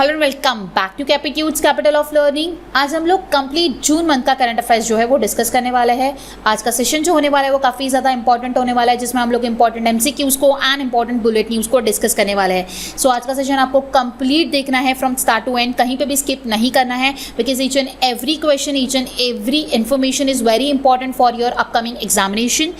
Hello and welcome back to Capitudes capital of learning. आज हम लोग कंप्लीट जून मंथ का करंट अफेयर्स जो है वो डिस्कस करने वाले हैं। आज का सेशन जो होने वाला है वो काफ़ी ज़्यादा इंपॉर्टेंट होने वाला है, जिसमें हम लोग इंपॉर्टेंट एमसीक्यूज को एंड इंपॉर्टेंट बुलेट न्यूज़ को डिस्कस करने वाले हैं। सो आज का सेशन आपको कंप्लीट देखना है फ्रॉम स्टार्ट टू एंड, कहीं पर भी स्किप नहीं करना है, because each and every question, each and every information is very important for your upcoming examination.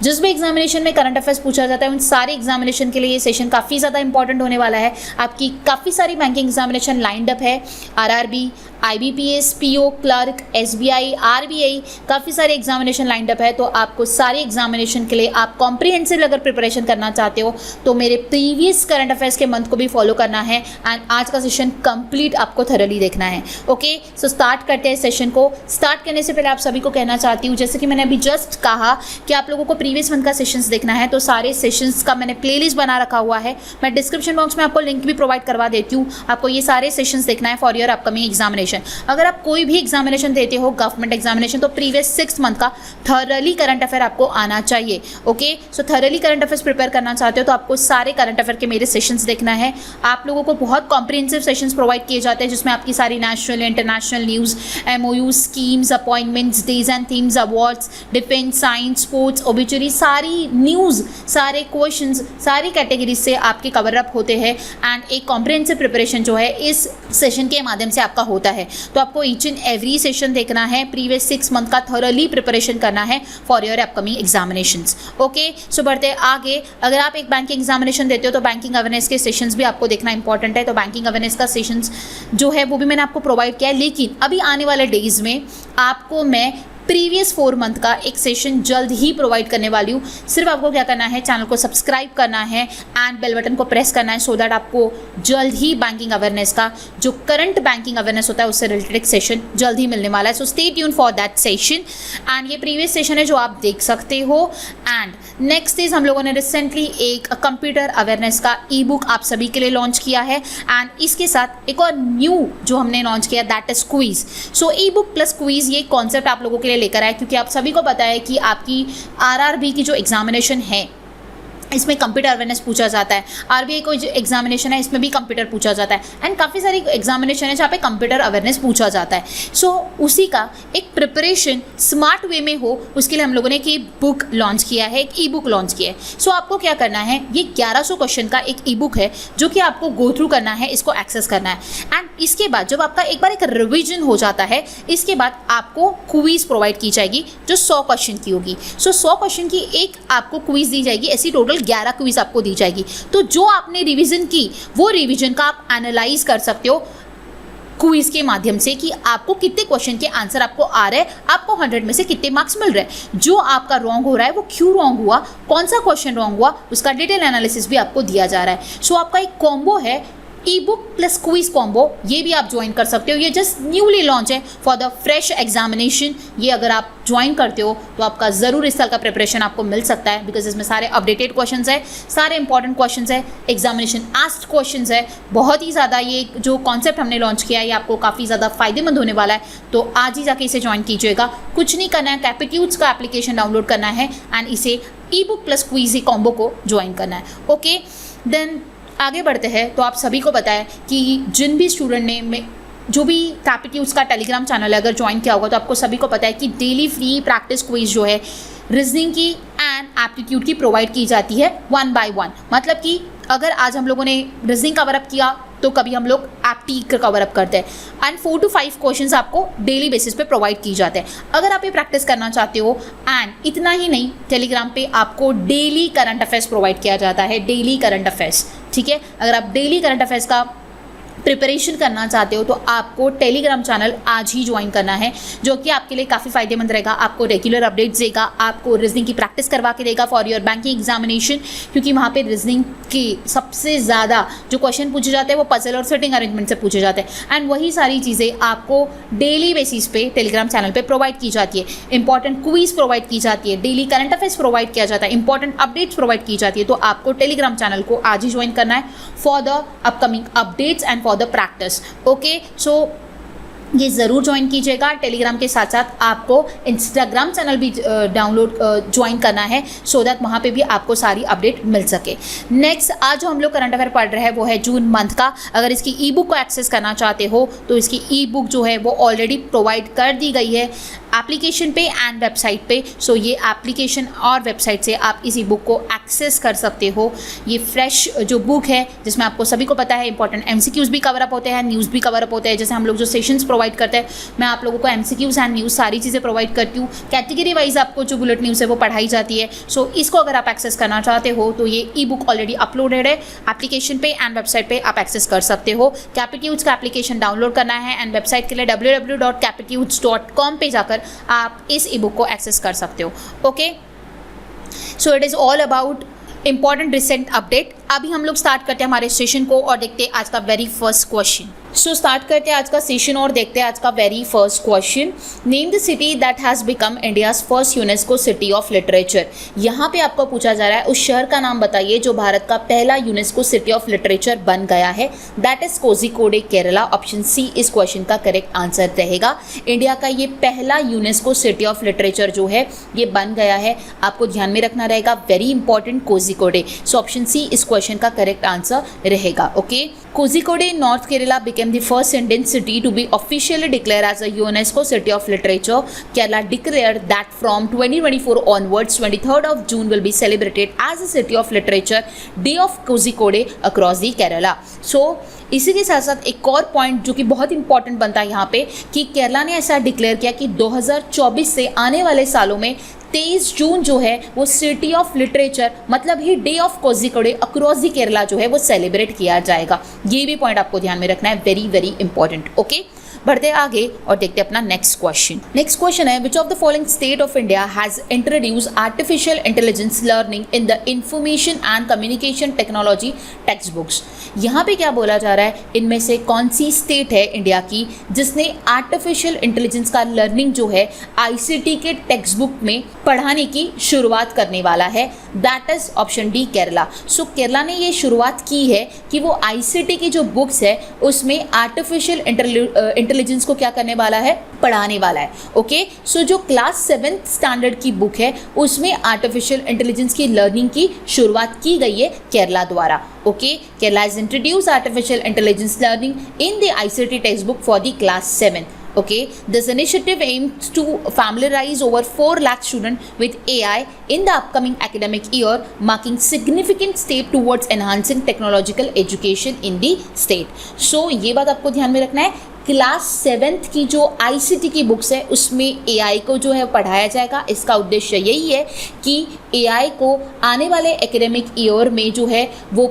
जिस भी एग्जामिनेशन में करंट अफेयर्स पूछा जाता है उन सारे एग्जामिनेशन के लिए ये सेशन काफ़ी ज़्यादा इंपॉर्टेंट होने वाला है। आपकी काफ़ी सारी बैंकिंग एग्जामिनेशन लाइंड अप है, RRB, IBPS, PO, clerk, SBI, RBI, काफ़ी सारे एग्जामिनेशन लाइंड अप है। तो आपको सारे एग्जामिनेशन के लिए आप कॉम्प्रिहेंसिव अगर प्रिपरेशन करना चाहते हो तो मेरे प्रीवियस करंट अफेयर्स के मंथ को भी फॉलो करना है एंड आज का सेशन कंप्लीट आपको थरली देखना है। ओके, सो स्टार्ट करते हैं सेशन को। स्टार्ट करने से पहले आप सभी को कहना चाहती हूँ, जैसे कि मैंने अभी जस्ट कहा कि आप लोगों को प्रीवियस मंथ का सेशंस देखना है, तो सारे सेशंस का मैंने प्लेलिस्ट बना रखा हुआ है। मैं डिस्क्रिप्शन बॉक्स में आपको लिंक भी प्रोवाइड करवा देती हूँ। आपको ये सारे सेशंस देखना है फॉर योर अपकमिंग एग्जामिनेशन। अगर आप कोई भी एग्जामिनेशन देते हो, गवर्नमेंट एग्जामिनेशन, तो प्रीवियस 6 मंथ का थरली करंट अफेयर आपको आना चाहिए। ओके, सो थरली करंट अफेयर्स प्रिपेयर करना चाहते हो तो आपको सारे करंट अफेयर के मेरे सेशंस देखना है। आप लोगों को बहुत कॉम्प्रिहेंसिव सेशंस प्रोवाइड किए जाते हैं, जिसमें आपकी सारी national international news, MOU, schemes, appointments, days and themes, awards, defence, science, sports, obituary, सारी न्यूज़, सारे क्वेश्चंस, सारी कैटेगरीज से आपके कवर अप होते हैं एंड एक कॉम्प्रिहेंसिव प्रिपरेशन जो है इस सेशन के माध्यम से आपका होता है। तो आपको ईच एंड एवरी सेशन देखना है, प्रीवियस 6 मंथ का थॉरली प्रिपरेशन करना है for your upcoming examinations. Okay, so बढ़ते आगे। अगर आप एक बैंकिंग एग्जामिनेशन देते हो तो बैंकिंग अवेयरनेस के सेशंस भी आपको देखना इंपॉर्टेंट है। तो बैंकिंग अवेयरनेस का सेशंस जो है वो भी मैंने आपको प्रोवाइड किया है, लेकिन अभी आने वाले डेज में आपको मैं प्रीवियस 4 मंथ का एक सेशन जल्द ही प्रोवाइड करने वाली हूँ। सिर्फ आपको क्या करना है, चैनल को सब्सक्राइब करना है एंड बेल बटन को प्रेस करना है, सो दैट आपको जल्द ही बैंकिंग अवेयरनेस का जो करंट बैंकिंग अवेयरनेस होता है उससे रिलेटेड एक सेशन जल्द ही मिलने वाला है। सो stay tune for that session. And ये प्रीवियस सेशन है जो आप देख सकते हो। एंड नेक्स्ट इज, हम लोगों ने रिसेंटली एक कंप्यूटर अवेयरनेस का ई बुक आप सभी के लिए लॉन्च किया है एंड इसके साथ एक और न्यू जो हमने लॉन्च किया that is quiz. So E book plus quiz ये कॉन्सेप्ट आप लोगों के लिए लेकर आए, क्योंकि आप सभी को पता है कि आपकी आरआरबी की जो एग्जामिनेशन है इसमें कंप्यूटर अवेयरनेस पूछा जाता है। आरबीआई को जो एग्जामिनेशन है इसमें भी कंप्यूटर पूछा जाता है एंड काफ़ी सारी एग्जामिनेशन है जहाँ पे कंप्यूटर अवेयरनेस पूछा जाता है। सो उसी का एक प्रिपरेशन स्मार्ट वे में हो, उसके लिए हम लोगों ने एक बुक लॉन्च किया है, एक ई बुक लॉन्च किया है। सो आपको क्या करना है, ये 1100 क्वेश्चन का एक ई बुक है जो कि आपको गो थ्रू करना है, इसको एक्सेस करना है एंड इसके बाद जब आपका एक बार एक रिविजन हो जाता है, इसके बाद आपको क्विज प्रोवाइड की जाएगी जो 100 क्वेश्चन की होगी। सो 100 क्वेश्चन की एक आपको क्विज दी जाएगी, ऐसी टोटल 11 क्विज आपको दी जाएगी। तो जो आपने रिवीजन की वो रिवीजन का आप एनालाइज कर सकते हो क्विज के माध्यम से कि आपको कितने क्वेश्चन के आंसर आपको आ रहे हैं, आपको 100 में से कितने मार्क्स मिल रहे हैं, जो आपका रॉन्ग हो रहा है वो क्यों रॉन्ग हुआ, कौन सा क्वेश्चन रॉन्ग हुआ, उसका डिटेल एनालिसिस भी आपको दिया जा रहा है। सो आपका एक कॉम्बो है, ई बुक प्लस क्विज कॉम्बो, ये भी आप ज्वाइन कर सकते हो। ये जस्ट न्यूली लॉन्च है फॉर द फ्रेश एग्जामिनेशन। ये अगर आप ज्वाइन करते हो तो आपका ज़रूर इस साल का प्रिपरेशन आपको मिल सकता है, बिकॉज इसमें सारे अपडेटेड क्वेश्चंस है, सारे इंपॉर्टेंट क्वेश्चंस है, एग्जामिनेशन आस्क्ड क्वेश्चंस है। बहुत ही ज़्यादा ये जो कॉन्सेप्ट हमने लॉन्च किया है ये आपको काफ़ी ज़्यादा फायदेमंद होने वाला है। तो आज ही जाके इसे ज्वाइन कीजिएगा। कुछ नहीं करना है, कैपिट्यूड्स का एप्लीकेशन डाउनलोड करना है एंड इसे ई बुक प्लस क्विज कॉम्बो को ज्वाइन करना है। ओके, देन आगे बढ़ते हैं। तो आप सभी को पता है कि जिन भी स्टूडेंट ने जो भी कैपिट्यूड्स का टेलीग्राम चैनल है अगर ज्वाइन किया होगा तो आपको सभी को पता है कि डेली फ्री प्रैक्टिस क्विज जो है रीजनिंग की एंड एप्टीट्यूड की प्रोवाइड की जाती है 1 by 1। मतलब कि अगर आज हम लोगों ने रीजनिंग कवर अप किया तो कभी हम लोग एप्टी का कवर अप करते हैं एंड 4 to 5 क्वेश्चंस आपको डेली बेसिस पे प्रोवाइड की जाते हैं। अगर आप ये प्रैक्टिस करना चाहते हो एंड इतना ही नहीं, टेलीग्राम पे आपको डेली करंट अफेयर्स प्रोवाइड किया जाता है, डेली करंट अफेयर्स। ठीक है, अगर आप डेली करंट अफेयर्स का प्रिपरेशन करना चाहते हो तो आपको टेलीग्राम चैनल आज ही ज्वाइन करना है, जो कि आपके लिए काफ़ी फायदेमंद रहेगा। आपको रेगुलर अपडेट्स देगा, आपको रीजनिंग की प्रैक्टिस करवा के देगा फॉर योर बैंकिंग एग्जामिनेशन, क्योंकि वहाँ पे रीजनिंग की सबसे ज़्यादा जो क्वेश्चन पूछे जाते हैं वो पजल और सिटिंग अरेंजमेंट से पूछे जाते हैं एंड वही सारी चीज़ें आपको डेली बेसिस पे टेलीग्राम चैनल पर प्रोवाइड की जाती है। इंपॉर्टेंट क्विज प्रोवाइड की जाती है, डेली करंट अफेयर्स प्रोवाइड किया जाता है, इंपॉर्टेंट अपडेट्स प्रोवाइड की जाती है। तो आपको टेलीग्राम चैनल को आज ही ज्वाइन करना है for the upcoming updates and for the practice. Okay, so ये ज़रूर ज्वाइन कीजिएगा। टेलीग्राम के साथ साथ आपको इंस्टाग्राम चैनल भी ज्वाइन करना है, सो दैट वहाँ पे भी आपको सारी अपडेट मिल सके। नेक्स्ट आज जो हम लोग करंट अफेयर पढ़ रहे हैं वो है जून मंथ का। अगर इसकी ई बुक को एक्सेस करना चाहते हो तो इसकी ई बुक जो है वो ऑलरेडी प्रोवाइड कर दी गई है एप्लीकेशन पे एंड वेबसाइट पे। सो ये एप्लीकेशन और वेबसाइट से आप इस ई बुक को एक्सेस कर सकते हो। ये फ्रेश जो बुक है जिसमें आपको सभी को पता है इंपॉर्टेंट MCQs भी कवर अप होते हैं, न्यूज़ भी कवर अप होते हैं। जैसे हम लोग जो सेशंस प्रोवाइड करते हैं, मैं आप लोगों को MCQs एंड न्यूज़ सारी चीज़ें प्रोवाइड करती हूँ। कैटेगरी वाइज आपको जो बुलेट न्यूज़ है वो पढ़ाई जाती है। सो इसको अगर आप एक्सेस करना चाहते हो तो ये ई बुक ऑलरेडी अपलोडेड है एप्लीकेशन पे एंड वेबसाइट पे, आप एक्सेस कर सकते हो। कैपिट्यूड्स का एप्लीकेशन डाउनलोड करना है एंड वेबसाइट के लिए www.capitudes.com पे जाकर आप इस ई बुक को एक्सेस कर सकते हो। Okay, so it is all about important recent update. अभी हम लोग स्टार्ट करते हैं हमारे सेशन को और देखते हैं आज का very first question. So start करते हैं आज का सेशन और देखते हैं आज का very first question. Name the city that has become India's first UNESCO city of literature. यहाँ पे आपको पूछा जा रहा है उस शहर का नाम बताइए जो भारत का पहला यूनेस्को सिटी ऑफ लिटरेचर बन गया है। That is Kozhikode Kerala. Option C इस क्वेश्चन का करेक्ट आंसर रहेगा। इंडिया का ये पहला यूनेस्को सिटी ऑफ लिटरेचर जो है ये बन गया है, आपको ध्यान में रखना रहेगा, very important, Kozhikode. So option C इस क्वेश्चन का करेक्ट आंसर रहेगा। Okay, Kozhikode north Kerala became the first Indian city to be officially declared as a UNESCO City of Literature. Kerala declared that from 2024 onwards, 23rd of June will be celebrated as a City of Literature, Day of Kozhikode across the Kerala. So इसी के साथ साथ एक और point जो कि बहुत important बनता है यहाँ पे कि केरला ने ऐसा डिक्लेयर किया कि 2024 से आने वाले सालों में 23 जून जो है वो सिटी ऑफ लिटरेचर मतलब ही day of Kozhikode across the Kerala जो है वो सेलिब्रेट किया जाएगा। ये भी पॉइंट आपको ध्यान में रखना है, वेरी वेरी इंपॉर्टेंट। ओके, बढ़ते आगे और देखते हैं अपना नेक्स्ट क्वेश्चन। नेक्स्ट क्वेश्चन है which of the following state of India has introduce artificial intelligence learning in the information and communication technology text books. यहाँ पे क्या बोला जा रहा है, इनमें से कौन सी स्टेट है इंडिया की जिसने आर्टिफिशियल इंटेलिजेंस का लर्निंग जो है ICT के टेक्स्ट बुक में पढ़ाने की शुरुआत करने वाला है। That is option D Kerala. So Kerala ने ये शुरुआत की है कि वो ICT की जो बुक्स है उसमें आर्टिफिशियल इंटेलिजेंस को क्या करने वाला है, पढ़ाने वाला है। ओके, सो जो क्लास 7th स्टैंडर्ड की बुक है उसमें आर्टिफिशियल इंटेलिजेंस की लर्निंग की शुरुआत की गई है केरला द्वारा। Okay, Kerala has introduced artificial intelligence learning in the ICT textbook for the class 7. Okay, this initiative aims to familiarize over 4 lakh students with AI in the upcoming academic year, marking significant step towards enhancing technological education in the state. So ये बात आपको ध्यान में रखना है, class 7th की जो ICT की बुक्स है उसमें AI को जो है पढ़ाया जाएगा। इसका उद्देश्य यही है कि AI को आने वाले एकेडमिक ईयर में जो है वो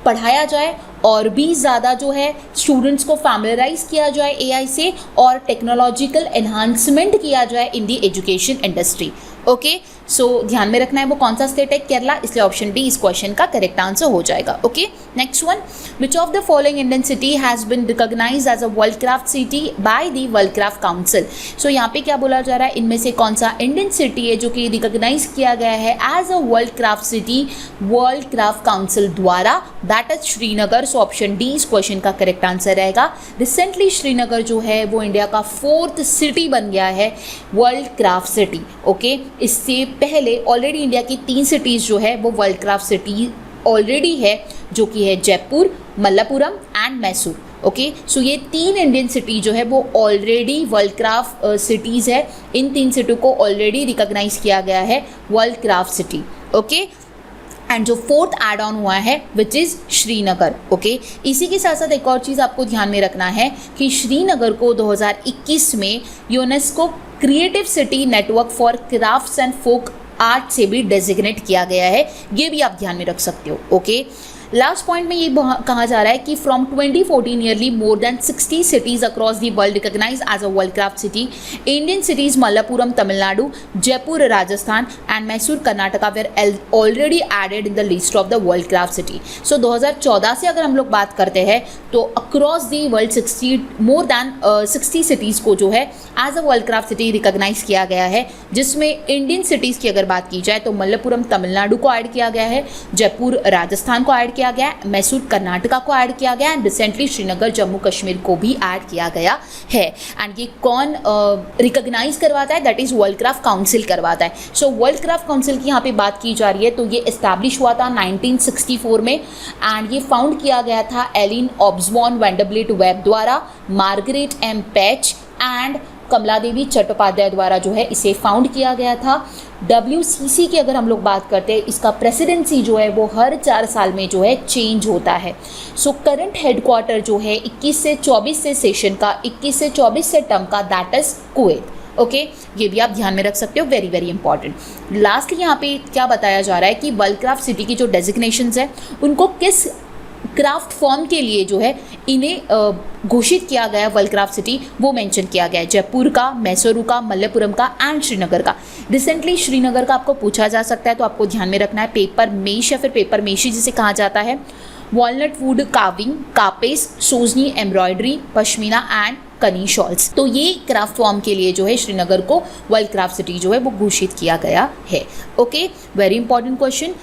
पढ़ाया जाए और भी ज़्यादा जो है स्टूडेंट्स को फैमिलराइज किया जाए AI से और टेक्नोलॉजिकल एनहांसमेंट किया जाए इन दी एजुकेशन इंडस्ट्री। ओके, सो ध्यान में रखना है वो कौन सा स्टेट है, केरला, इसलिए ऑप्शन डी इस क्वेश्चन का करेक्ट आंसर हो जाएगा। Okay, next one, which of the following Indian city has been recognised as a world craft city by the world Craft Council. So यहाँ पे क्या बोला जा रहा है, इनमें से कौन सा इंडियन सिटी है जो कि रिकॉग्नाइज किया गया है as a world craft city World Craft Council द्वारा। That is Srinagar. So option D इस क्वेश्चन का करेक्ट आंसर रहेगा। रिसेंटली श्रीनगर जो है वो इंडिया का 4th सिटी बन गया है वर्ल्ड क्राफ्ट सिटी। ओके, इससे पहले ऑलरेडी इंडिया की 3 सिटीज़ जो है वो वर्ल्ड क्राफ्ट सिटी ऑलरेडी है, जो कि है Jaipur, Malappuram and Mysore. Okay, so ये 3 इंडियन सिटी जो है वो ऑलरेडी वर्ल्ड क्राफ्ट सिटीज़ है। इन 3 सिटी को ऑलरेडी रिकॉग्नाइज किया गया है world craft city. Okay, and जो 4th एड ऑन हुआ है विच इज़ श्रीनगर। ओके, इसी के साथ साथ एक और चीज़ आपको ध्यान में रखना है कि श्रीनगर को 2021 में UNESCO creative city network for crafts and folk art से भी डेजिग्नेट किया गया है, ये भी आप ध्यान में रख सकते हो। ओके, लास्ट पॉइंट में ये कहा जा रहा है कि from 2014 yearly more than 60 cities across the world recognise as a world craft city. Indian cities Mallapuram Tamil Nadu, Jaipur Rajasthan and Mysore Karnataka were already added in the list of the world craft city. So 2014 से अगर हम लोग बात करते हैं तो across the world more than 60 cities को जो है as a world craft city recognise किया गया है, जिसमें इंडियन सिटीज़ की अगर बात की जाए तो मल्लापुरम तमिलनाडु को ऐड किया गया है, जयपुर राजस्थान को ऐड किया किया गया है, मैसूर कर्नाटका को ऐड किया गया है, एंड रिसेंटली श्रीनगर जम्मू कश्मीर को भी ऐड किया गया है। एंड ये कौन रिकॉग्नाइज करवाता है? That is world Craft council करवाता है। सो वर्ल्ड क्राफ्ट काउंसिल की यहाँ पे बात की जा रही है तो ये इस्टेब्लिश हुआ था 1964 में, एंड ये फाउंड किया गया था एलिन ऑब्सबॉर्न वेंडरबिल्ट वेब द्वारा, मार्गरेट एम पैच एंड कमला देवी चट्टोपाध्याय द्वारा जो है इसे फाउंड किया गया था। WCC की अगर हम लोग बात करते हैं, इसका प्रेसिडेंसी जो है वो हर 4 साल में जो है चेंज होता है। सो करंट हेडक्वार्टर जो है 21 से 24 से सेशन का, 21 से 24 से टर्म का, दैट इज कुवैत। ओके, ये भी आप ध्यान में रख सकते हो, वेरी वेरी इंपॉर्टेंट। लास्टली यहाँ पे क्या बताया जा रहा है कि वर्ल्ड क्राफ्ट सिटी की जो डेजिग्नेशंस है उनको किस क्राफ्ट फॉर्म के लिए जो है इन्हें घोषित किया गया वर्ल्ड क्राफ्ट सिटी, वो मेंशन किया गया है। जयपुर का, मैसूरू का, मल्लपुरम का एंड श्रीनगर का। रिसेंटली श्रीनगर का आपको पूछा जा सकता है तो आपको ध्यान में रखना है पेपर मेश या फिर पेपर मेशी जिसे कहा जाता है, वॉलनट वुड कार्विंग, कापेस, Sozni embroidery, pashmina and Kani shawls. तो ये क्राफ्ट फॉर्म के लिए जो है श्रीनगर को वर्ल्ड क्राफ्ट सिटी जो है वो घोषित किया गया है। Okay, very important question.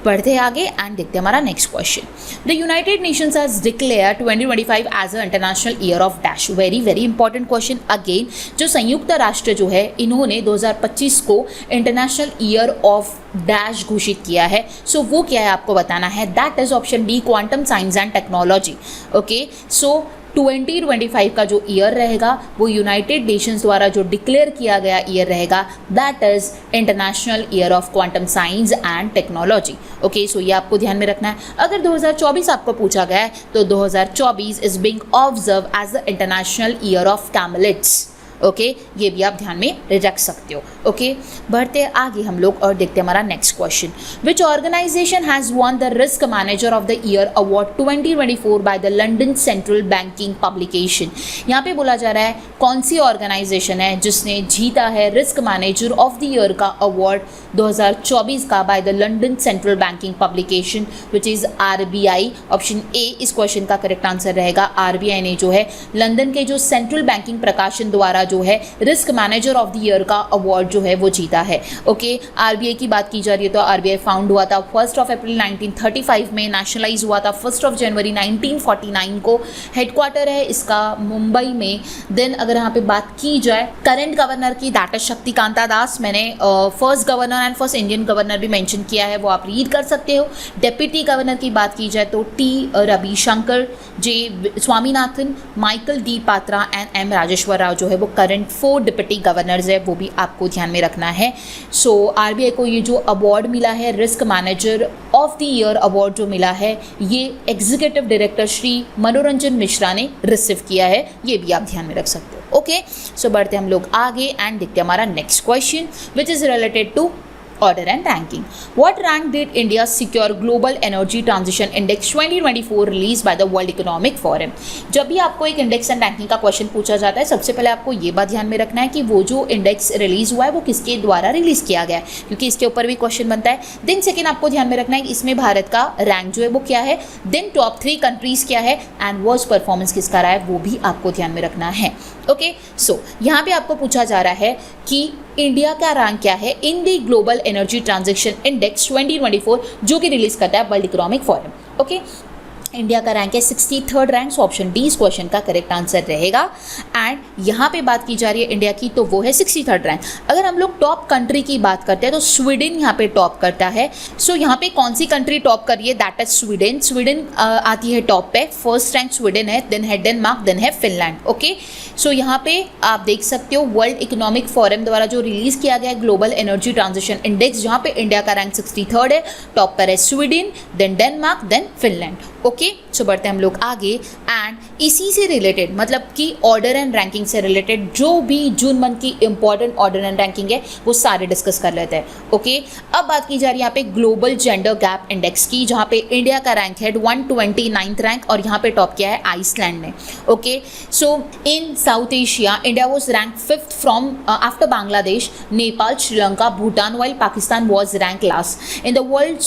बढ़ते आगे एंड देखते हैं हमारा next question. The United Nations has declare 2025 as a international year of dash. Very very important question again. जो संयुक्त राष्ट्र जो है इन्होंने 2025 को इंटरनेशनल ईयर ऑफ डैश घोषित किया है। सो वो क्या है आपको बताना है, that is option D, quantum science and technology. Okay, so 2025 का जो ईयर रहेगा वो यूनाइटेड नेशंस द्वारा जो डिक्लेयर किया गया ईयर रहेगा, that is International year of Quantum science and technology. Okay, so ये आपको ध्यान में रखना है। अगर 2024 आपको पूछा गया है तो 2024 is being observe as the international year of camelids. Okay, ये भी आप ध्यान में रख सकते हो। ओके, बढ़ते आगे हम लोग और देखते हैं हमारा next question. Which organization has won the risk manager of the year award 2024 by the London central banking publication. यहाँ पे बोला जा रहा है कौन सी ऑर्गेनाइजेशन है जिसने जीता है risk manager of the year का अवार्ड 2024 का bye the London central banking publication, which is RBI। Option A इस क्वेश्चन का करेक्ट आंसर रहेगा। RBI ने जो है लंदन के जो सेंट्रल बैंकिंग प्रकाशन द्वारा जो है risk manager of the year का अवार्ड जो है वो जीता है। ओके, RBI की बात की जा रही है तो RBI फाउंड हुआ था 1 अप्रैल 1935 में, नेशनलाइज हुआ था 1 जनवरी 1949 को, हेडक्वार्टर है इसका मुंबई में। देन अगर यहाँ पे बात की जाए करंट गवर्नर की, दैट इज शक्तिकांता दास। मैंने first governor and first Indian governor भी मेंशन किया है, वो आप रीड कर सकते हो। डेप्यूटी गवर्नर की बात की जाए तो T Ravishankar, J Swaminathan, Michael D Patra and M Rajeshwar Rao जो है वो करंट 4 डिप्टी गवर्नर्स है, वो भी आपको ध्यान में रखना है। सो RBI को ये जो अवार्ड मिला है risk manager of the year award जो मिला है, ये एग्जीक्यूटिव डायरेक्टर श्री मनोरंजन मिश्रा ने रिसीव किया है, ये भी आप ध्यान में रख सकते हो। ओके, सो बढ़ते हम लोग आगे एंड देखते हैं हमारा next question which is related to order and ranking. What rank did India secure Global Energy Transition Index 2024 released by the World Economic Forum? जब भी आपको एक इंडेक्स एंड रैंकिंग का क्वेश्चन पूछा जाता है सबसे पहले आपको ये बात ध्यान में रखना है कि वो जो इंडेक्स रिलीज हुआ है वो किसके द्वारा रिलीज किया गया है, क्योंकि इसके ऊपर भी क्वेश्चन बनता है। देन सेकेंड आपको ध्यान में रखना है कि इसमें भारत का रैंक जो है वो क्या है, देन टॉप 3 कंट्रीज क्या है एंड वर्स्ट परफॉर्मेंस किसका रहा है वो भी आपको ध्यान में रखना है। ओके, सो यहाँ पे आपको पूछा जा रहा है कि इंडिया का रैंक क्या है in the global energy transaction index 2024 जो कि रिलीज करता है World Economic Forum. Okay, India का रैंक है 63rd rank, so option D इस क्वेश्चन का करेक्ट आंसर रहेगा। एंड यहाँ पे बात की जा रही है इंडिया की तो वो है 63rd रैंक। अगर हम लोग टॉप कंट्री की बात करते हैं तो स्वीडन यहाँ पे टॉप करता है। सो यहाँ पे कौन सी कंट्री टॉप कर रही है, दैट इज स्वीडन। स्वीडन आती है टॉप पे, फर्स्ट रैंक स्वीडन है, देन है डेनमार्क, देन है फिनलैंड। ओके, सो यहाँ पे आप देख सकते हो वर्ल्ड इकोनॉमिक फोरम द्वारा जो रिलीज किया गया है ग्लोबल एनर्जी ट्रांजिशन इंडेक्स, जहाँ पे इंडिया का रैंक 63rd है, टॉप पर है Sweden, then Denmark, then Finland. Okay, so बढ़ते हैं हम लोग आगे एंड इसी से रिलेटेड मतलब कि ऑर्डर एंड रैंकिंग से रिलेटेड जो भी जून मंथ की इंपॉर्टेंट ऑर्डर एंड रैंकिंग है वो सारे डिस्कस कर लेते हैं। ओके, अब बात की जा रही है यहाँ पे ग्लोबल जेंडर गैप इंडेक्स की, जहाँ पे इंडिया का रैंक है 129th रैंक और यहाँ पे टॉप किया है आइसलैंड ने। Okay, so in south Asia India was rank 5th from after Bangladesh, Nepal, Sri Lanka, Bhutan, while Pakistan was ranked last. In the world,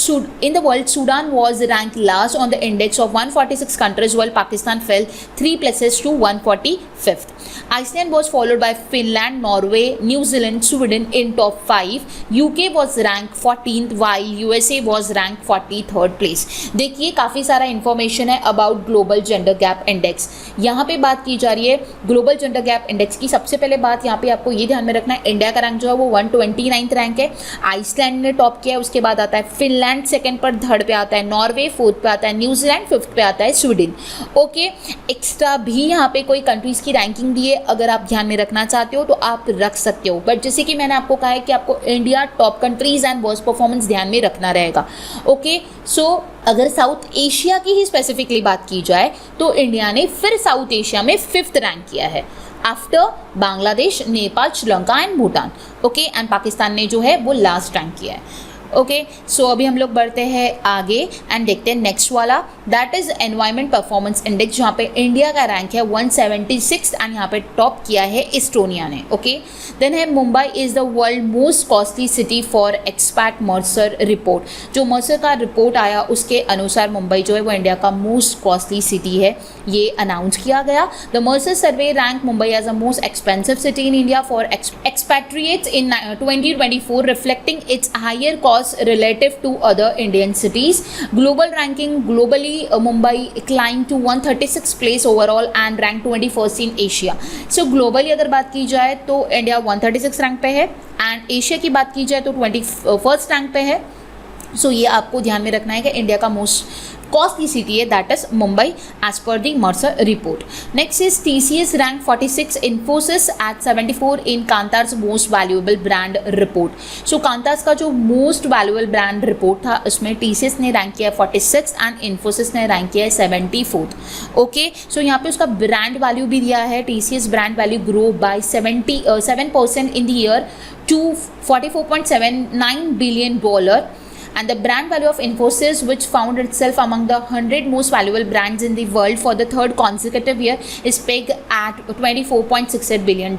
Sudan was ranked last on the index index of 146 countries, while Pakistan fell 3 places to 145th. Iceland was followed by Finland, Norway, New Zealand, Sweden in top 5. UK was ranked 14th while USA was ranked 43rd place. देखिए काफ़ी सारा information है about global gender gap index. यहाँ पे बात की जा रही है ग्लोबल जेंडर गैप इंडेक्स की. सबसे पहले बात यहाँ पे आपको ये ध्यान में रखना है, इंडिया का रैंक जो है वो 129th रैंक है. आइसलैंड ने टॉप किया है, उसके बाद आता है फिनलैंड सेकंड पर, थर्ड पे आता है नॉर्वे, फोर्थ पे आता है न्यूजीलैंड, फिफ्थ पे आता है स्वीडन. ओके, एक्स्ट्रा भी यहाँ पे कोई कंट्रीज़ की रैंकिंग दी है, अगर आप ध्यान में रखना चाहते हो तो आप रख सकते हो. बट जैसे कि मैंने आपको कहा है कि आपको India, top countries and worst performance ध्यान में रखना रहेगा. ओके, सो अगर साउथ एशिया की ही स्पेसिफिकली बात की जाए तो इंडिया ने फिर साउथ एशिया में 5th रैंक किया है after Bangladesh, Nepal, Sri Lanka and Bhutan. Okay, and Pakistan ने जो है वो लास्ट रैंक किया है. ओके, सो अभी हम लोग बढ़ते हैं आगे एंड देखते हैं नेक्स्ट वाला, that is environment performance index, जहाँ पे इंडिया का रैंक है 176 एंड यहाँ पे टॉप किया है एस्टोनिया ने. ओके, देन है Mumbai is the world most costly city for expat Mercer report. जो मर्सर का रिपोर्ट आया उसके अनुसार मुंबई जो है वो इंडिया का मोस्ट कॉस्टली सिटी है, ये अनाउंस किया गया. The Mercer survey rank Mumbai as a most expensive city in India for expatriates in 2024, reflecting its higher cost relative to other Indian cities. Global ranking, globally Mumbai climbed to 136th place overall and ranked 21st in Asia. So globally अगर बात की जाए तो India 136 rank पे है and Asia की बात की जाए तो 21st रैंक पे है. सो ये आपको ध्यान में रखना है कि इंडिया का मोस्ट कॉस्टली सिटी है that is Mumbai as per the Mercer report. Next is TCS rank 46, Infosys at 74 in Kantar's most valuable brand report. So Kantar's का जो मोस्ट वैल्यूएबल ब्रांड रिपोर्ट था उसमें TCS ने रैंक किया है 46 एंड इन्फोसिस ने रैंक किया है 74th. ओके, सो यहाँ पे उसका ब्रांड वैल्यू भी दिया है. TCS brand value grow by 7% in the year to $44.79 billion. And the brand value of Infosys, which found itself among the 100 most valuable brands in the world for the third consecutive year, is pegged at $24.68 billion.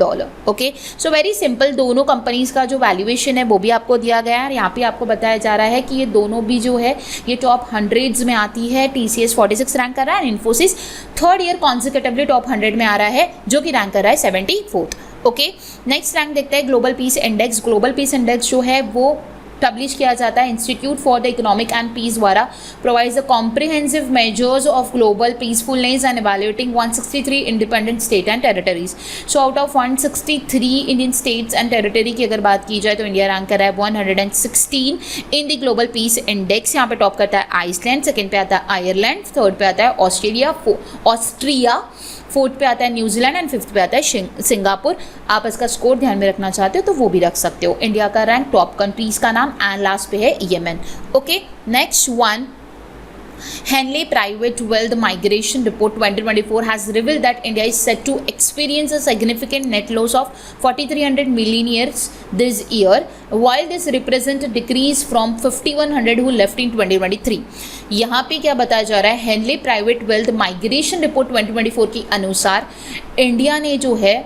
Okay, so very simple. दोनों companies का जो valuation है वो भी आपको दिया गया है. यहाँ पे आपको बताया जा रहा है कि ये दोनों भी जो है ये टॉप 100s में आती है. TCS 46 रैंक कर रहा है and Infosys third year consecutively top 100 में आ रहा है जो कि रैंक कर रहा है 74th. ओके, नेक्स्ट रैंक देखते हैं global peace index. Global peace index जो है वो पब्लिश किया जाता है institute for the economic and peace द्वारा. Provides the comprehensive measures of global peacefulness and evaluating 163 independent state and territories. So out of 163 Indian states and territory की अगर बात की जाए तो इंडिया रैंक कर रहा है 116 in the global peace index. यहाँ पे टॉप करता है आइसलैंड, सेकेंड पे आता है आयरलैंड, थर्ड पे आता है ऑस्ट्रिया, फोर्थ पे आता है न्यूजीलैंड एंड फिफ्थ पे आता है सिंगापुर. आप इसका स्कोर ध्यान में रखना चाहते हो तो वो भी रख सकते हो. इंडिया का रैंक, टॉप कंट्रीज का नाम एंड लास्ट पे है Yemen. Okay, next one, Henley Private Wealth Migration Report 2024 has revealed that India is set to experience a significant net loss of 4,300 millionaires this year, while this represents a decrease from 5,100 who left in 2023. यहाँ पे क्या बताया जा रहा है, Henley Private Wealth Migration Report 2024 के अनुसार India ने जो है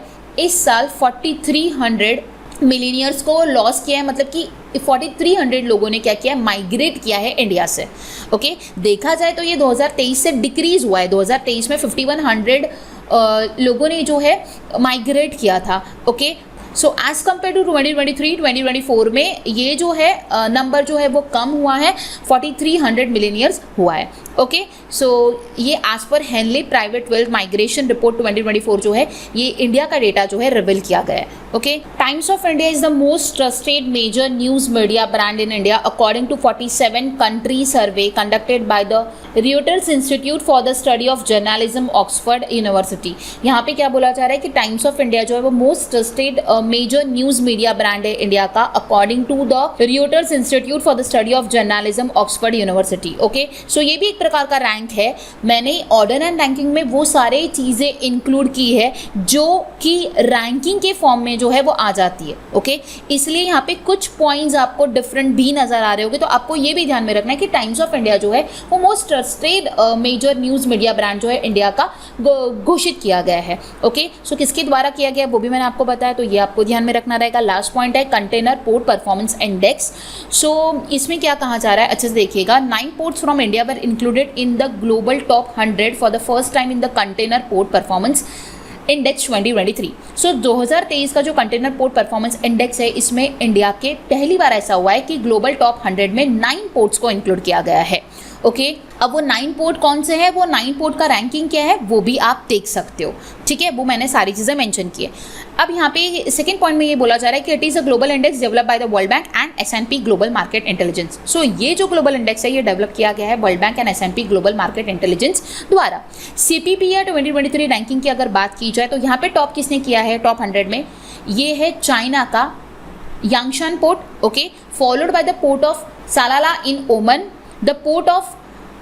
इस साल 4,300 मिलीनियर्स को लॉस किया है, मतलब कि 4,300 लोगों ने क्या किया है, माइग्रेट किया है इंडिया से. ओके, देखा जाए तो ये 2023 से डिक्रीज हुआ है. 2023 में 5,100 लोगों ने जो है माइग्रेट किया था. Okay, so as compare to 2023-2024 में ये जो है नंबर जो है वो कम हुआ है, 4,300 मिलीनियर्स हुआ है. ओके, सो ये as per Henley private wealth migration report 2024 जो है ये इंडिया का डेटा जो है रिवील किया गया है. Okay, Times of India is the most trusted major news media brand in India according to 47 country survey conducted by the Reuters Institute for the Study of Journalism, Oxford University. यहाँ पे क्या बोला जा रहा है कि टाइम्स ऑफ इंडिया जो है वो most trusted major news media brand है इंडिया का according to the Reuters Institute for the Study of Journalism, Oxford University. Okay, so ये भी एक प्रकार का रैंक है. मैंने ऑर्डर एंड रैंकिंग में वो सारे चीज़ें इंक्लूड की है जो कि रैंकिंग के फॉर्म में जो है वो आ जाती है. ओके, इसलिए यहाँ पे कुछ पॉइंट्स आपको डिफरेंट भी नज़र आ रहे होंगे, तो आपको ये भी ध्यान में रखना है कि टाइम्स ऑफ इंडिया जो है वो most trusted major news media brand जो है इंडिया का घोषित किया गया है. ओके, सो किसके द्वारा किया गया वो भी मैंने आपको बताया, तो ये आपको ध्यान में रखना रहेगा. लास्ट पॉइंट है कंटेनर पोर्ट परफॉर्मेंस इंडेक्स. सो इसमें क्या कहा जा रहा है, अच्छे से देखिएगा. 9 ports from India were included included in the global top 100 for the first time in the container port performance index 2023। सो 2023 का जो कंटेनर पोर्ट परफॉर्मेंस इंडेक्स है, इसमें इंडिया के पहली बार ऐसा हुआ है कि ग्लोबल टॉप 100 में 9 पोर्ट्स को इंक्लूड किया गया है। ओके, अब वो 9 पोर्ट कौन से हैं, वो 9 पोर्ट का रैंकिंग क्या है वो भी आप देख सकते हो। ठीक है, वो मैंने सारी चीज़ें मेंशन की है। अब यहाँ पे सेकंड पॉइंट में ये बोला जा रहा है कि it is a global index develop by the World Bank and S&P global market intelligence. So ये जो ग्लोबल इंडेक्स है ये डेवलप किया गया है world Bank and S&P global market intelligence द्वारा। CPPA 2023 रैंकिंग की अगर बात की जाए तो यहाँ पे टॉप किसने किया है टॉप 100 में, ये है चाइना का Yangshan port, okay, followed by the port of Salalah in Oman, the port of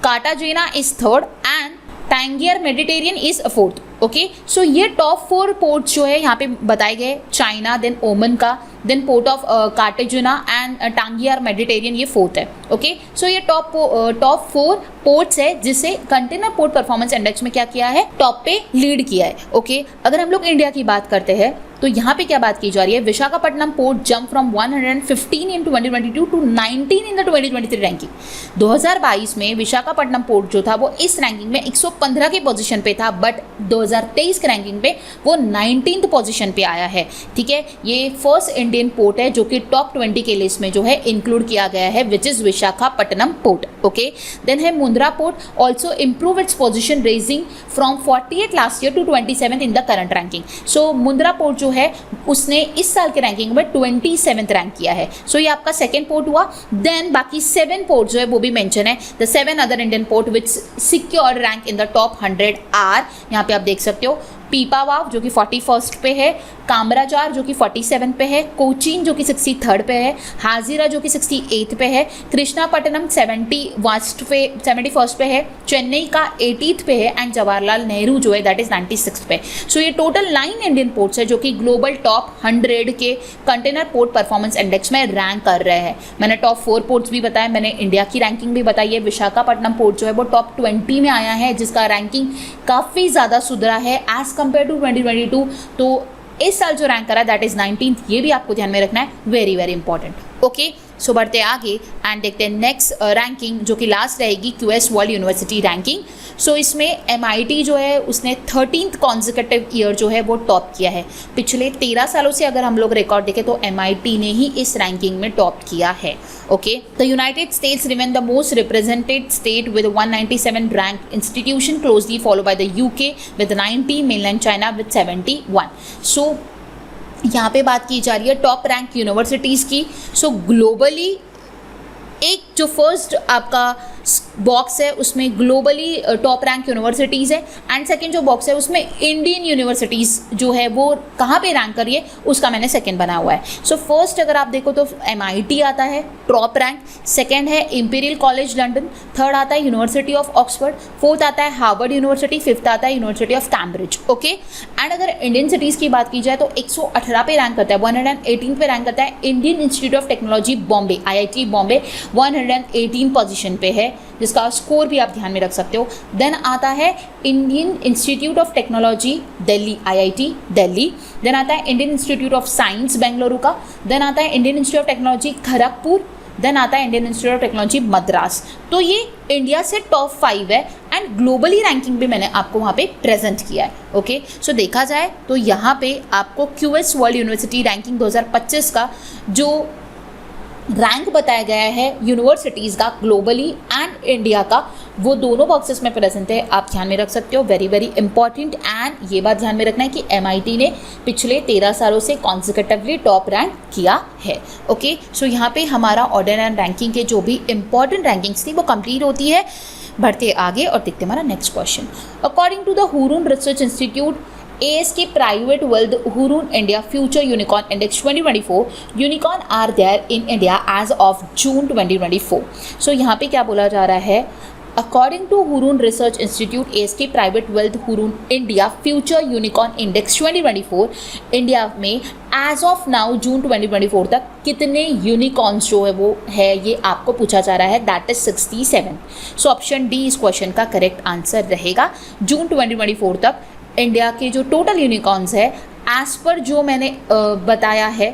Cartagena is third and Tangier Mediterranean is fourth. Okay, so ये टॉप 4 पोर्ट्स जो है यहाँ पे बताए गए, चाइना, देन ओमन का, then port of Cartagena and Tangier Mediterranean, ये fourth है। ओके, सो ये टॉप 4 पोर्ट्स है जिसे कंटेनर पोर्ट परफॉर्मेंस इंडेक्स में क्या किया है, टॉप पे लीड किया है। ओके, अगर हम लोग इंडिया की बात करते हैं तो यहाँ पे क्या बात की जा रही है, Visakhapatnam port jump from 115 in 2022 to 19 in the 2023 ranking. 2022 में विशाखापट्टनम पोर्ट जो था वो इस रैंकिंग में 115 के पोजीशन पे था, बट 2023 के रैंकिंग पे वो 19th पोजीशन पे आया है। ठीक है, ये फर्स्ट इंडियन पोर्ट है जो कि टॉप 20 के लिस्ट में जो है इंक्लूड किया गया है, which is Visakhapatnam port. Okay, then है Mundra port also improve its position raising from 48 last year to 27th in the current ranking. So Mundra port जो है उसने इस साल के रैंकिंग में 27th रैंक किया है। सो ये आपका सेकंड पोर्ट हुआ। देन बाकी 7 पोर्ट जो है वो भी मेंशन है, the 7 other Indian port which secure rank in the top 100 are, यहाँ पे आप देख सकते हो, पीपावाव जो कि 41st पे है, कामराजार जो कि 47 पे है, कोचीन जो कि 63rd पे है, हाजिरा जो कि 68 पे है, कृष्णापट्टनम 71st पे है, चेन्नई का 80th पे है एंड जवाहरलाल नेहरू जो है दैट इज 96th पे। सो ये टोटल 9 इंडियन पोर्ट्स है जो कि ग्लोबल टॉप 100 के कंटेनर पोर्ट परफॉर्मेंस इंडेक्स में रैंक कर रहे हैं। मैंने टॉप 4 पोर्ट्स भी बताया, मैंने इंडिया की रैंकिंग भी बताई है। विशाखापट्टनम पोर्ट जो है वो टॉप 20 में आया है, जिसका रैंकिंग काफ़ी ज़्यादा सुधरा है एज कंपेयर टू 2022। तो इस साल जो रैंक करा दैट इज 19th, ये भी आपको ध्यान में रखना है, very very important. Okay, so बढ़ते आगे एंड देखते हैं नेक्स्ट रैंकिंग जो कि लास्ट रहेगी QS वर्ल्ड यूनिवर्सिटी रैंकिंग। सो इसमें MIT जो है उसने 13th कॉन्जिक्यूटिव ईयर जो है वो टॉप किया है। पिछले 13 सालों से अगर हम लोग रिकॉर्ड देखें तो MIT ने ही इस रैंकिंग में टॉप किया है। Okay, the United states remain the most represented state with 197 rank institution, closely follow by the UK with 90, mainland China with 71। सो यहाँ पे बात की जा रही है टॉप रैंक यूनिवर्सिटीज़ की। सो ग्लोबली एक जो फर्स्ट आपका बॉक्स है उसमें ग्लोबली टॉप रैंक यूनिवर्सिटीज़ है एंड सेकंड जो बॉक्स है उसमें इंडियन यूनिवर्सिटीज़ जो है वो कहाँ पे रैंक करी है उसका मैंने सेकंड बना हुआ है। सो फर्स्ट अगर आप देखो तो MIT आता है टॉप रैंक, सेकंड है इंपीरियल कॉलेज लंदन, थर्ड आता है यूनिवर्सिटी ऑफ ऑक्सफोर्ड, फोर्थ आता है हार्वर्ड यूनिवर्सिटी, फिफ्थ आता है university of Cambridge. Okay, and अगर इंडियन सिटीज़ की बात की जाए तो 118 पे रैंक करता है, 118 पे रैंक करता है Indian Institute of technology Bombay, IIT Bombay 118 position पे है, जिसका स्कोर भी आप ध्यान में रख सकते हो। देन आता है Indian Institute of Technology Delhi, IIT Delhi. Then आता है Indian Institute of Science Bengaluru का। देन आता है Indian Institute of Technology Kharagpur. Then आता है Indian Institute of Technology Madras. तो ये इंडिया से टॉप 5 है एंड ग्लोबली रैंकिंग भी मैंने आपको वहाँ पे प्रेजेंट किया है। ओके, सो देखा जाए तो यहाँ पे आपको QS वर्ल्ड यूनिवर्सिटी रैंकिंग 2025 का जो रैंक बताया गया है यूनिवर्सिटीज़ का ग्लोबली एंड इंडिया का, वो दोनों बॉक्सेस में प्रेजेंट है, आप ध्यान में रख सकते हो, वेरी वेरी इंपॉर्टेंट। एंड ये बात ध्यान में रखना है कि MIT ने पिछले 13 सालों से कॉन्जिक्यूटिवली टॉप रैंक किया है। ओके, सो यहाँ पे हमारा ऑर्डर एंड रैंकिंग के जो भी इंपॉर्टेंट रैंकिंग्स थी वो कंप्लीट होती है। बढ़ते आगे और देखते हमारा next question. According to the Hurun research institute ASK Private Wealth Hurun India Future Unicorn Index 2024 unicorn are there in India as of June 2024। So यहाँ पे क्या बोला जा रहा है, according to Hurun research institute ASK private wealth Hurun India future unicorn index 2024, India में as of now June 2024 तक कितने यूनिकॉर्न्स जो है वो है ये आपको पूछा जा रहा है, that is 67। So option D इस क्वेश्चन का करेक्ट आंसर रहेगा। जून 2024 तक इंडिया के जो टोटल यूनिकॉर्न्स है एज पर जो मैंने बताया है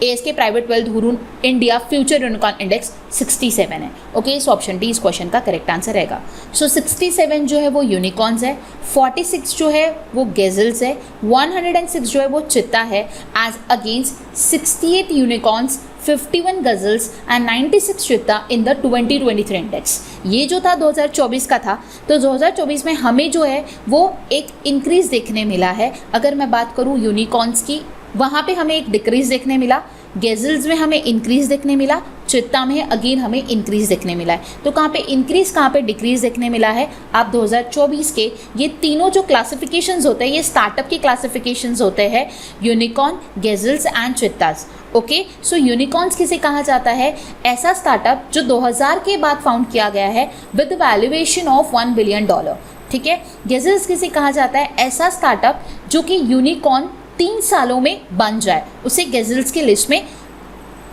ASK private wealth Hurun India future unicorn index 67 है। ओके, सो ऑप्शन डी इस क्वेश्चन का करेक्ट आंसर रहेगा। सो 67 जो है वो यूनिकॉर्न्स है, 46 जो है वो गेजल्स है, 106 जो है वो चित्ता है, as against 68 unicorns, 51 gazelles and 96 cheetah in the 2023 index. ये जो था 2024 का था, तो 2024 में हमें जो है वो एक इंक्रीज देखने मिला है। अगर मैं बात करूँ यूनिकॉर्न्स की, वहाँ पे हमें एक डिक्रीज देखने मिला, गेजल्स में हमें इंक्रीज देखने मिला, चित्ता में अगेन हमें इंक्रीज देखने मिला है। तो कहाँ पे इंक्रीज कहाँ पे डिक्रीज देखने मिला है, आप 2024 के ये तीनों जो क्लासिफिकेशंस होते हैं, ये स्टार्टअप की क्लासिफिकेशंस होते हैं, unicorn, gazelles and cheetahs. Okay, so unicorns किसे कहा जाता है, ऐसा स्टार्टअप जो 2000 के बाद फाउंड किया गया है विद वैल्यूएशन ऑफ $1 बिलियन। ठीक है, गेजल्स किसे कहा जाता है, ऐसा स्टार्टअप जो कि यूनिकॉर्न 3 सालों में बन जाए, उसे गेजल्स की लिस्ट में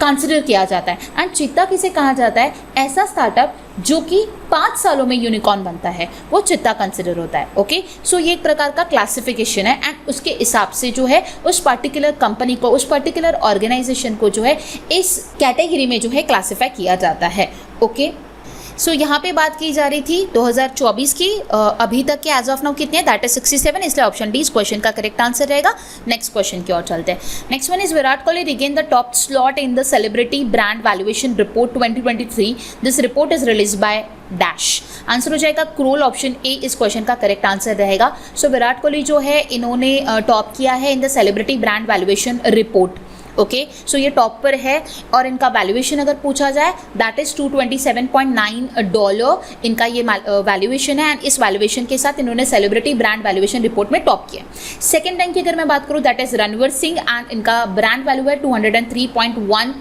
कंसिडर किया जाता है। एंड चित्ता किसे कहा जाता है, ऐसा स्टार्टअप जो कि 5 सालों में यूनिकॉर्न बनता है, वो चित्ता कंसिडर होता है। ओके, सो ये एक प्रकार का क्लासिफिकेशन है एंड उसके हिसाब से जो है उस पर्टिकुलर कंपनी को, उस पर्टिकुलर ऑर्गेनाइजेशन को जो है इस कैटेगरी में जो है क्लासीफाई किया जाता है। ओके, सो यहाँ पे बात की जा रही थी 2024 की, अभी तक के एज ऑफ नाउ कितने हैं, दैट इज 67, इसलिए ऑप्शन डी इस क्वेश्चन का करेक्ट आंसर रहेगा। नेक्स्ट क्वेश्चन की ओर चलते हैं। Next one is Virat Kohli regain the top slot in the celebrity brand valuation report 2023। This report is release by dash. Answer हो जाएगा क्रोल, ऑप्शन ए इस क्वेश्चन का करेक्ट आंसर रहेगा। सो विराट कोहली जो है इन्होंने टॉप किया है in the celebrity brand valuation report. Okay, so ये टॉप पर है और इनका वैल्यूएशन अगर पूछा जाए दैट इज़ $227.9 इनका ये वैल्यूएशन है एंड इस वैल्यूएशन के साथ इन्होंने सेलिब्रिटी ब्रांड वैल्यूएशन रिपोर्ट में टॉप किया। सेकेंड रैंक की अगर मैं बात करूँ that is Ranveer Singh and इनका ब्रांड वैल्यू है $203.1।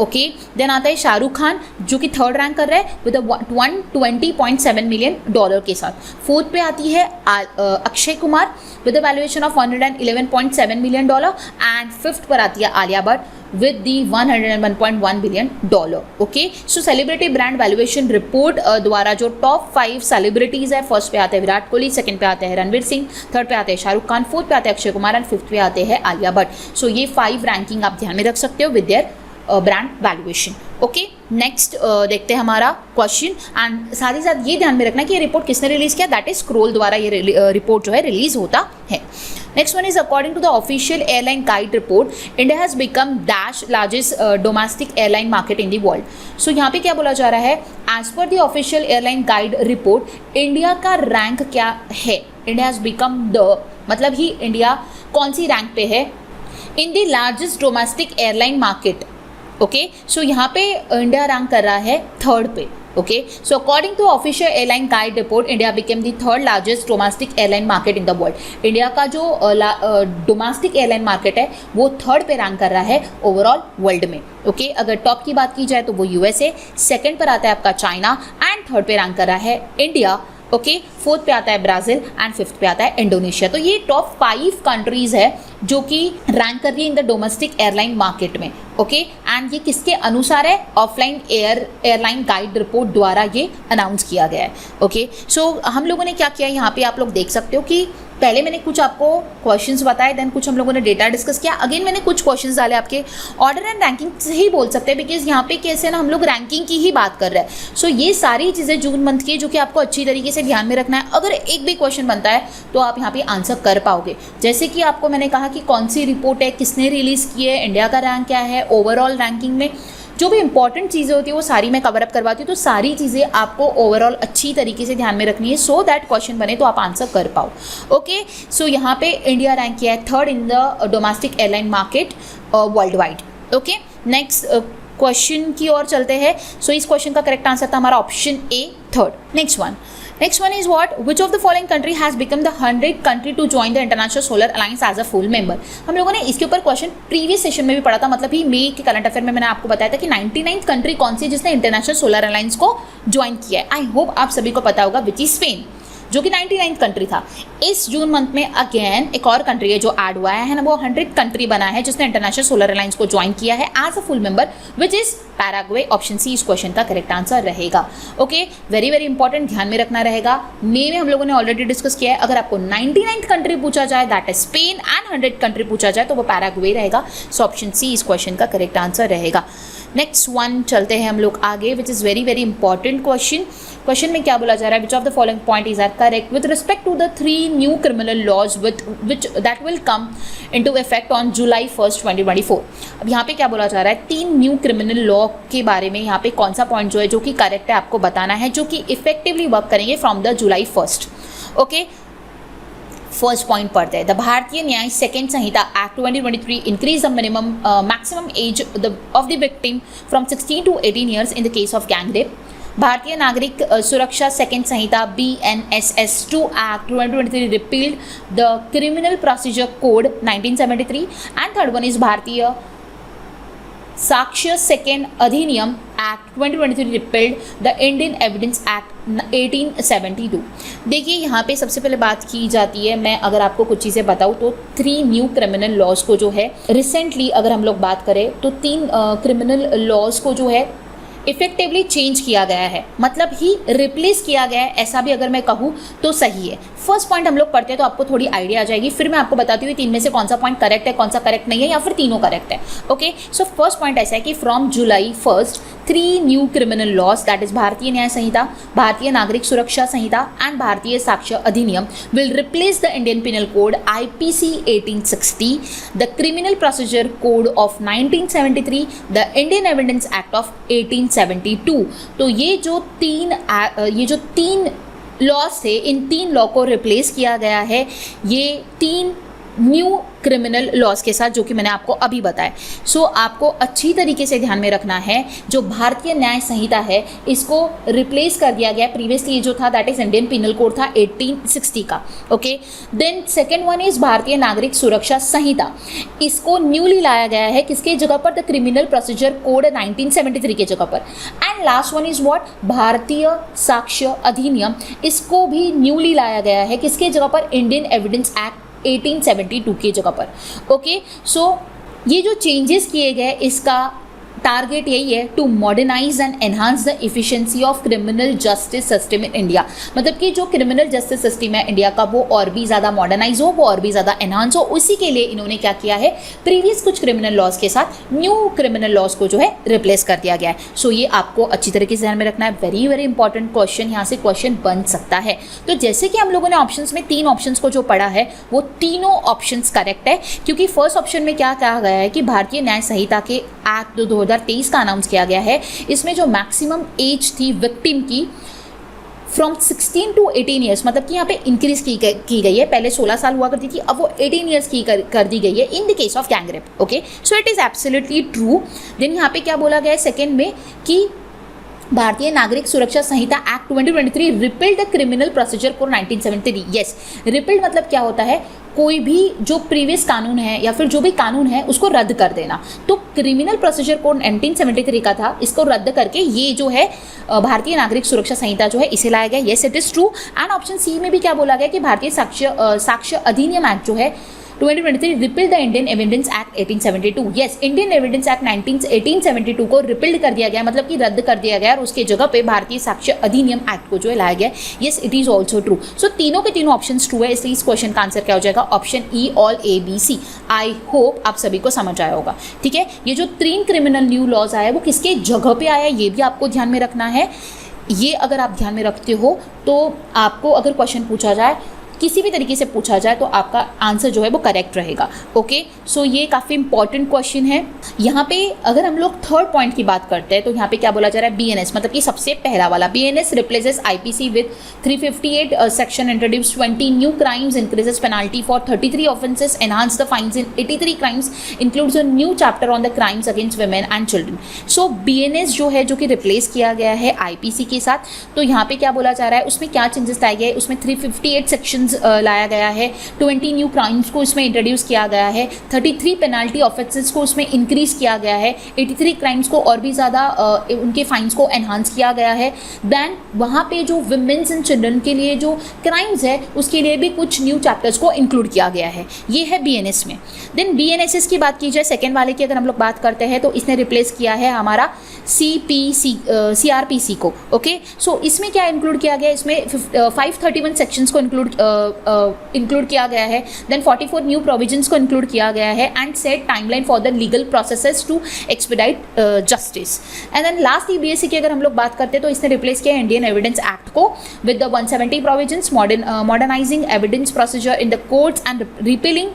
ओके, देन आता है शाहरुख खान जो कि थर्ड रैंक कर रहा है विद $120.7 मिलियन के साथ। फोर्थ पे आती है Akshay Kumar with valuation of $111.7 million and fifth पर आती है Alia Bhatt with the $101.1 billion. Okay, so celebrity brand valuation report द्वारा जो टॉप 5 सेलिब्रिटीज़ है, फर्स्ट पे आते हैं विराट कोहली, सेकंड पे आते हैं रणवीर सिंह, थर्ड पे आते हैं शाहरुख खान, फोर्थ पे आते हैं अक्षय कुमार एंड फिफ्थ पे आते हैं आलिया भट्ट। सो ये 5 रैंकिंग आप ध्यान में रख सकते हो with their brand valuation. Okay, next देखते हैं हमारा क्वेश्चन एंड साथ ही साथ ये ध्यान में रखना कि ये रिपोर्ट किसने रिलीज किया, दैट इज स्क्रोल द्वारा ये रिपोर्ट जो है रिलीज होता है। Next one is according to the official airline guide report, India has become dash largest domestic airline market in the world. So यहाँ पे क्या बोला जा रहा है, as per the official airline guide report India का रैंक क्या है, इंडिया हैज बिकम द मतलब ही इंडिया कौन सी रैंक पे है in the largest domestic airline market. Okay, so यहाँ पे इंडिया रैंक कर रहा है थर्ड पे। Okay, so according to official airline guide report India became the third largest domestic airline market in the world. India का जो domestic airline market है वो थर्ड पे रैंक कर रहा है ओवरऑल वर्ल्ड में। ओके, अगर टॉप की बात की जाए तो वो यूएसए, सेकंड पर आता है आपका चाइना एंड थर्ड पे रैंक कर रहा है इंडिया। ओके, फोर्थ पे आता है ब्राज़ील एंड फिफ्थ पे आता है इंडोनेशिया। तो ये टॉप 5 कंट्रीज़ है जो कि रैंक कर रही है in the domestic airline market में। ओके, एंड ये किसके अनुसार है, ऑफलाइन एयरलाइन गाइड रिपोर्ट द्वारा ये अनाउंस किया गया है। ओके, सो हम लोगों ने क्या किया, यहाँ पे आप लोग देख सकते हो कि पहले मैंने कुछ आपको क्वेश्चंस बताए, देन कुछ हम लोगों ने डेटा डिस्कस किया, अगेन मैंने कुछ क्वेश्चंस डाले आपके ऑर्डर एंड रैंकिंग से ही बोल सकते हैं, बिकॉज यहाँ पे कैसे ना हम लोग रैंकिंग की ही बात कर रहे हैं। सो ये सारी चीज़ें जून मंथ की जो कि आपको अच्छी तरीके से ध्यान में रखना है। अगर एक भी क्वेश्चन बनता है तो आप यहाँ पे आंसर कर पाओगे। जैसे कि आपको मैंने कहा कि कौन सी रिपोर्ट है, किसने रिलीज़ की है, इंडिया का रैंक क्या है, ओवरऑल रैंकिंग में जो भी इंपॉर्टेंट चीज़ें होती है वो सारी मैं कवर अप करवाती हूँ। तो सारी चीज़ें आपको ओवरऑल अच्छी तरीके से ध्यान में रखनी है सो दैट क्वेश्चन बने तो आप आंसर कर पाओ। ओके, सो यहाँ पे इंडिया रैंक किया है third in the domestic airline market world wide. Okay, next question की ओर चलते हैं। सो इस क्वेश्चन का करेक्ट आंसर था हमारा option A third. Next one is what? Which of the following country has become the 100th country to join the International Solar Alliance as a full member? हम लोगों ने इसके ऊपर क्वेश्चन प्रीवियस सेशन में भी पढ़ा था, मतलब ही मई के करंट अफेयर में मैंने आपको बताया था कि 99th कंट्री कौन सी जिसने इंटरनेशनल सोलर अलायंस को ज्वाइन किया है। आई होप आप सभी को पता होगा विच इज स्पेन। जो कि 99th कंट्री था। इस जून मंथ में अगेन एक और कंट्री है जो ऐड हुआ है ना, वो 100th कंट्री बना है जिसने इंटरनेशनल सोलर अलायंस को ज्वाइन किया है as a full member, which is Paraguay. Option C इस क्वेश्चन का करेक्ट आंसर रहेगा। ओके, वेरी वेरी इंपॉर्टेंट, ध्यान में रखना रहेगा। मे में हम लोगों ने ऑलरेडी डिस्कस किया है, अगर आपको 99th कंट्री पूछा जाए that is Spain and 100th country पूछा जाए तो वो पैराग्वे रहेगा। सो ऑप्शन सी इस क्वेश्चन का करेक्ट आंसर रहेगा। नेक्स्ट वन चलते हैं हम लोग आगे, which is very very important question. Question में क्या बोला जा रहा है, which of the following point is are correct with respect to the 3 new criminal laws which that will come into effect on July 1st 2024। अब यहाँ पे क्या बोला जा रहा है, 3 न्यू क्रिमिनल लॉ के बारे में यहाँ पे कौन सा पॉइंट जो है जो कि करेक्ट है आपको बताना है, जो कि इफेक्टिवली वर्क करेंगे from the July 1st। Okay, first point पढ़ते हैं। द भारतीय न्याय second Samhita act 2023 increase the minimum maximum age of the victim from 16 to 18 years in the case of gang rape. भारतीय नागरिक सुरक्षा second Samhita BNSS 2 act 2023 repealed the criminal procedure code 1973 and third one is भारतीय साक्ष्य second अधिनियम act 2023 repealed the Indian evidence act 1872। देखिए यहाँ पे सबसे पहले बात की जाती है, मैं अगर आपको कुछ चीज़ें बताऊँ तो 3 न्यू क्रिमिनल लॉज को जो है रिसेंटली अगर हम लोग बात करें तो 3 क्रिमिनल लॉज को जो है इफेक्टिवली चेंज किया गया है, मतलब ही रिप्लेस किया गया है, ऐसा भी अगर मैं कहूँ तो सही है। फर्स्ट पॉइंट हम लोग पढ़ते हैं तो आपको थोड़ी आइडिया आ जाएगी, फिर मैं आपको बताती हूँ 3 में से कौन सा पॉइंट करेक्ट है, कौन सा करेक्ट नहीं है, या फिर तीनों करेक्ट है। ओके, सो फर्स्ट पॉइंट ऐसा है कि from July 1st 3 new criminal laws that is Bharatiya Nyaya संहिता, भारतीय नागरिक सुरक्षा संहिता एंड भारतीय साक्ष्य अधिनियम will replace the Indian penal code IPC 1860, the criminal procedure code of 1973, the Indian evidence act of 1872। तो ये जो तीन लॉज थे, इन 3 लॉ को रिप्लेस किया गया है ये 3 न्यू क्रिमिनल लॉज के साथ, जो कि मैंने आपको अभी बताया। सो आपको अच्छी तरीके से ध्यान में रखना है, जो भारतीय न्याय संहिता है इसको रिप्लेस कर दिया गया। प्रीवियसली जो था that is Indian penal code था 1860 का। ओके, then second one is Bharatiya Nagarik Suraksha संहिता, इसको न्यूली लाया गया है किसके जगह पर, द क्रिमिनल प्रोसीजर कोड 1973 के जगह पर। And last one is what, भारतीय साक्ष्य अधिनियम, इसको भी न्यूली लाया गया है किसके जगह पर, इंडियन एविडेंस एक्ट 1872 की जगह पर। ओके, सो ये जो चेंजेस किए गए इसका टारगेट यही है, to modernise and enhance the efficiency of criminal justice system in India. मतलब कि जो क्रिमिनल जस्टिस सिस्टम है इंडिया का वो और भी ज़्यादा मॉडर्नाइज हो, वो और भी ज़्यादा एनहांस हो। उसी के लिए इन्होंने क्या किया है, प्रीवियस कुछ क्रिमिनल लॉज के साथ न्यू क्रिमिनल लॉज को जो है रिप्लेस कर दिया गया है। सो ये आपको अच्छी तरीके से ध्यान में रखना है, वेरी वेरी इंपॉर्टेंट क्वेश्चन, यहाँ से क्वेश्चन बन सकता है। तो जैसे कि हम लोगों ने ऑप्शंस में 3 ऑप्शंस को जो पढ़ा है वो तीनों ऑप्शंस करेक्ट है, क्योंकि फर्स्ट ऑप्शन में क्या कहा गया है कि भारतीय न्याय संहिता के एक्ट 2023 का अनाउंस किया गया है, इसमें जो मैक्सिमम एज थी विक्टिम की फ्रॉम 16 to 18 ईयर्स, मतलब कि यहाँ पे इंक्रीज की गई है। पहले 16 साल हुआ करती थी, अब वो 18 ईयर्स की कर दी गई है in the case of gang rape. Okay, so it is absolutely true. Then यहाँ पे क्या बोला गया है सेकेंड में कि Bharatiya Nagarik Suraksha Sanhita act 2023 repealed the criminal procedure code 1973। Yes, repealed मतलब क्या होता है, कोई भी जो प्रीवियस कानून है या फिर जो भी कानून है उसको रद्द कर देना। तो क्रिमिनल प्रोसीजर कोड 1973 का था, इसको रद्द करके ये जो है भारतीय नागरिक सुरक्षा संहिता जो है इसे लाया गया। Yes, it is true. And option C में भी क्या बोला गया कि भारतीय साक्ष्य अधिनियम एक्ट जो है 2023 repealed the Indian evidence act 1872। Yes, Indian evidence act 1872 को रिपील्ड कर दिया गया, मतलब कि रद्द कर दिया गया और उसके जगह पे भारतीय साक्ष्य अधिनियम एक्ट को जो है लाया गया। Yes, it is also true. So तीनों के तीनों ऑप्शन ट्रू है, इसलिए इस क्वेश्चन का आंसर क्या हो जाएगा, option E, all ABC। I hope आप सभी को समझ आया होगा। ठीक है, ये जो 3 क्रिमिनल न्यू लॉज आया वो किसके जगह पे आया ये भी आपको ध्यान में रखना है। ये अगर आप ध्यान में रखते हो तो आपको अगर क्वेश्चन पूछा जाए, किसी भी तरीके से पूछा जाए, तो आपका आंसर जो है वो करेक्ट रहेगा। ओके, सो ये काफ़ी इंपॉर्टेंट क्वेश्चन है। यहाँ पे अगर हम लोग थर्ड पॉइंट की बात करते हैं तो यहाँ पे क्या बोला जा रहा है, BNS मतलब कि सबसे पहला वाला, BNS replaces IPC with 358 section, introduce 20 new crimes, increases penalty for 33 offences, enhance the fines in 83 crimes, includes a new chapter on the crimes against women and children. So BNS जो है जो कि replace किया गया है IPC के साथ, तो यहाँ पे क्या बोला जा रहा है, उसमें क्या चेंजेस लाए गए, उसमें 358 सेक्शन प्रोविजंस लाया गया है, 20 न्यू क्राइम्स को इसमें इंट्रोड्यूस किया गया है, 33 पेनल्टी ऑफेंसेस को उसमें इंक्रीज किया गया है, 83 क्राइम्स को और भी ज़्यादा उनके फाइन्स को एनहांस किया गया है। देन वहाँ पे जो विमेंस एंड चिल्ड्रन के लिए जो क्राइम्स है उसके लिए भी कुछ न्यू चैप्टर्स को इंक्लूड किया गया है। ये है BNS में। देन BNSS की बात की जाए, सेकेंड वाले की अगर हम लोग बात करते हैं तो इसने रिप्लेस किया है हमारा CRPC को। ओके, सो इसमें क्या इंक्लूड किया गया है, इसमें 531 सेक्शंस को इंक्लूड किया गया है। देन 44 न्यू प्रोविजंस को इंक्लूड किया गया है and set timeline for the legal processes to expedite justice. And then last EBSC की अगर हम लोग बात करते हैं तो इसने रिप्लेस किया इंडियन एविडेंस एक्ट को with the 170 provisions, modernising evidence procedure in the courts and repealing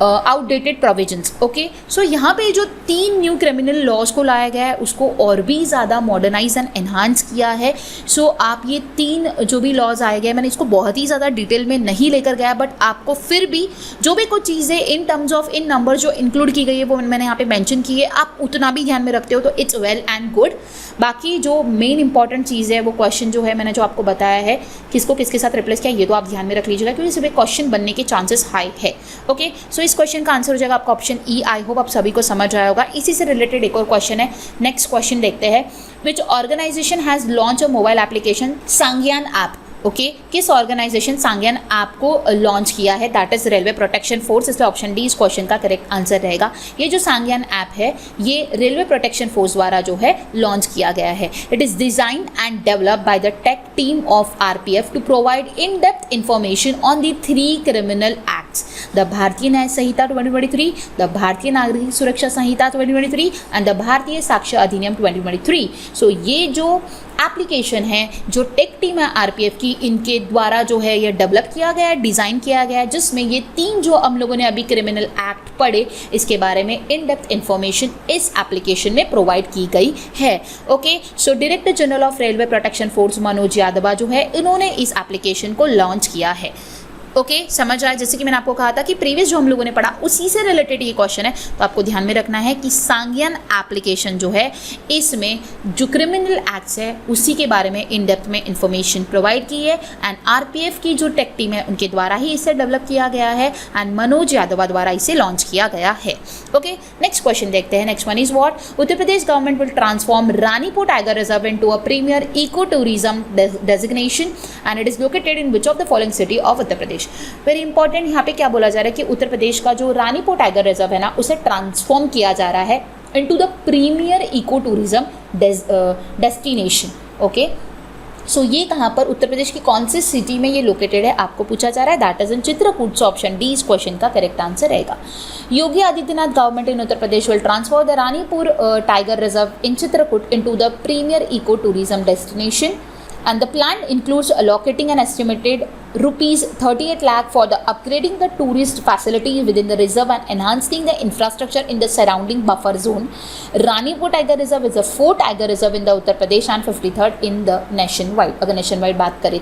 outdated provisions. Okay, so यहाँ पे जो 3 न्यू क्रिमिनल लॉज को लाया गया है उसको और भी ज़्यादा मॉडर्नाइज एंड एनहांस किया है। सो आप ये 3 जो भी लॉज आए गए, मैंने इसको बहुत ही ज़्यादा डिटेल में नहीं लेकर गया, बट आपको फिर भी जो भी कुछ चीज़ें इन टर्म्स ऑफ इन नंबर जो इंक्लूड की गई है वो मैंने यहाँ पे मेंशन की है, आप उतना भी ध्यान में रखते हो तो इट्स वेल एंड गुड। बाकी जो मेन इंपॉर्टेंट चीज़ है वो क्वेश्चन जो है मैंने जो आपको बताया है किसको किसके साथ रिप्लेस किया, ये तो आप ध्यान में रख लीजिएगा क्योंकि इसमें क्वेश्चन बनने के चांसेस हाई है। ओके, सो इस क्वेश्चन का आंसर हो जाएगा आपका ऑप्शन E। आई होप आप सभी को समझ आया होगा। इसी से रिलेटेड एक और क्वेश्चन है, नेक्स्ट क्वेश्चन देखते हैं। Which organisation has launch a mobile application Sangyan app. Okay, किस ऑर्गेनाइजेशन सांग्यान ऐप को लॉन्च किया है, that is railway protection force, इसलिए ऑप्शन डी इस क्वेश्चन का करेक्ट आंसर रहेगा। ये जो सांग्यान ऐप है ये रेलवे प्रोटेक्शन फोर्स द्वारा जो है लॉन्च किया गया है। It is designed and developed by the tech team of RPF to provide in depth information on the 3 criminal acts, the Bharatiya Nyaya Samhita 2023, the भारतीय नागरिक सुरक्षा संहिता 2023 एंड द भारतीय साक्ष्य अधिनियम 2023। सो ये जो एप्लीकेशन है जो टेक टीम है RPF की, इनके द्वारा जो है ये डेवलप किया गया है, डिज़ाइन किया गया है, जिसमें ये 3 जो हम लोगों ने अभी क्रिमिनल एक्ट पढ़े इसके बारे में इन डेप्थ इंफॉर्मेशन इस एप्लीकेशन में प्रोवाइड की गई है। Okay, so director general of railway protection force Manoj Yadav जो है इन्होंने इस एप्लीकेशन को लॉन्च किया है। ओके, समझ आया। जैसे कि मैंने आपको कहा था कि प्रीवियस जो हम लोगों ने पढ़ा उसी से रिलेटेड ये क्वेश्चन है, तो आपको ध्यान में रखना है कि सांग्यान एप्लीकेशन जो है इसमें जो क्रिमिनल एक्ट्स है उसी के बारे में इन डेप्थ में इंफॉर्मेशन प्रोवाइड की है एंड RPF की जो टेक टीम है उनके द्वारा ही इसे डेवलप किया गया है एंड मनोज यादव द्वारा इसे लॉन्च किया गया है। ओके, नेक्स्ट क्वेश्चन देखते हैं। Next one is what Uttar Pradesh government will transform Ranipur tiger reserve into a premier eco tourism designation and it is located in which of the following city of Uttar Pradesh. Very important, यहाँ पे क्या बोला जा रहा है कि उत्तर प्रदेश का जो रानीपुर टाइगर रिजर्व है ना उसे ट्रांसफॉर्म किया जा रहा है into the premier eco tourism destination. Okay, so ये कहाँ पर उत्तर प्रदेश की कौन सी सिटी में ये लोकेटेड है आपको पूछा जा रहा है, that is in Chitrakoot. So option D इस क्वेश्चन का करेक्ट आंसर रहेगा। Yogi Adityanath government in Uttar Pradesh will transfer the Ranipur tiger reserve in Chitrakoot into the premier eco tourism destination and the plan includes allocating an estimated rupees 38 lakh for the upgrading the tourist facilities within the reserve and enhancing the infrastructure in the surrounding buffer zone. Ranipur Tiger Reserve is the 4th tiger reserve in the Uttar Pradesh and 53rd in the nationwide. अगर nationwide बात करें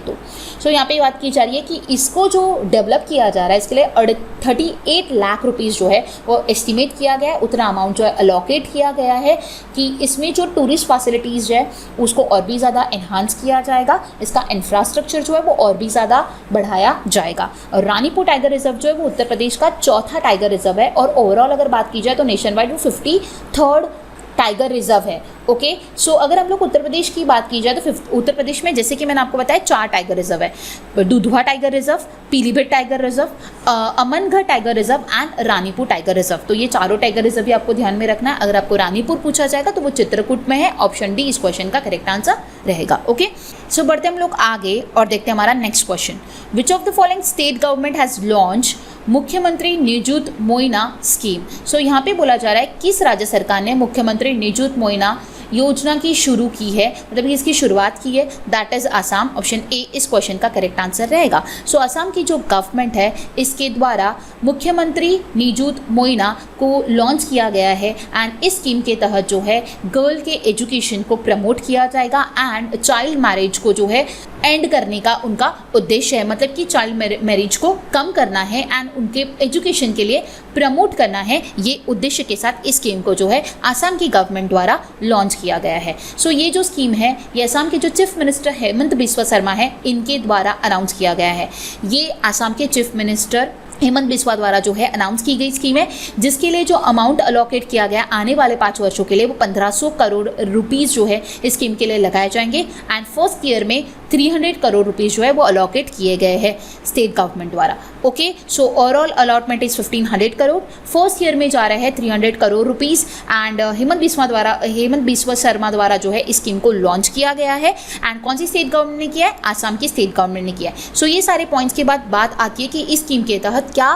तो यहाँ पे बात की जा रही है कि इसको जो डेवलप किया जा रहा है इसके लिए 38 लाख रुपीज़ जो है वो एस्टिमेट किया गया है, उतना अमाउंट जो है अलोकेट किया गया है कि इसमें जो टूरिस्ट फैसिलिटीज़ है उसको और भी ज़्यादा एनहांस किया जाएगा, इसका इंफ्रास्ट्रक्चर जो है वो और भी ज़्यादा बढ़ाया जाएगा। और रानीपुर टाइगर रिजर्व जो है वो उत्तर प्रदेश का 4था टाइगर रिजर्व है और ओवरऑल अगर बात की जाए तो नेशन वाइड वो 53rd टाइगर रिजर्व है। ओके, सो अगर हम लोग उत्तर प्रदेश की बात की जाए तो उत्तर प्रदेश में जैसे कि मैंने आपको बताया 4 टाइगर रिजर्व है, Dudhwa tiger reserve, Pilibhit tiger reserve, Amangarh tiger reserve and Ranipur tiger reserve. तो ये चारों टाइगर रिजर्व भी आपको ध्यान में रखना है। अगर आपको रानीपुर पूछा जाएगा तो वो चित्रकूट में है, ऑप्शन डी इस क्वेश्चन का करेक्ट आंसर रहेगा। ओके, सो बढ़ते हम लोग आगे और देखते हैं हमारा next question. Which of the following state government has launch मुख्यमंत्री निजुत मोइना स्कीम। सो यहाँ पे बोला जा रहा है किस राज्य सरकार ने मुख्यमंत्री निजुत मोइना योजना की शुरू की है, मतलब इसकी शुरुआत की है, that is Assam. Option A इस क्वेश्चन का करेक्ट आंसर रहेगा। सो आसाम की जो गवर्नमेंट है इसके द्वारा मुख्यमंत्री निजुत मोइना को लॉन्च किया गया है एंड इस स्कीम के तहत जो है गर्ल के एजुकेशन को प्रमोट किया जाएगा एंड चाइल्ड मैरिज को जो है एंड करने का उनका उद्देश्य है, मतलब कि चाइल्ड मैरिज को कम करना है एंड उनके एजुकेशन के लिए प्रमोट करना है। ये उद्देश्य के साथ इस स्कीम को जो है आसाम की गवर्नमेंट द्वारा लॉन्च किया गया है। सो ये जो स्कीम है ये आसाम के जो चीफ मिनिस्टर हेमंत बिस्वा शर्मा है इनके द्वारा अनाउंस किया गया है। ये आसाम के चीफ मिनिस्टर हेमंत बिस्वा द्वारा जो है अनाउंस की गई स्कीम है, जिसके लिए जो अमाउंट अलॉकेट किया गया आने वाले 5 वर्षों के लिए वो 1500 करोड़ रुपीस जो है इस स्कीम के लिए लगाए जाएंगे एंड फर्स्ट ईयर में 300 करोड़ रुपीस जो है वो अलॉकेट किए गए हैं स्टेट गवर्नमेंट द्वारा। Okay, so overall allotment is 1500 crore, first year में जा रहा है 300 करोड़ रुपीस एंड हेमंत बिस्वा शर्मा द्वारा जो है इस स्कीम को लॉन्च किया गया है। एंड कौन सी स्टेट गवर्नमेंट ने किया है? आसाम की स्टेट गवर्नमेंट ने किया है। सो ये सारे पॉइंट्स के बाद बात आती है कि इस स्कीम के तहत क्या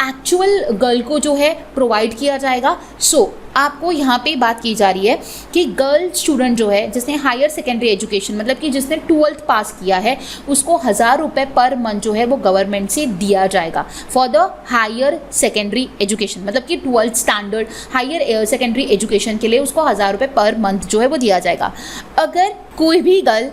एक्चुअल गर्ल को जो है प्रोवाइड किया जाएगा। सो आपको यहाँ पे बात की जा रही है कि गर्ल स्टूडेंट जो है जिसने हायर सेकेंडरी एजुकेशन मतलब कि जिसने 12th पास किया है उसको 1000 रुपये पर मंथ जो है वो गवर्नमेंट से दिया जाएगा for the higher secondary education, मतलब कि 12th standard higher secondary education के लिए उसको 1000 रुपये पर मंथ जो है वो दिया जाएगा। अगर कोई भी गर्ल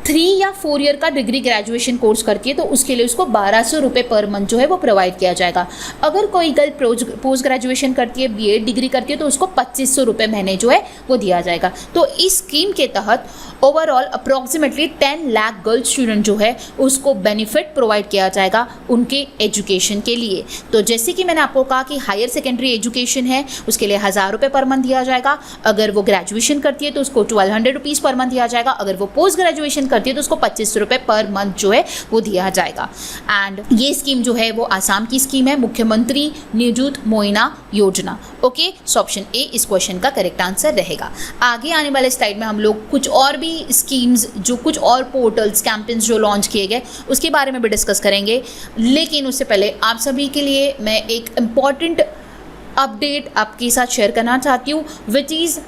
3 या 4 ईयर का डिग्री ग्रेजुएशन कोर्स करती है तो उसके लिए उसको 1200 रुपये पर मंथ जो है वो प्रोवाइड किया जाएगा। अगर कोई गर्ल पोस्ट ग्रेजुएशन करती है, बीएड डिग्री करती है तो उसको 2500 रुपये महीने जो है वो दिया जाएगा। तो इस स्कीम के तहत overall approximately 10 lakh girl student जो है उसको बेनिफिट प्रोवाइड किया जाएगा उनके एजुकेशन के लिए। तो जैसे कि मैंने आपको कहा कि हायर सेकेंडरी एजुकेशन है उसके लिए 1000 रुपये पर मंथ दिया जाएगा। अगर वो ग्रेजुएशन करती है तो उसको 1200 रुपीज़ पर मंथ दिया जाएगा। अगर वो पोस्ट ग्रेजुएशन करती है तो उसको 2500 रुपये पर मंथ जो है वो दिया जाएगा। एंड ये स्कीम जो है वो आसाम की स्कीम है, मुख्यमंत्री निजुत मोइना योजना। ओके, सो ऑप्शन ए इस क्वेश्चन का करेक्ट आंसर रहेगा। आगे आने वाले स्लाइड में हम लोग कुछ और भी स्कीम्स जो कुछ और पोर्टल्स कैंपेन्स जो लॉन्च किए गए उसके बारे में भी डिस्कस करेंगे, लेकिन उससे पहले आप सभी के लिए मैं एक इम्पॉर्टेंट अपडेट आपके साथ शेयर करना चाहती हूँ विच इज़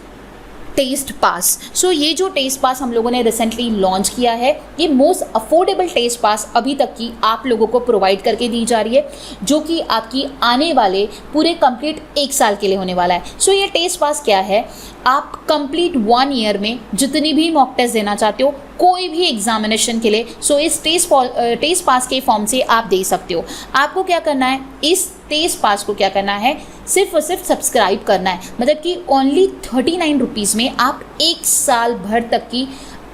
टेस्ट पास। सो ये जो टेस्ट पास हम लोगों ने रिसेंटली लॉन्च किया है ये मोस्ट अफोर्डेबल टेस्ट पास अभी तक की आप लोगों को प्रोवाइड करके दी जा रही है, जो कि आपकी आने वाले पूरे कंप्लीट 1 साल के लिए होने वाला है। सो ये टेस्ट पास क्या है? आप कंप्लीट 1 ईयर में जितनी भी मॉक टेस्ट देना चाहते हो कोई भी एग्जामिनेशन के लिए सो इस टेस्ट पास के फॉर्म से आप दे सकते हो। आपको क्या करना है? इस टेस्ट पास को क्या करना है? सिर्फ और सिर्फ सब्सक्राइब करना है, मतलब कि ओनली 39 रुपीज़ में आप 1 साल भर तक की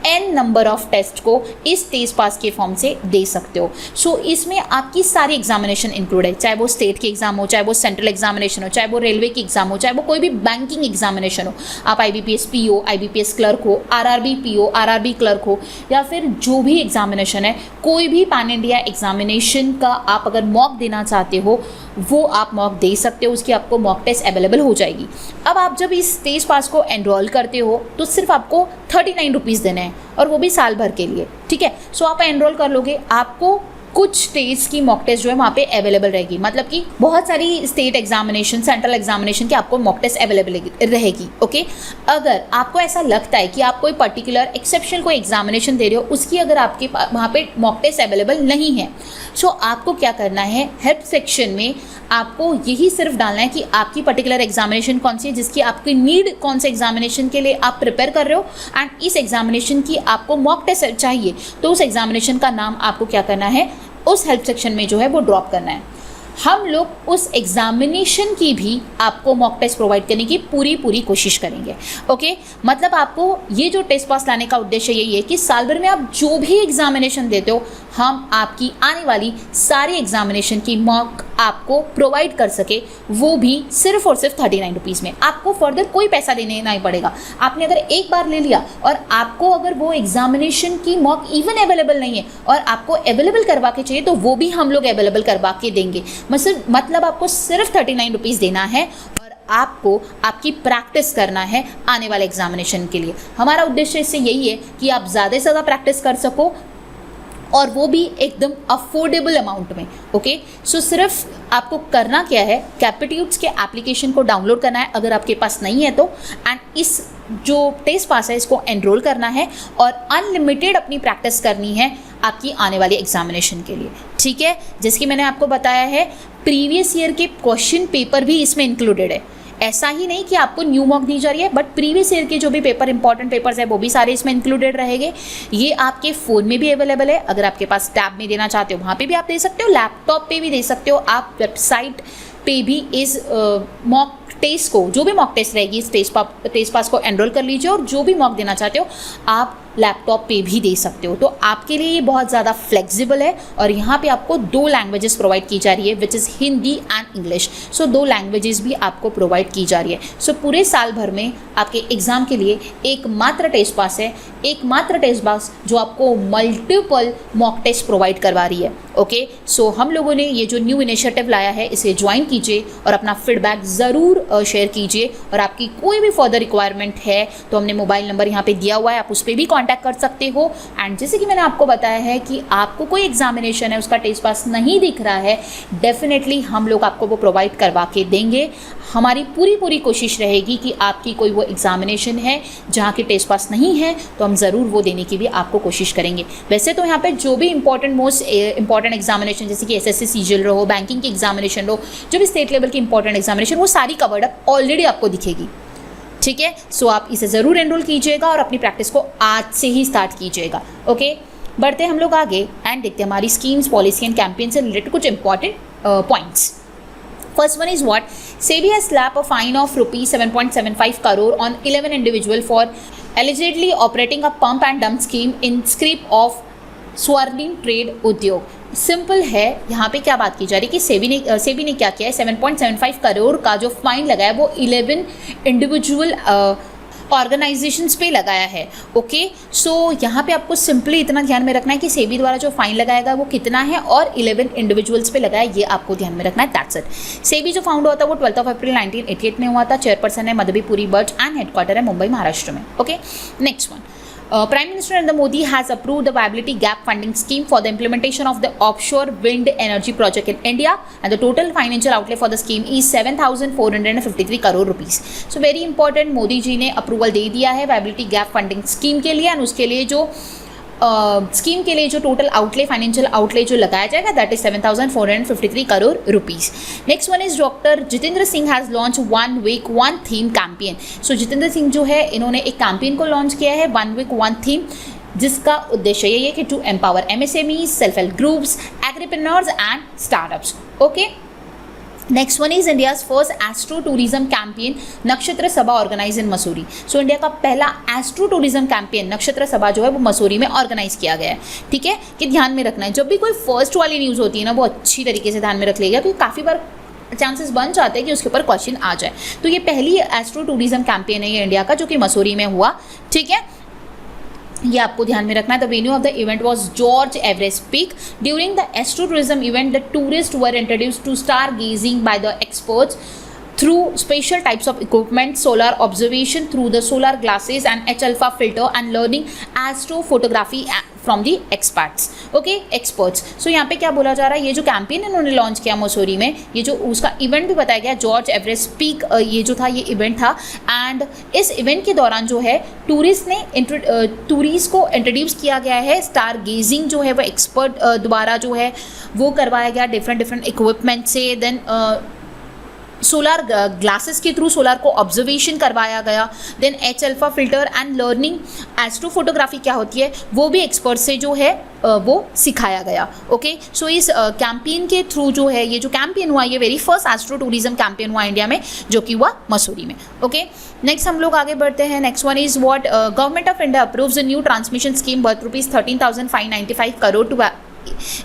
n नंबर ऑफ टेस्ट को इस टेस्ट पास के फॉर्म से दे सकते हो। सो इसमें आपकी सारी एग्जामिनेशन इंक्लूड है, चाहे वो स्टेट के एग्जाम हो, चाहे वो सेंट्रल एग्जामिनेशन हो, चाहे वो रेलवे की एग्जाम हो, चाहे वो कोई भी बैंकिंग एग्जामिनेशन हो। आप IBPS PO, IBPS क्लर्क हो, RRB PO, RRB क्लर्क हो, या फिर जो भी एग्जामिनेशन है, कोई भी पैन इंडिया एग्जामिनेशन का आप अगर मॉक देना चाहते हो वो आप मॉक दे सकते हो, उसकी आपको मॉक टेस्ट अवेलेबल हो जाएगी। अब आप जब इस टेस्ट पास को एनरोल करते हो तो सिर्फ आपको 39 रुपीज़ देने हैं और वो भी साल भर के लिए, ठीक है। सो आप एनरोल कर लोगे, आपको कुछ टेस्ट की मॉक टेस्ट जो है वहाँ पे अवेलेबल रहेगी, मतलब कि बहुत सारी स्टेट एग्जामिनेशन, सेंट्रल एग्जामिनेशन की आपको मॉक टेस्ट अवेलेबल रहेगी। ओके, अगर आपको ऐसा लगता है कि आप कोई पर्टिकुलर एक्सेप्शनल कोई एग्जामिनेशन दे रहे हो उसकी अगर आपके वहाँ पे मॉक टेस्ट अवेलेबल नहीं है, सो आपको क्या करना है? हेल्प सेक्शन में आपको यही सिर्फ डालना है कि आपकी पर्टिकुलर एग्जामिनेशन कौन सी है, जिसकी आपकी नीड कौन से एग्जामिनेशन के लिए आप प्रिपेयर कर रहे हो एंड इस एग्जामिनेशन की आपको मॉक टेस्ट चाहिए, तो उस एग्जामिनेशन का नाम आपको क्या करना है? उस हेल्प सेक्शन में जो है वो ड्रॉप करना है। हम लोग उस एग्जामिनेशन की भी आपको मॉक टेस्ट प्रोवाइड करने की पूरी कोशिश करेंगे। ओके, मतलब आपको ये जो टेस्ट पास लाने का उद्देश्य यही है कि साल भर में आप जो भी एग्जामिनेशन देते हो हम आपकी आने वाली सारी एग्जामिनेशन की मॉक आपको प्रोवाइड कर सके, वो भी सिर्फ और सिर्फ 39 रुपीज़ में। आपको फर्दर कोई पैसा देने नहीं पड़ेगा। आपने अगर एक बार ले लिया और आपको अगर वो एग्जामिनेशन की मॉक इवन अवेलेबल नहीं है और आपको अवेलेबल करवा के चाहिए तो वो भी हम लोग अवेलेबल करवा के देंगे। मतलब आपको सिर्फ 39 रुपीज़ देना है और आपको आपकी प्रैक्टिस करना है आने वाले एग्जामिनेशन के लिए। हमारा उद्देश्य इससे यही है कि आप ज़्यादा से ज़्यादा प्रैक्टिस कर सको और वो भी एकदम अफोर्डेबल अमाउंट में। ओके, सो सिर्फ आपको करना क्या है? कैपेट्यूट्स के एप्लीकेशन को डाउनलोड करना है अगर आपके पास नहीं है तो, एंड इस जो टेस्ट पास है इसको एनरोल करना है और अनलिमिटेड अपनी प्रैक्टिस करनी है आपकी आने वाली एग्जामिनेशन के लिए, ठीक है। जैसे कि मैंने आपको बताया है प्रीवियस ईयर के क्वेश्चन पेपर भी इसमें इंक्लूडेड है। ऐसा ही नहीं कि आपको न्यू मॉक दी जा रही है, बट प्रीवियस ईयर के जो भी पेपर इंपॉर्टेंट पेपर्स है वो भी सारे इसमें इंक्लूडेड रहेंगे। ये आपके फ़ोन में भी अवेलेबल है, अगर आपके पास टैब में देना चाहते हो वहाँ पे भी आप दे सकते हो, लैपटॉप पे भी दे सकते हो, आप वेबसाइट पे भी इस मॉक टेस्ट को, जो भी मॉक टेस्ट रहेगी इस टेस्ट पास को एनरोल कर लीजिए, और जो भी मॉक देना चाहते हो आप लैपटॉप पे भी दे सकते हो। तो आपके लिए ये बहुत ज़्यादा फ्लेक्सिबल है, और यहाँ पे आपको 2 लैंग्वेजेस प्रोवाइड की जा रही है, which is Hindi and English. So 2 languages भी आपको प्रोवाइड की जा रही है। सो पूरे साल भर में आपके एग्ज़ाम के लिए एकमात्र टेस्ट पास है, एकमात्र टेस्ट पास जो आपको मल्टीपल मॉक टेस्ट प्रोवाइड करवा रही है। ओके, सो हम लोगों ने ये जो न्यू इनिशिएटिव लाया है इसे ज्वाइन कीजिए और अपना फीडबैक ज़रूर शेयर कीजिए, और आपकी कोई भी फर्दर रिक्वायरमेंट है तो हमने मोबाइल नंबर यहाँ पे दिया हुआ है, आप उस पर भी कांटेक्ट कर सकते हो। एंड जैसे कि मैंने आपको बताया है कि आपको कोई एग्जामिनेशन है उसका टेस्ट पास नहीं दिख रहा है, डेफिनेटली हम लोग आपको वो प्रोवाइड करवा के देंगे। हमारी पूरी कोशिश रहेगी कि आपकी कोई वो एग्जामिनेशन है जहाँ की टेस्ट पास नहीं है तो हम ज़रूर वो देने की भी आपको कोशिश करेंगे। वैसे तो यहाँ पे जो भी मोस्ट इंपॉर्टेंट एग्जामिनेशन जैसे कि एसएससी सीजीएल रहो, बैंकिंग की एग्जामिनेशन रहो, जो भी स्टेट लेवल की इंपॉर्टेंट एग्जामिनेशन वो सारी कवर्ड अप ऑलरेडी आपको दिखेगी। ठीक है, सो आप इसे ज़रूर एनरोल कीजिएगा और अपनी प्रैक्टिस को आज से ही स्टार्ट कीजिएगा। ओके, बढ़ते हम लोग आगे एंड देखते हैं हमारी स्कीम्स, पॉलिसी एंड कैंपेन से रिलेटेड कुछ important points. First one is what? SEBI has slapped a fine of rupees 7.75 crore on 11 individuals for allegedly operating a pump and dump scheme in scrip of स्वर्णिम trade उद्योग। Simple है, यहाँ पे क्या बात की जा रही है कि सेबी ने क्या किया है, 7.75 करोड़ का जो फाइन लगाया वो 11 इंडिविजुअल ऑर्गेनाइजेशंस पे लगाया है। ओके, सो यहाँ पे आपको सिंपली इतना ध्यान में रखना है कि सेबी द्वारा जो फाइन लगाएगा वो कितना है और 11 इंडिविजुअल्स पे लगाया, ये आपको ध्यान में रखना है। That's it. सेबी जो फाउंड हुआ था वो 12 अप्रैल 1988 में हुआ था। चेयरपर्सन है मधुबीपुरी बट एंड हेडक्वार्टर है मुंबई महाराष्ट्र में। Okay, next one. Prime Minister Narendra Modi has approved the viability gap funding scheme for the implementation of the offshore wind energy project in India, and the total financial outlay for the scheme is 7,453 crore rupees. So very important, Modi ji ने approval दे दिया है viability gap funding scheme के लिए, और उसके लिए जो scheme के लिए जो टोटल आउटले, फाइनेंशियल आउटले जो लगाया जाएगा that is 7,453 crore rupees. Next one is doctor Jitendra Singh has launch 1 week 1 theme campaign. So Jitendra Singh जो है इन्होंने एक कैंपेन को लॉन्च किया है 1 वीक 1 थीम, जिसका उद्देश्य ये है कि to empower MSMEs, self help groups, agripreneurs and startups. Okay, next one is India's first astro tourism campaign Nakshatra Sabha organise in Mussoorie. So India का पहला एस्ट्रो टूरिज्म कैंपेन नक्षत्र सभा जो है वो मसूरी में ऑर्गेनाइज किया गया है। ठीक है, कि ध्यान में रखना है जब भी कोई फर्स्ट वाली न्यूज़ होती है ना वो अच्छी तरीके से ध्यान में रख लेगा, क्योंकि काफ़ी बार चांसेस बन जाते हैं कि उसके ऊपर क्वेश्चन आ जाए। तो ये पहली एस्ट्रो टूरिज्म कैंपेन है ये इंडिया का, जो कि मसूरी में हुआ। ठीक है, ये आपको ध्यान में रखना है। The venue of the event was George Everest peak. During the astro tourism event the tourist were introduced to star gazing by the experts through special types of equipment, solar observation through the solar glasses and H-alpha filter, and learning astrophotography from the experts. Okay, experts. So यहाँ पे क्या बोला जा रहा है, ये जो campaign इन्होंने लॉन्च किया मसूरी में, ये जो उसका इवेंट भी बताया गया जॉर्ज एवरेस्ट पीक, ये जो था ये इवेंट था। एंड इस इवेंट के दौरान जो है टूरिस्ट को इंट्रोड्यूस किया गया है, स्टार गेजिंग जो है वो एक्सपर्ट द्वारा जो है वो करवाया गया डिफरेंट इक्विपमेंट से। देन सोलार ग्लासेस के थ्रू सोलार को ऑब्जर्वेशन करवाया गया। Then H-alpha filter and learning astrophotography क्या होती है वो भी एक्सपर्ट से जो है वो सिखाया गया। ओके, सो इस कैंपेन के थ्रू जो है ये जो कैंपेन हुआ ये very first astro tourism campaign हुआ इंडिया में, जो कि हुआ मसूरी में। ओके, नेक्स्ट हम लोग आगे बढ़ते हैं। Next one is what government of India approves a new transmission scheme worth rupees 13,595 crore to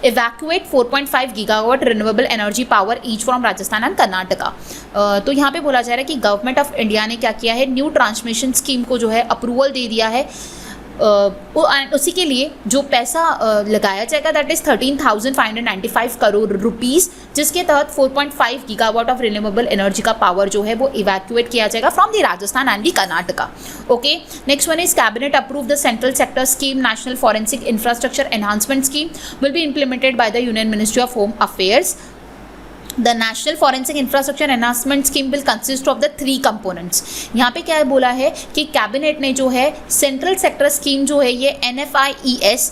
evacuate 4.5 gigawatt renewable energy power each from Rajasthan and Karnataka. तो यहाँ पे बोला जा रहा है कि गवर्नमेंट ऑफ इंडिया ने क्या किया है, न्यू ट्रांसमिशन स्कीम को जो है अप्रूवल दे दिया है। उसी के लिए जो पैसा लगाया जाएगा दैट इज़ 13,595 करोड़ रुपीस, जिसके तहत 4.5 गीगावाट ऑफ रिन्यूएबल एनर्जी का पावर जो है वो इवैक्यूएट किया जाएगा from the Rajasthan and the Karnataka. Okay, next one is cabinet approve the central sector scheme national forensic infrastructure enhancement scheme will be implemented by the union ministry of home affairs. The National Forensic Infrastructure Enhancement Scheme will consist of the 3 components। यहाँ पे क्या बोला है कि cabinet ने जो है central sector scheme जो है ये NFIES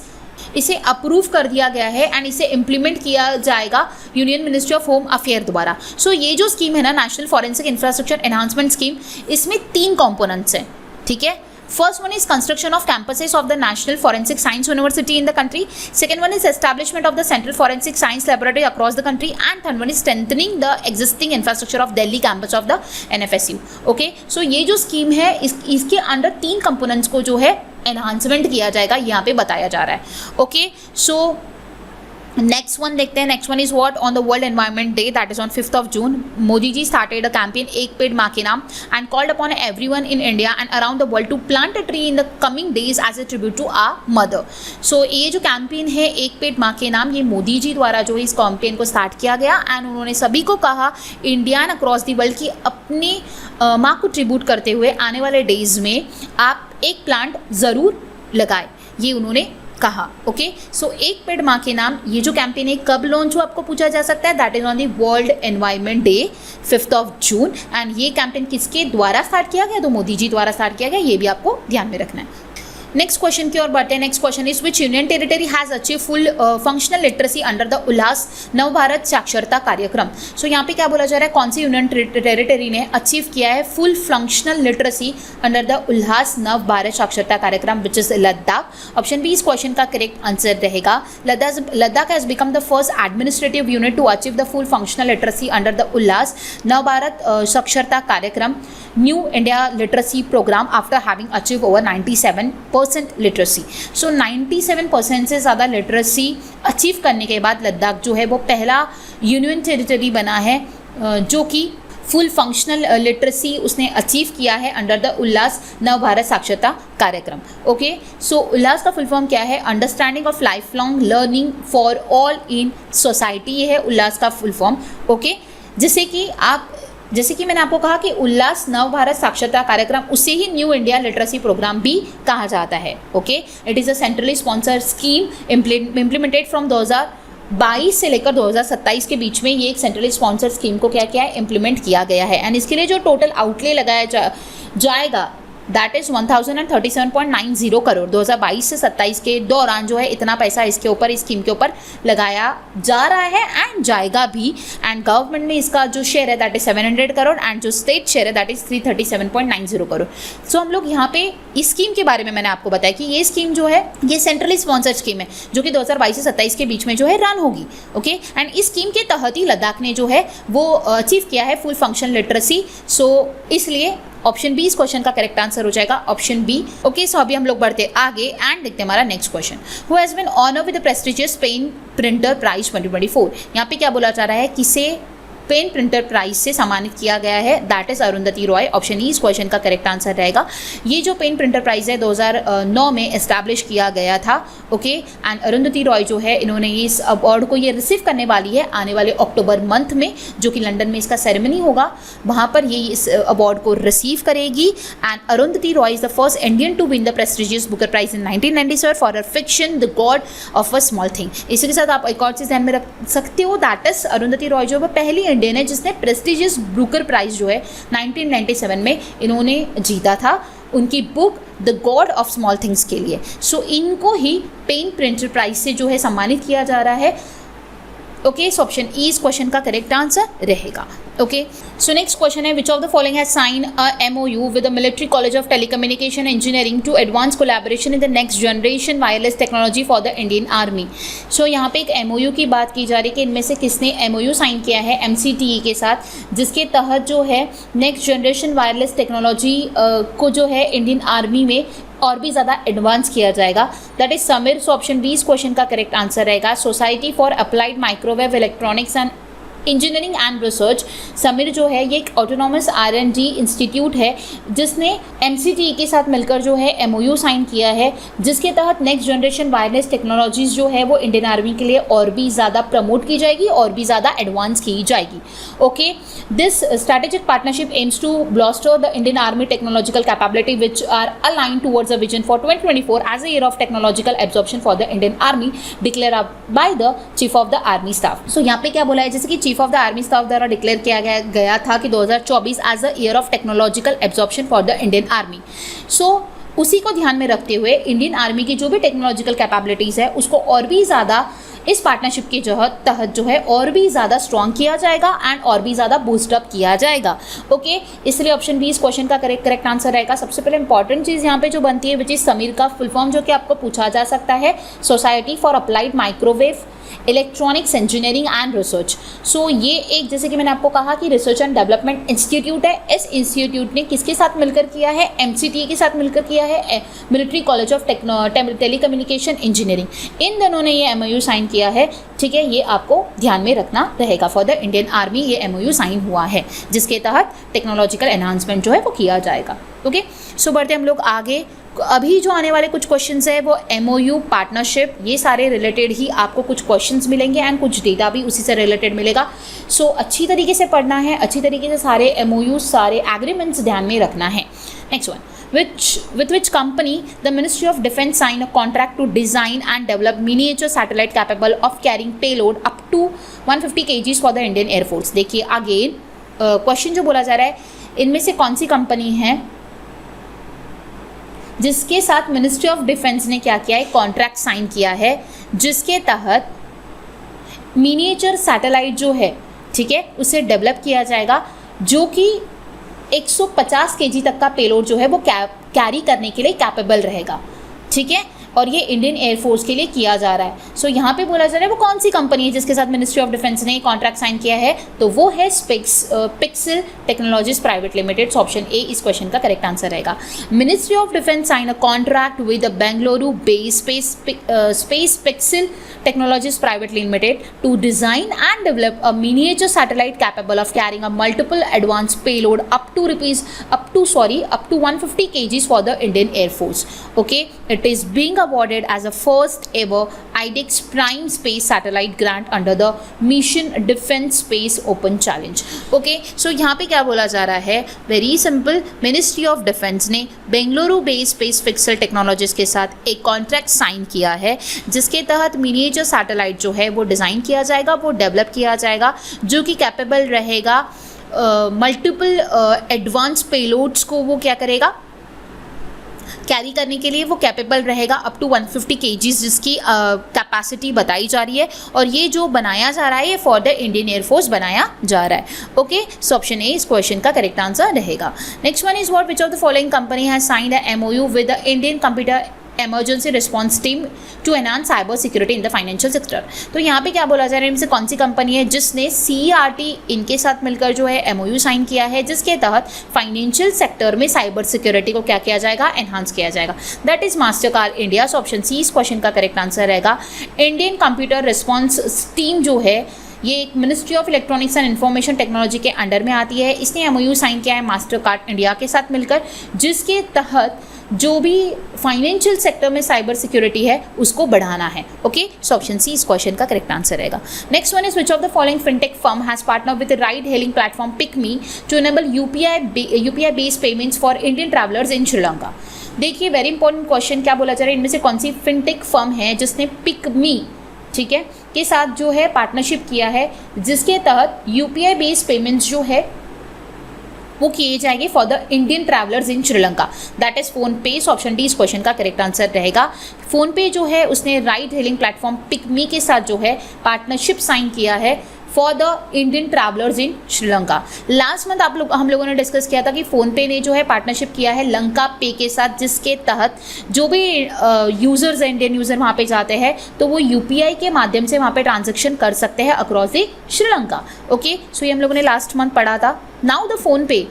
इसे अप्रूव कर दिया गया है एंड इसे इम्प्लीमेंट किया जाएगा union ministry of home affair द्वारा। सो ये जो स्कीम है ना, national forensic infrastructure enhancement scheme, इसमें 3 कंपोनेंट्स हैं, ठीक है। First one is construction of campuses of the National Forensic Science University in the country. Second one is establishment of the Central Forensic Science Laboratory across the country. And third one is strengthening the existing infrastructure of Delhi campus of the NFSU. Okay, so ये जो scheme है इसके under 3 components को जो है enhancement किया जाएगा, यहाँ पे बताया जा रहा है। ओके, सो नेक्स्ट वन देखते हैं। Next one is what on the world environment day, that is on 5th of June, Modi ji started a campaign Ek Ped Maa Ke Naam and called upon everyone in India and around the world to plant a tree in the coming days as a tribute to our mother. So ये जो campaign है एक पेड़ माँ के नाम, ये मोदी जी द्वारा जो इस campaign को स्टार्ट किया गया एंड उन्होंने सभी को कहा India and across the world की अपनी माँ को ट्रिब्यूट करते हुए आने वाले डेज में आप एक प्लांट ज़रूर लगाए, ये उन्होंने कहा। ओके, सो एक पेड़ माँ के नाम, ये जो कैंपेन है कब लॉन्च हुआ आपको पूछा जा सकता है, that is on the world environment day 5th of June and ये कैंपेन किसके द्वारा स्टार्ट किया गया, तो मोदी जी द्वारा स्टार्ट किया गया, ये भी आपको ध्यान में रखना है। नेक्स्ट क्वेश्चन की ओर बढ़ते हैं। Next question is which union territory has achieve full functional literacy under the Ullas Navbharat Saksharta Karyakram. सो यहाँ पे क्या बोला जा रहा है, कौन सी यूनियन टेरिटरी ने अचीव किया है full functional literacy under the Ullas Navbharat Saksharta Karyakram, which is Ladakh. Option B इस क्वेश्चन का करेक्ट आंसर रहेगा। Ladakh has become the first administrative unit to achieve the full functional literacy under the Ullas Navbharat Saksharta Karyakram new India literacy programme after having achieve over 97% literacy. So 97% से ज़्यादा literacy achieve करने के बाद लद्दाख जो है वो पहला यूनियन टेरिटरी बना है जो कि फुल फंक्शनल लिटरेसी उसने अचीव किया है अंडर द उल्लास नवभारत साक्षरता कार्यक्रम। ओके, सो उल्लास का फुल फॉर्म क्या है, understanding of life long learning for all in society, ये है उल्लास का फुल फॉर्म। ओके, जैसे कि मैंने आपको कहा कि उल्लास नव भारत साक्षरता कार्यक्रम, उसे ही न्यू इंडिया लिटरेसी प्रोग्राम भी कहा जाता है। Okay, it is a centrally sponsored scheme implemented from 2022 से लेकर 2027 के बीच में ये एक सेंट्रली स्पॉन्सर्ड स्कीम को क्या किया है, इम्प्लीमेंट किया गया है एंड इसके लिए जो टोटल आउटले लगाया जाएगा दैट इज़ 1037.90 करोड़। 2022 से 27 के दौरान जो है इतना पैसा इसके ऊपर, इस स्कीम के ऊपर लगाया जा रहा है एंड जाएगा भी। एंड गवर्नमेंट में इसका जो शेयर है दैट इज 700 करोड़ एंड जो स्टेट शेयर है दैट इज 337.90 करोड़। सो हम लोग यहाँ पे इस स्कीम के बारे में मैंने आपको बताया कि ये स्कीम जो है ये सेंट्रली स्पॉन्सर्ड स्कीम है जो कि 2022 से 27 के बीच में जो है रन होगी। ओके, एंड इस स्कीम के तहत ही लद्दाख ने जो है वो अचीव किया है फुल फंक्शन लिटरेसी। सो इसलिए ऑप्शन बी इस क्वेश्चन का करेक्ट आंसर हो जाएगा, ऑप्शन बी। ओके, सो अभी हम लोग बढ़ते आगे एंड देखते हैं हमारा next question. Who has been honour with the prestigious PEN Pinter prize 2024। यहाँ पे क्या बोला जा रहा है, किसे पेन प्रिंटर प्राइज से सम्मानित किया गया है, that is Arundhati Roy. Option E इस क्वेश्चन का करेक्ट आंसर रहेगा। ये जो पेन प्रिंटर प्राइज है 2009 में एस्टैब्लिश किया गया था। ओके, एंड अरुंधति रॉय जो है इन्होंने इस अवार्ड को ये रिसीव करने वाली है आने वाले अक्टूबर मंथ में, जो कि लंदन में इसका सेरेमनी होगा, वहाँ पर ये इस अवार्ड को रिसीव करेगी। And Arundhati Roy is the first Indian to win the prestigious Booker prize in 1997 for her fiction the God of a small thing. इसी के साथ आप एक और चीज़ ध्यान में रख सकते हो, दैट इज अरुंधति रॉय जो है पहली इंडियन है जिसने प्रेस्टिजियस ब्रूकर प्राइज जो है 1997 में इन्होंने जीता था उनकी book the God of small things के लिए। सो इनको ही पेन प्रिंटर प्राइज से जो है सम्मानित किया जा रहा है। ओके, सो ऑप्शन ई इस क्वेश्चन का करेक्ट आंसर रहेगा। ओके, सो नेक्स्ट क्वेश्चन है which of the following has sign a MOU with the military college of telecommunication engineering to advance collaboration in the next generation wireless technology for the Indian army. So यहाँ पे एक MOU की बात की जा रही है कि इनमें से किसने MOU साइन किया है MCTE के साथ, जिसके तहत जो है नेक्स्ट जनरेशन वायरलेस टेक्नोलॉजी को जो है इंडियन आर्मी में और भी ज़्यादा एडवांस किया जाएगा, that is SAMEER. So option B इस क्वेश्चन का करेक्ट आंसर रहेगा। Society for applied microwave electronics and engineering and research, SAMEER जो है ये एक ऑटोनॉमस R&D इंस्टीट्यूट है जिसने MCTE के साथ मिलकर जो है MOU साइन किया है, जिसके तहत नेक्स्ट जनरेशन वायरलेस टेक्नोलॉजीज़ जो है वो इंडियन आर्मी के लिए और भी ज़्यादा प्रमोट की जाएगी और भी ज़्यादा एडवांस की जाएगी। Okay, this strategic partnership aims to bolster the Indian army technological capability which are align towards a vision for 2024 as a year of technological absorption for the Indian army declare by the chief of the army staff. So यहाँ पे क्या बोला है, जैसे कि chief of the army staff द्वारा declare किया गया था कि 2024 as a year of technological absorption for the Indian army. So उसी को ध्यान में रखते हुए इंडियन आर्मी की जो भी टेक्नोलॉजिकल कैपेबिलिटीज़ है उसको और भी ज़्यादा इस पार्टनरशिप के तहत जो है और भी ज़्यादा स्ट्रॉन्ग किया जाएगा एंड और भी ज़्यादा बूस्टअप किया जाएगा। ओके, इसलिए ऑप्शन बी इस क्वेश्चन का करेक्ट आंसर रहेगा। सबसे पहले इंपॉर्टेंट चीज़ यहाँ पे जो बनती है विच इज़ समीर का फुल फॉर्म जो कि आपको पूछा जा सकता है, society for applied microwave electronics engineering and research. So ये एक, जैसे कि मैंने आपको कहा कि रिसर्च एंड डेवलपमेंट इंस्टीट्यूट है। इस इंस्टीट्यूट ने किसके साथ मिलकर किया है? MCTA के साथ मिलकर किया है, military college of telecommunication engineering. इन दोनों ने ये MOU साइन किया है। ठीक है, ये आपको ध्यान में रखना रहेगा। फॉर द इंडियन आर्मी ये MOU साइन हुआ है जिसके तहत टेक्नोलॉजिकल एनहांसमेंट जो है वो किया जाएगा। ओके, सो बढ़ते हम लोग आगे। अभी जो आने वाले कुछ क्वेश्चंस है वो MOU, पार्टनरशिप, ये सारे रिलेटेड ही आपको कुछ क्वेश्चंस मिलेंगे एंड कुछ डेटा भी उसी से रिलेटेड मिलेगा। सो अच्छी तरीके से पढ़ना है, अच्छी तरीके से सारे MOU, सारे एग्रीमेंट्स ध्यान में रखना है। Next one, with which company the Ministry of Defence signed a contract to design and develop miniature satellite capable of carrying payload up to 150 kg for the Indian Air Force। देखिए again question जो बोला जा रहा है, इनमें से कौन सी company है जिसके साथ मिनिस्ट्री ऑफ डिफेंस ने क्या किया है? कॉन्ट्रैक्ट साइन किया है जिसके तहत मिनिएचर सैटेलाइट जो है, ठीक है, उसे डेवलप किया जाएगा जो कि 150 kg तक का पेलोड जो है वो कैरी करने के लिए कैपेबल रहेगा। ठीक है, और ये इंडियन एयरफोर्स के लिए किया जा रहा है। सो यहाँ पे बोला जा रहा है वो कौन सी कंपनी है जिसके साथ मिनिस्ट्री ऑफ डिफेंस ने कॉन्ट्रैक्ट साइन किया है, तो वो है pixel technologies private limited. Option A इस क्वेश्चन का करेक्ट आंसर रहेगा। Ministry of defence sign a contract with Bengaluru based space pixel technologies private limited to design and develop a miniature satellite capable of carrying a multiple advance payload up to 150 kgs for the Indian Air Force. Okay, it is being awarded as a first ever IDEX Prime Space Satellite Grant under the Mission Defense Space Open Challenge. Okay, so यहाँ पे क्या बोला जा रहा है? Very simple, ministry of defence ने Bengaluru based space pixel technologies के साथ एक कॉन्ट्रैक्ट साइन किया है जिसके तहत मिनिएचर सैटेलाइट जो है वो डिज़ाइन किया जाएगा, वो डेवलप किया जाएगा, जो कि कैपेबल रहेगा मल्टीपल एडवांस पेलोड्स को वो क्या करेगा? कैरी करने के लिए वो कैपेबल रहेगा अप टू 150 kgs जिसकी कैपेसिटी बताई जा रही है। और ये जो बनाया जा रहा है ये फॉर द इंडियन एयरफोर्स बनाया जा रहा है। ओके, सो ऑप्शन ए इस क्वेश्चन का करेक्ट आंसर रहेगा। Next one is what which of the following company has signed a MOU with the Indian computer emergency response team to enhance cyber security in the financial sector. तो यहाँ पे क्या बोला जा रहा है, इनसे कौन सी कंपनी है जिसने CERT इनके साथ मिलकर जो है MOU साइन किया है जिसके तहत फाइनेंशियल सेक्टर में साइबर सिक्योरिटी को क्या किया जाएगा? एनहांस किया जाएगा। That is Mastercard India. So option C इस क्वेश्चन का करेक्ट आंसर रहेगा। इंडियन कंप्यूटर रिस्पॉन्स टीम जो है ये एक ministry of electronics and information technology के अंडर में आती है। इसने MOU साइन किया है मास्टरकार्ड इंडिया के साथ मिलकर जिसके तहत जो भी फाइनेंशियल सेक्टर में साइबर सिक्योरिटी है उसको बढ़ाना है। ओके, सो ऑप्शन सी इस क्वेश्चन का करेक्ट आंसर रहेगा। Next one is which of the following fintech firm has partner with ride hailing platform PickMe to enable UPI based payments for Indian travellers in Sri Lanka. देखिए very important question, क्या बोला जा रहा है, इनमें से कौन सी फिनटेक फर्म है जिसने पिकमी, ठीक है, के साथ जो है पार्टनरशिप किया है जिसके तहत UPI बेस्ड पेमेंट्स जो है वो किए जाएंगे for the Indian travellers in Sri Lanka. That is phone पे। ऑप्शन डी इस क्वेश्चन का करेक्ट आंसर रहेगा। फोन पे जो है उसने राइड हेलिंग प्लेटफॉर्म पिकमी के साथ जो है पार्टनरशिप साइन किया है for the Indian travellers in Sri Lanka. Last month हम लोगों ने डिस्कस किया था कि फ़ोनपे ने जो है पार्टनरशिप किया है लंका पे के साथ जिसके तहत जो भी यूज़र्स हैं, इंडियन यूज़र वहाँ पे जाते हैं तो वो UPI के माध्यम से वहाँ पे ट्रांजेक्शन कर सकते हैं across the Sri Lanka. Okay, so ये हम लोगों ने लास्ट मंथ पढ़ा था। नाउ द फ़ोनपे,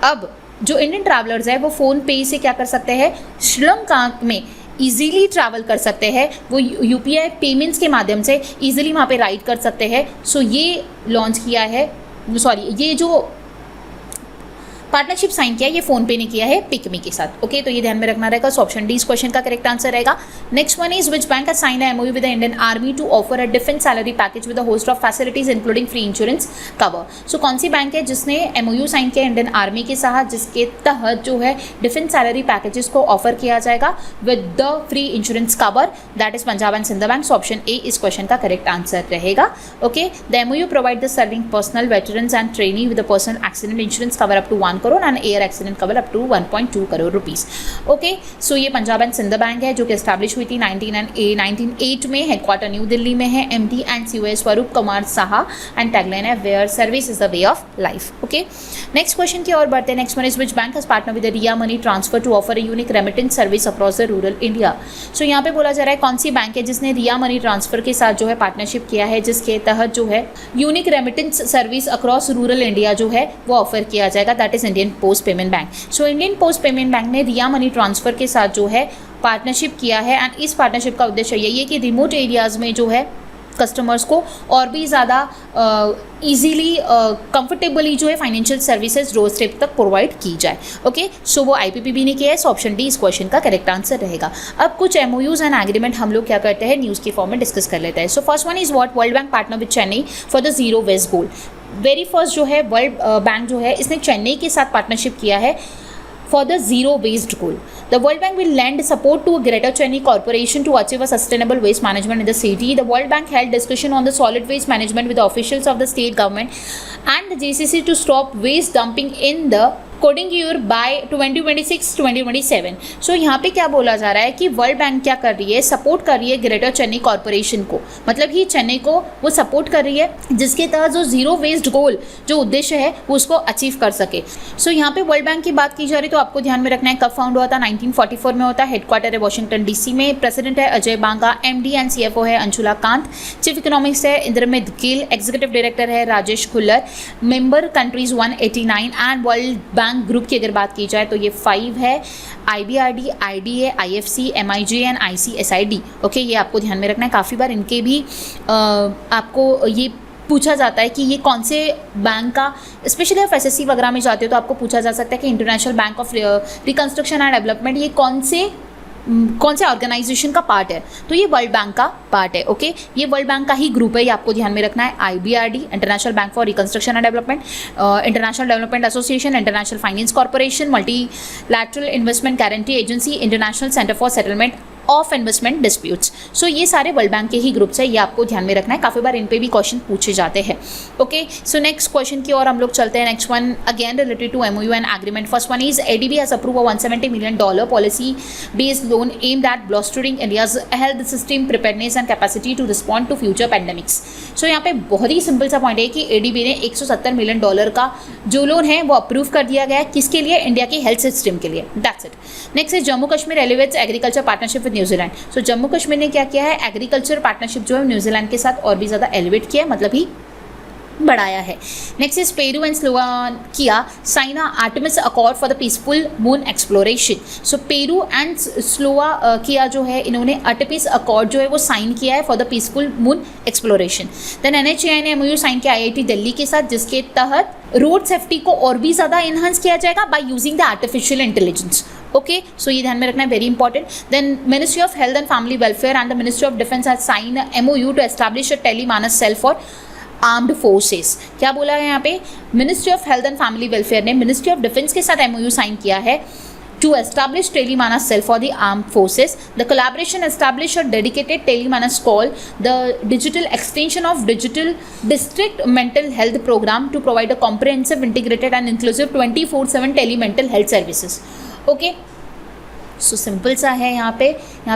अब जो इंडियन ट्रैवलर्स है वो फ़ोनपे से क्या कर सकते हैं? श्रीलंका में ईजिली ट्रैवल कर सकते हैं, वो UPI पेमेंट्स के माध्यम से ईजिली वहाँ पे राइड कर सकते हैं। सो ये लॉन्च किया है, ये जो पार्टनरशिप साइन किया है ये फ़ोनपे ने किया है पिकमी के साथ। ओके, तो ये ध्यान में रखना रहेगा। सो ऑप्शन डी इस क्वेश्चन का करेक्ट आंसर रहेगा। Next one is which bank has signed a MOU with the Indian army to offer a defence salary package with a host of facilities including free insurance cover. So कौन सी bank है जिसने MOU sign किया Indian army के साथ जिसके तहत जो है डिफेंस सैलरी पैकेजेस को ऑफर किया जाएगा with the free insurance cover? That is Punjab and Sind bank. So option A इस क्वेश्चन का करेक्ट आंसर रहेगा। ओके, द MOU provide the serving personnel veterans and trainee with the personal accident insurance cover up to 1 crore and air accident cover up to 1.2 crore rupees. Okay, so ये Punjab and Sind bank है जो कि establish हुई थी 1908 में, headquarter new Delhi में है। MD and CEO Swarup Kumar Saha and tagline है where service is the way of life. Okay, next question की ओर बढ़ते हैं। Next one is which bank has partner with Ria money transfer to offer a unique remittance service across the rural India. So यहाँ पे बोला जा रहा है कौन सी बैंक है जिसने रिया मनी ट्रांसफर के साथ जो है पार्टनरशिप किया है, जिसके तहत जो है unique remittance service across rural India जो है वो ऑफर किया जाएगा, that is Indian post payment bank. So Indian post payment bank ने रिया मनी ट्रांसफर के साथ जो है पार्टनरशिप किया है एंड इस पार्टनरशिप का उद्देश्य यही है कि रिमोट एरियाज़ में जो है कस्टमर्स को और भी ज़्यादा ईजीली कंफर्टेबली जो है फाइनेंशियल सर्विसेज डोर स्टेप तक प्रोवाइड की जाए। ओके, सो वो IPPB ने किया है, सो ऑप्शन डी इस क्वेश्चन का करेक्ट आंसर रहेगा। अब कुछ MOUs एंड एग्रीमेंट हम लोग क्या करते हैं न्यूज़ के फॉर्म में डिस्कस कर लेते हैं। So first one is what World Bank partner with Chennai for the zero waste goal. Very first जो है वर्ल्ड बैंक जो है इसने चेन्नई के साथ पार्टनरशिप किया है for the zero waste goal. The World Bank will lend support to Greater Chennai Corporation to achieve a sustainable waste management in the city. The World Bank held discussion on the solid waste management with the officials of the state government and the JCC to stop waste dumping in the Kodungaiyur by 2026-2027। So यहाँ पे क्या बोला जा रहा है कि world bank क्या कर रही है, सपोर्ट कर रही है ग्रेटर चेन्नई कॉर्पोरेशन को, मतलब ही चेन्नई को वो सपोर्ट कर रही है जिसके तहत जो जीरो वेस्ट गोल जो उद्देश्य है वो उसको अचीव कर सके। सो यहाँ पे वर्ल्ड बैंक की बात की जा रही तो आपको ध्यान में रखना है कब फाउंड हुआ था, 1944 में होता है, हेडक्वार्टर है वॉशिंगटन DC में, प्रेसिडेंट है अजय बांगा, MD एंड CFO है अंशुला कांत, चीफ इकोनॉमिक्स है इंद्रमित गिल, एग्जीक्यूटिव डायरेक्टर है Rajesh Khullar, member countries 189 and world bank group की अगर बात की जाए तो ये 5 है, IBRD, IDA, IFC, MIJ and ICSID। Okay, ये आपको ध्यान में रखना है, काफ़ी बार इनके भी आपको ये पूछा जाता है कि ये कौन से बैंक का, स्पेशली आप SSC वगैरह में जाते हो तो आपको पूछा जा सकता है कि international bank of reconstruction and development ये कौन से ऑर्गेनाइजेशन का पार्ट है, तो ये वर्ल्ड बैंक का पार्ट है। ओके, ये वर्ल्ड बैंक का ही ग्रुप है, ये आपको ध्यान में रखना है। IBRD international bank for reconstruction and development, international development association, international finance corporation, multilateral investment guarantee agency, international centre for settlement of investment disputes. So ये सारे वर्ल्ड बैंक के ही ग्रुप्स है, ये आपको ध्यान में रखना है, काफ़ी बार इन पे भी क्वेश्चन पूछे जाते हैं। ओके, सो नेक्स्ट क्वेश्चन की ओर हम लोग चलते हैं। Next one again related to MOU and agreement. First one is ADB has approve a $170 million policy based loan aimed at bolstering India's health system preparedness and capacity to respond to future pandemics। सो यहाँ पे बहुत ही simple सा point है कि ADB ने $170 million का जो loan है वो अप्रूव कर दिया गया है, किसके लिए, इंडिया के हेल्थ सिस्टम के लिए, that's it. Next is Jammu Kashmir elevates agriculture partnership with New Zealand. So Jammu Kashmir ने क्या किया है, एग्रीकल्चर पार्टनरशिप जो है न्यूजीलैंड के साथ और भी ज़्यादा एलिवेट किया है, मतलब ही बढ़ाया है। Next is Peru and Slovakia sign Artemis accord for the peaceful moon exploration. So Peru and Slovakia जो है इन्होंने आर्टेमिस अकॉर्ड जो है वो साइन किया है for the peaceful moon exploration. Then NHAI ने MOU साइन किया IIT दिल्ली के साथ, जिसके तहत रोड सेफ्टी को और भी ज़्यादा इन्हांस किया जाएगा by using the artificial intelligence. Okay, so ये ध्यान में रखना है, very important. Then ministry of health and family welfare and the ministry of defence has sign MOU to establish a TeleMANAS cell for armed forces. क्या बोला है यहाँ पे, ministry of health and family welfare ने मिनिस्ट्री ऑफ डिफेंस के साथ MOU sign किया है to establish Telemanas cell for the armed forces. The collaboration established a dedicated Telemanas called the digital extension of digital district mental health program to provide a comprehensive, integrated and inclusive 24/7 telemental health services. Okay. So simple सा है। यहाँ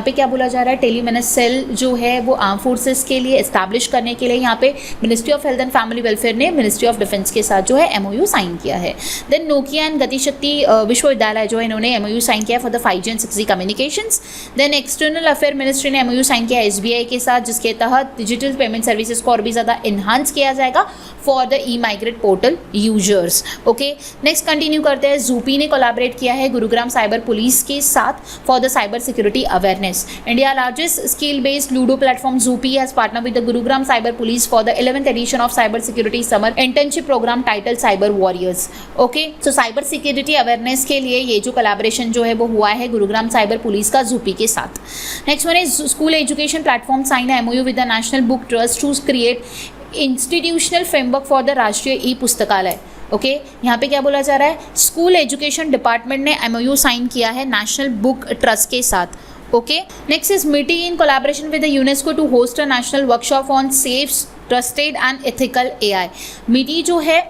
पे क्या बोला जा रहा है, टेलीमेनस cell जो है वो आर्म फोर्सेस के लिए इस्टेब्लिश करने के लिए यहाँ पे ministry of health and family welfare ने मिनिस्ट्री ऑफ डिफेंस के साथ जो है MOU साइन किया है। देन नोकिया एंड गतिशक्ति विश्वविद्यालय जो है इन्होंने MOU साइन किया for the 5G and 6G communications. Then external affair ministry ने MOU साइन किया SBI के साथ, जिसके तहत डिजिटल पेमेंट सर्विसेज को और भी ज़्यादा इन्हांस किया जाएगा for the e migrate portal users. Okay, next continue करते हैं। जूपी ने कोलैबोरेट किया है गुरुग्राम साइबर पुलिस के साथ for the cyber security awareness. India largest skill based Ludo platform Zoopy has partnered with the Gurugram Cyber Police for the 11th edition of cyber security summer internship program titled Cyber Warriors. Okay, so cyber security awareness के लिए ये जो collaboration जो है वो हुआ है Gurugram cyber police का Zoopy के साथ। Next one is school education platform sign a MOU with the National Book Trust to create institutional framework for the राष्ट्रीय ई पुस्तकालय। ओके, यहाँ पे क्या बोला जा रहा है, स्कूल एजुकेशन डिपार्टमेंट ने MOU साइन किया है नेशनल बुक ट्रस्ट के साथ। Okay, next is MITI in collaboration with the UNESCO to host a national workshop on safe trusted and ethical AI। MITI जो है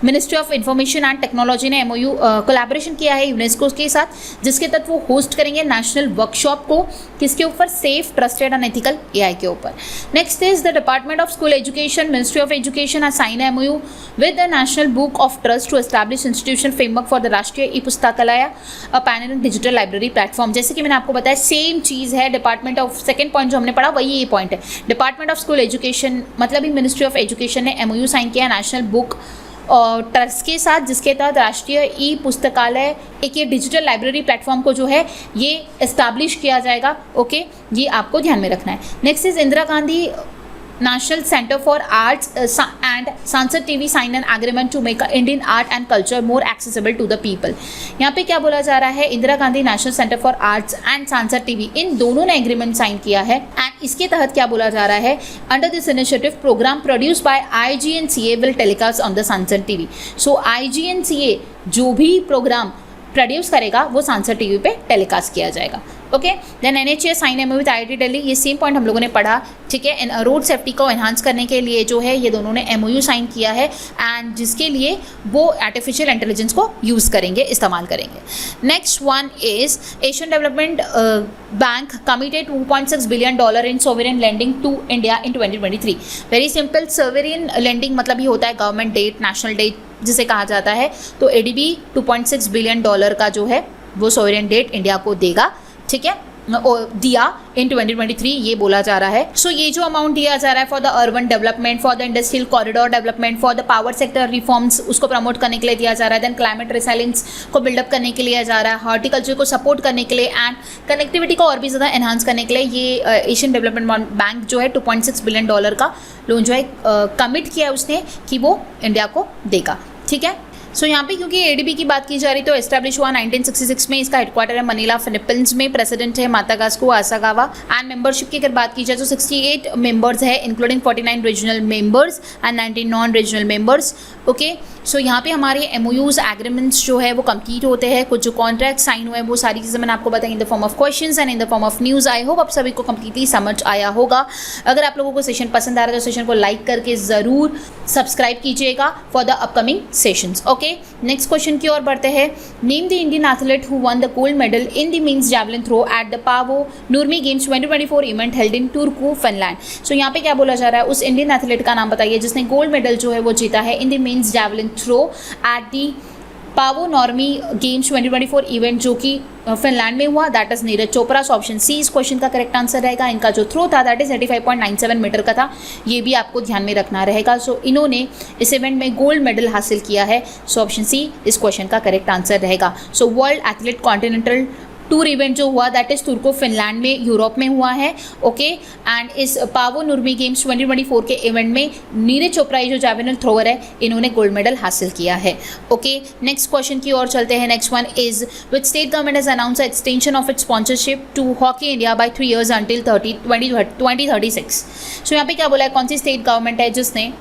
ministry of information and technology ने MOU collaboration किया है UNESCO के साथ, जिसके तहत वो होस्ट करेंगे नेशनल वर्कशॉप को, किसके ऊपर, safe trusted and ethical AI के ऊपर। Next is the department of school education, ministry of education has sign MOU with the national book of trust to establish institution framework for the Rashtriya e Pustakalaya a pan digital library platform. जैसे कि मैंने आपको बताया same चीज़ है, department of second point जो हमने पढ़ा वही ये पॉइंट है। डिपार्टमेंट ऑफ स्कूल एजुकेशन मतलब ही मिनिस्ट्री ऑफ एजुकेशन ने एमओयू साइन किया नेशनल बुक और ट्रस्ट के साथ, जिसके तहत राष्ट्रीय ई पुस्तकालय एक ये डिजिटल लाइब्रेरी प्लेटफॉर्म को जो है ये एस्टैब्लिश किया जाएगा। ओके, ये आपको ध्यान में रखना है। Next is Indira Gandhi national centre for arts and Sansad TV sign an agreement to make Indian art and culture more accessible to the people. यहाँ पे क्या बोला जा रहा है, Indira Gandhi national centre for arts and Sansad TV, इन दोनों ने एग्रीमेंट साइन किया है। एंड इसके तहत क्या बोला जा रहा है, under this initiative programme produce by IGNCA will telecast on the Sansad TV. So IGNCA जो भी प्रोग्राम प्रोड्यूस करेगा वो सांसद टीवी पे टेलीकास्ट किया जाएगा। Okay, then NHA sign MOU with IIT Delhi, ये सेम पॉइंट हम लोगों ने पढ़ा, ठीक है। रोड सेफ्टी को एनहांस करने के लिए जो है ये दोनों ने एमओयू साइन किया है एंड जिसके लिए वो आर्टिफिशियल इंटेलिजेंस को यूज़ करेंगे, इस्तेमाल करेंगे। Next one is Asian development bank committed $2.6 billion in sovereign lending to India in 2023। Very simple, sovereign lending मतलब ये होता है गवर्नमेंट डेट, नेशनल डेट जिसे कहा जाता है। तो ADB $2.6 बिलियन का जो है वो सोवरेन डेट इंडिया को देगा, ठीक है, दिया इन 2023, ये बोला जा रहा है। सो ये जो अमाउंट दिया जा रहा है for the urban development, for the industrial corridor development, for the power sector reforms, उसको प्रमोट करने के लिए दिया जा रहा है। देन क्लाइमेट रिसाइलेंस को बिल्डअप करने के लिए जा रहा है, हॉर्टिकल्चर को सपोर्ट करने के लिए एंड कनेक्टिविटी को और भी ज़्यादा एनहांस करने के लिए ये एशियन डेवलपमेंट बैंक जो है $2.6 बिलियन का लोन जो है कमिट किया उसने कि वो इंडिया को देगा, ठीक है। सो यहाँ पे क्योंकि ADB की बात की जा रही तो एस्टैब्लिश हुआ 1966 में, इसका हेडक्वार्टर है मनीला फिलीपींस में, प्रेसिडेंट है मातागास्को आसागावा एंड मेंबरशिप की अगर बात की जाए तो 68 मेंबर्स है including 49 regional members and 19 non regional members. Okay, so यहाँ पे हमारे MOUs एग्रीमेंट्स जो है वो कंप्लीट होते हैं, कुछ जो कॉन्ट्रैक्ट साइन हुए हैं वो सारी चीज़ें मैंने आपको बताई in the form of questions and in the form of news. I hope आप सभी को कंप्लीटली समझ आया होगा। अगर आप लोगों को सेशन पसंद आ रहा है तो सेशन को लाइक करके ज़रूर सब्सक्राइब कीजिएगा for the upcoming sessions. Okay, next question की ओर बढ़ते हैं। Name the Indian athlete who won the gold medal in the men's javelin throw at the Paavo Nurmi games 2024 event held in Turku Finland. So यहाँ पे क्या बोला जा रहा है, उस इंडियन एथलीट का नाम बताइए जिसने गोल्ड मेडल जो है वो जीता है in the men's javelin throw at the Paavo Nurmi games 2024 event जो कि फिनलैंड में हुआ, that is Neeraj Chopra. So option C इस क्वेश्चन का करेक्ट आंसर रहेगा। इनका जो थ्रो था दैट इज 85.97 मीटर का था, ये भी आपको ध्यान में रखना रहेगा। सो इन्होंने इस इवेंट में गोल्ड मेडल हासिल किया है। सो ऑप्शन सी इस क्वेश्चन का करेक्ट आंसर रहेगा। So world athlete continental tour event जो हुआ दैट इज तुर्को फिनलैंड में, यूरोप में हुआ है। ओके, एंड इस पावो नुर्मी गेम्स 2024 के इवेंट में नीरज चोपड़ा जो जैवलिन थ्रोअर है इन्होंने गोल्ड मेडल हासिल किया है। ओके, नेक्स्ट क्वेश्चन की ओर चलते हैं। Next one is which state government has announce extension of its sponsorship to hockey India by 3 years until 2036। So यहाँ पे क्या बोला है, कौन सी स्टेट गवर्नमेंट है जिसने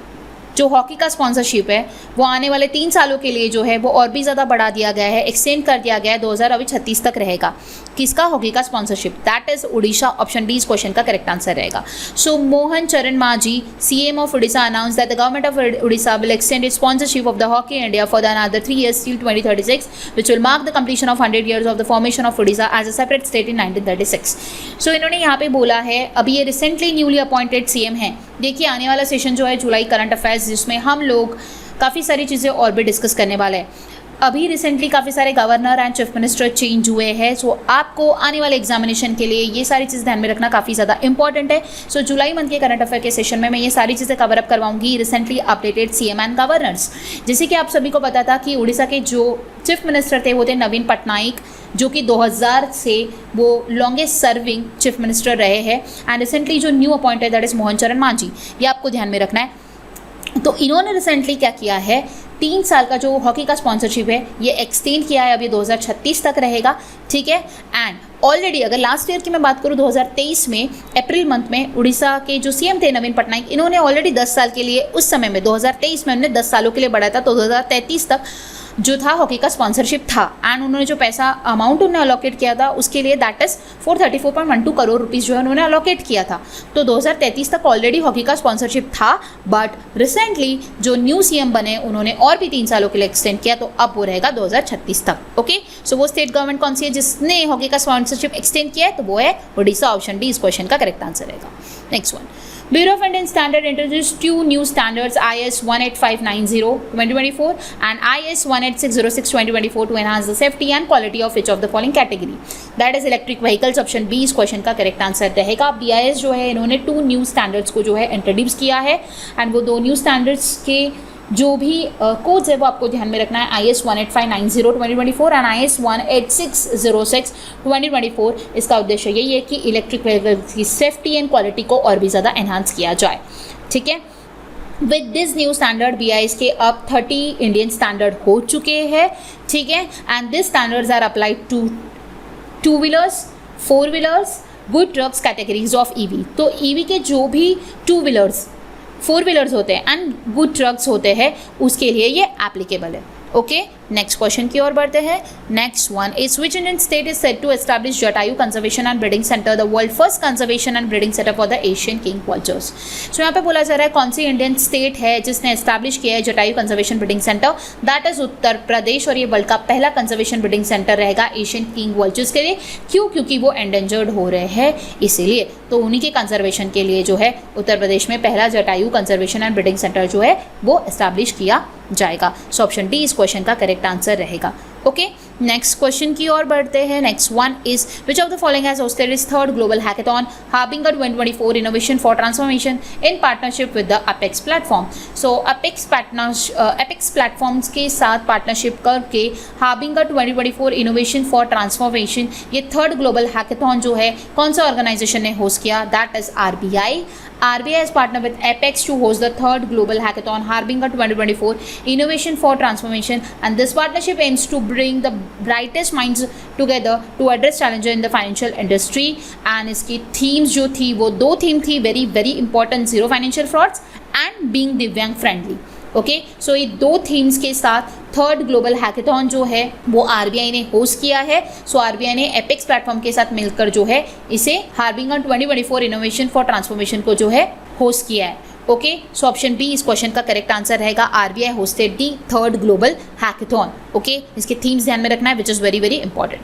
जो हॉकी का स्पॉन्सरशिप है वो आने वाले 3 सालों के लिए जो है वो और भी ज़्यादा बढ़ा दिया गया है, एक्सटेंड कर दिया गया है, 2036 तक रहेगा। किसका हॉकी का sponsorship, that is Orissa. Option D इस क्वेश्चन का करेक्ट आंसर रहेगा। सो मोहन चरण Manjhi CM of Orissa announce that the government of Orissa will extend it's sponsorship of the hockey India for the another 3 years till 2036 which will mark the completion of 100 years of the formation of Odisha as a separate state in 1936। सो इन्होंने यहाँ पे बोला है, अभी ये recently newly appointed CM हैं। देखिए आने वाला सेशन जो है जुलाई करंट अफेयर्स, जिसमें हम लोग काफ़ी सारी चीज़ें और भी डिस्कस करने वाले हैं। अभी रिसेंटली काफ़ी सारे governor and chief minister change हुए हैं। सो आपको आने वाले एग्जामिनेशन के लिए ये सारी चीज़ें ध्यान में रखना काफ़ी ज़्यादा इंपॉर्टेंट है। सो जुलाई मंथ के करंट अफेयर के सेशन में मैं ये सारी चीज़ें कवर अप करवाऊंगी, recently updated CM and governors. जैसे कि आप सभी को पता था कि उड़ीसा के जो चीफ मिनिस्टर थे वो थे नवीन पटनायक, जो कि 2000 से वो लॉन्गेस्ट सर्विंग चीफ मिनिस्टर रहे हैं। एंड रिसेंटली जो new appointed that is Mohan चरण मांझी, ये आपको ध्यान में रखना है। तो इन्होंने रिसेंटली क्या किया है, 3 साल का जो हॉकी का स्पॉन्सरशिप है ये एक्सटेंड किया है, अभी 2036 तक रहेगा, ठीक है। एंड ऑलरेडी अगर लास्ट ईयर की मैं बात करूँ 2023 में अप्रैल मंथ में उड़ीसा के जो CM थे नवीन पटनायक, इन्होंने ऑलरेडी 10 साल के लिए उस समय में 2023 में उन्होंने 10 सालों के लिए बढ़ाया था, तो 2033 तक जो था हॉकी का स्पॉन्सरशिप था एंड उन्होंने जो पैसा अमाउंट उन्होंने अलॉकेट किया था उसके लिए दैट इज 434.12 करोड़ रुपीज़ जो है उन्होंने अलॉकेट किया था। तो 2033 तक ऑलरेडी हॉकी का स्पॉन्सरशिप था, बट रिसेंटली जो न्यू सीएम बने उन्होंने और भी 3 सालों के लिए एक्सटेंड किया, तो अब वो रहेगा 2036 तक। ओके, सो वो स्टेट गवर्नमेंट कौन सी है जिसने हॉकी का स्पॉन्सरशिप एक्सटेंड किया है? तो वो है उड़ीसा। ऑप्शन डी इस क्वेश्चन का करेक्ट आंसर रहेगा। Next one, Bureau of Indian Standard introduced 2 new standards, IS 18590/2024 and IS 18606/2024 to enhance the safety and quality of which of the following category? That is electric vehicles. Option B इस question का correct answer रहेगा। BIS जो है इन्होंने 2 new standards को जो है introduce किया है एंड वो 2 न्यू स्टैंडर्ड्स के जो भी कोड्स है वो आपको ध्यान में रखना है। IS 18590/2024 and IS 18606/2024। इसका उद्देश्य यही है कि इलेक्ट्रिक व्हीकल की सेफ्टी एंड क्वालिटी को और भी ज़्यादा एनहांस किया जाए। ठीक है, with this new standard BIS के अब 30 इंडियन स्टैंडर्ड हो चुके हैं। ठीक है, and this standards are applied to 2 wheelers, 4 wheelers, good trucks categories of EV। तो EV के जो भी 2 व्हीलर्स, 4 व्हीलर्स होते हैं एंड गुड ट्रक्स होते हैं उसके लिए ये एप्लीकेबल है। ओके, नेक्स्ट क्वेश्चन की ओर बढ़ते हैं। Next one is which Indian state is set to establish Jatayu conservation and breeding centre, the world first conservation and breeding centre for the Asian king vultures. So यहाँ पे बोला जा रहा है कौन सी इंडियन स्टेट है जिसने एस्टैब्लिश किया है Jatayu conservation breeding centre? That is Uttar Pradesh, और ये वर्ल्ड का पहला कंजर्वेशन ब्रीडिंग सेंटर रहेगा एशियन किंग वल्चर्स के लिए। क्यों? क्योंकि वो एंडेंजर्ड हो रहे हैं इसीलिए। तो उन्हीं के कंजर्वेशन के लिए जो है उत्तर प्रदेश में पहला Jatayu conservation and breeding centre जो है वो एस्टैब्लिश किया जाएगा। सो ऑप्शन डी इस क्वेश्चन का करेक्ट आंसर रहेगा। ओके, नेक्स्ट क्वेश्चन की ओर बढ़ते हैं। Next one is which of the following has hosted it's 3rd global hackathon harbinger 2024 innovation for transformation in partnership with the apex platform. So apex platforms के साथ partnership करके harbinger 2024 innovation for transformation ये 3rd global hackathon जो है कौन सा organisation ने host किया? That is RBI. RBI has partnered with Apex to host the 3rd Global Hackathon Harbinger 2024 Innovation for Transformation, and this partnership aims to bring the brightest minds together to address challenges in the financial industry. And इसकी themes जो थी वो 2 theme थी, very important, zero financial frauds and being दिव्यांग friendly. Okay, so ये 2 themes के साथ 3rd global hackathon जो है वो RBI ने होस्ट किया है। सो RBI ने एपेक्स प्लेटफॉर्म के साथ मिलकर जो है इसे हार्बिंगर 2024 इनोवेशन फॉर ट्रांसफॉर्मेशन को जो है होस्ट किया है। ओके, सो ऑप्शन बी इस क्वेश्चन का करेक्ट आंसर रहेगा। RBI होस्टेड दी 3rd ग्लोबल हैकेथॉन। ओके, इसके थीम्स ध्यान में रखना है which is very important.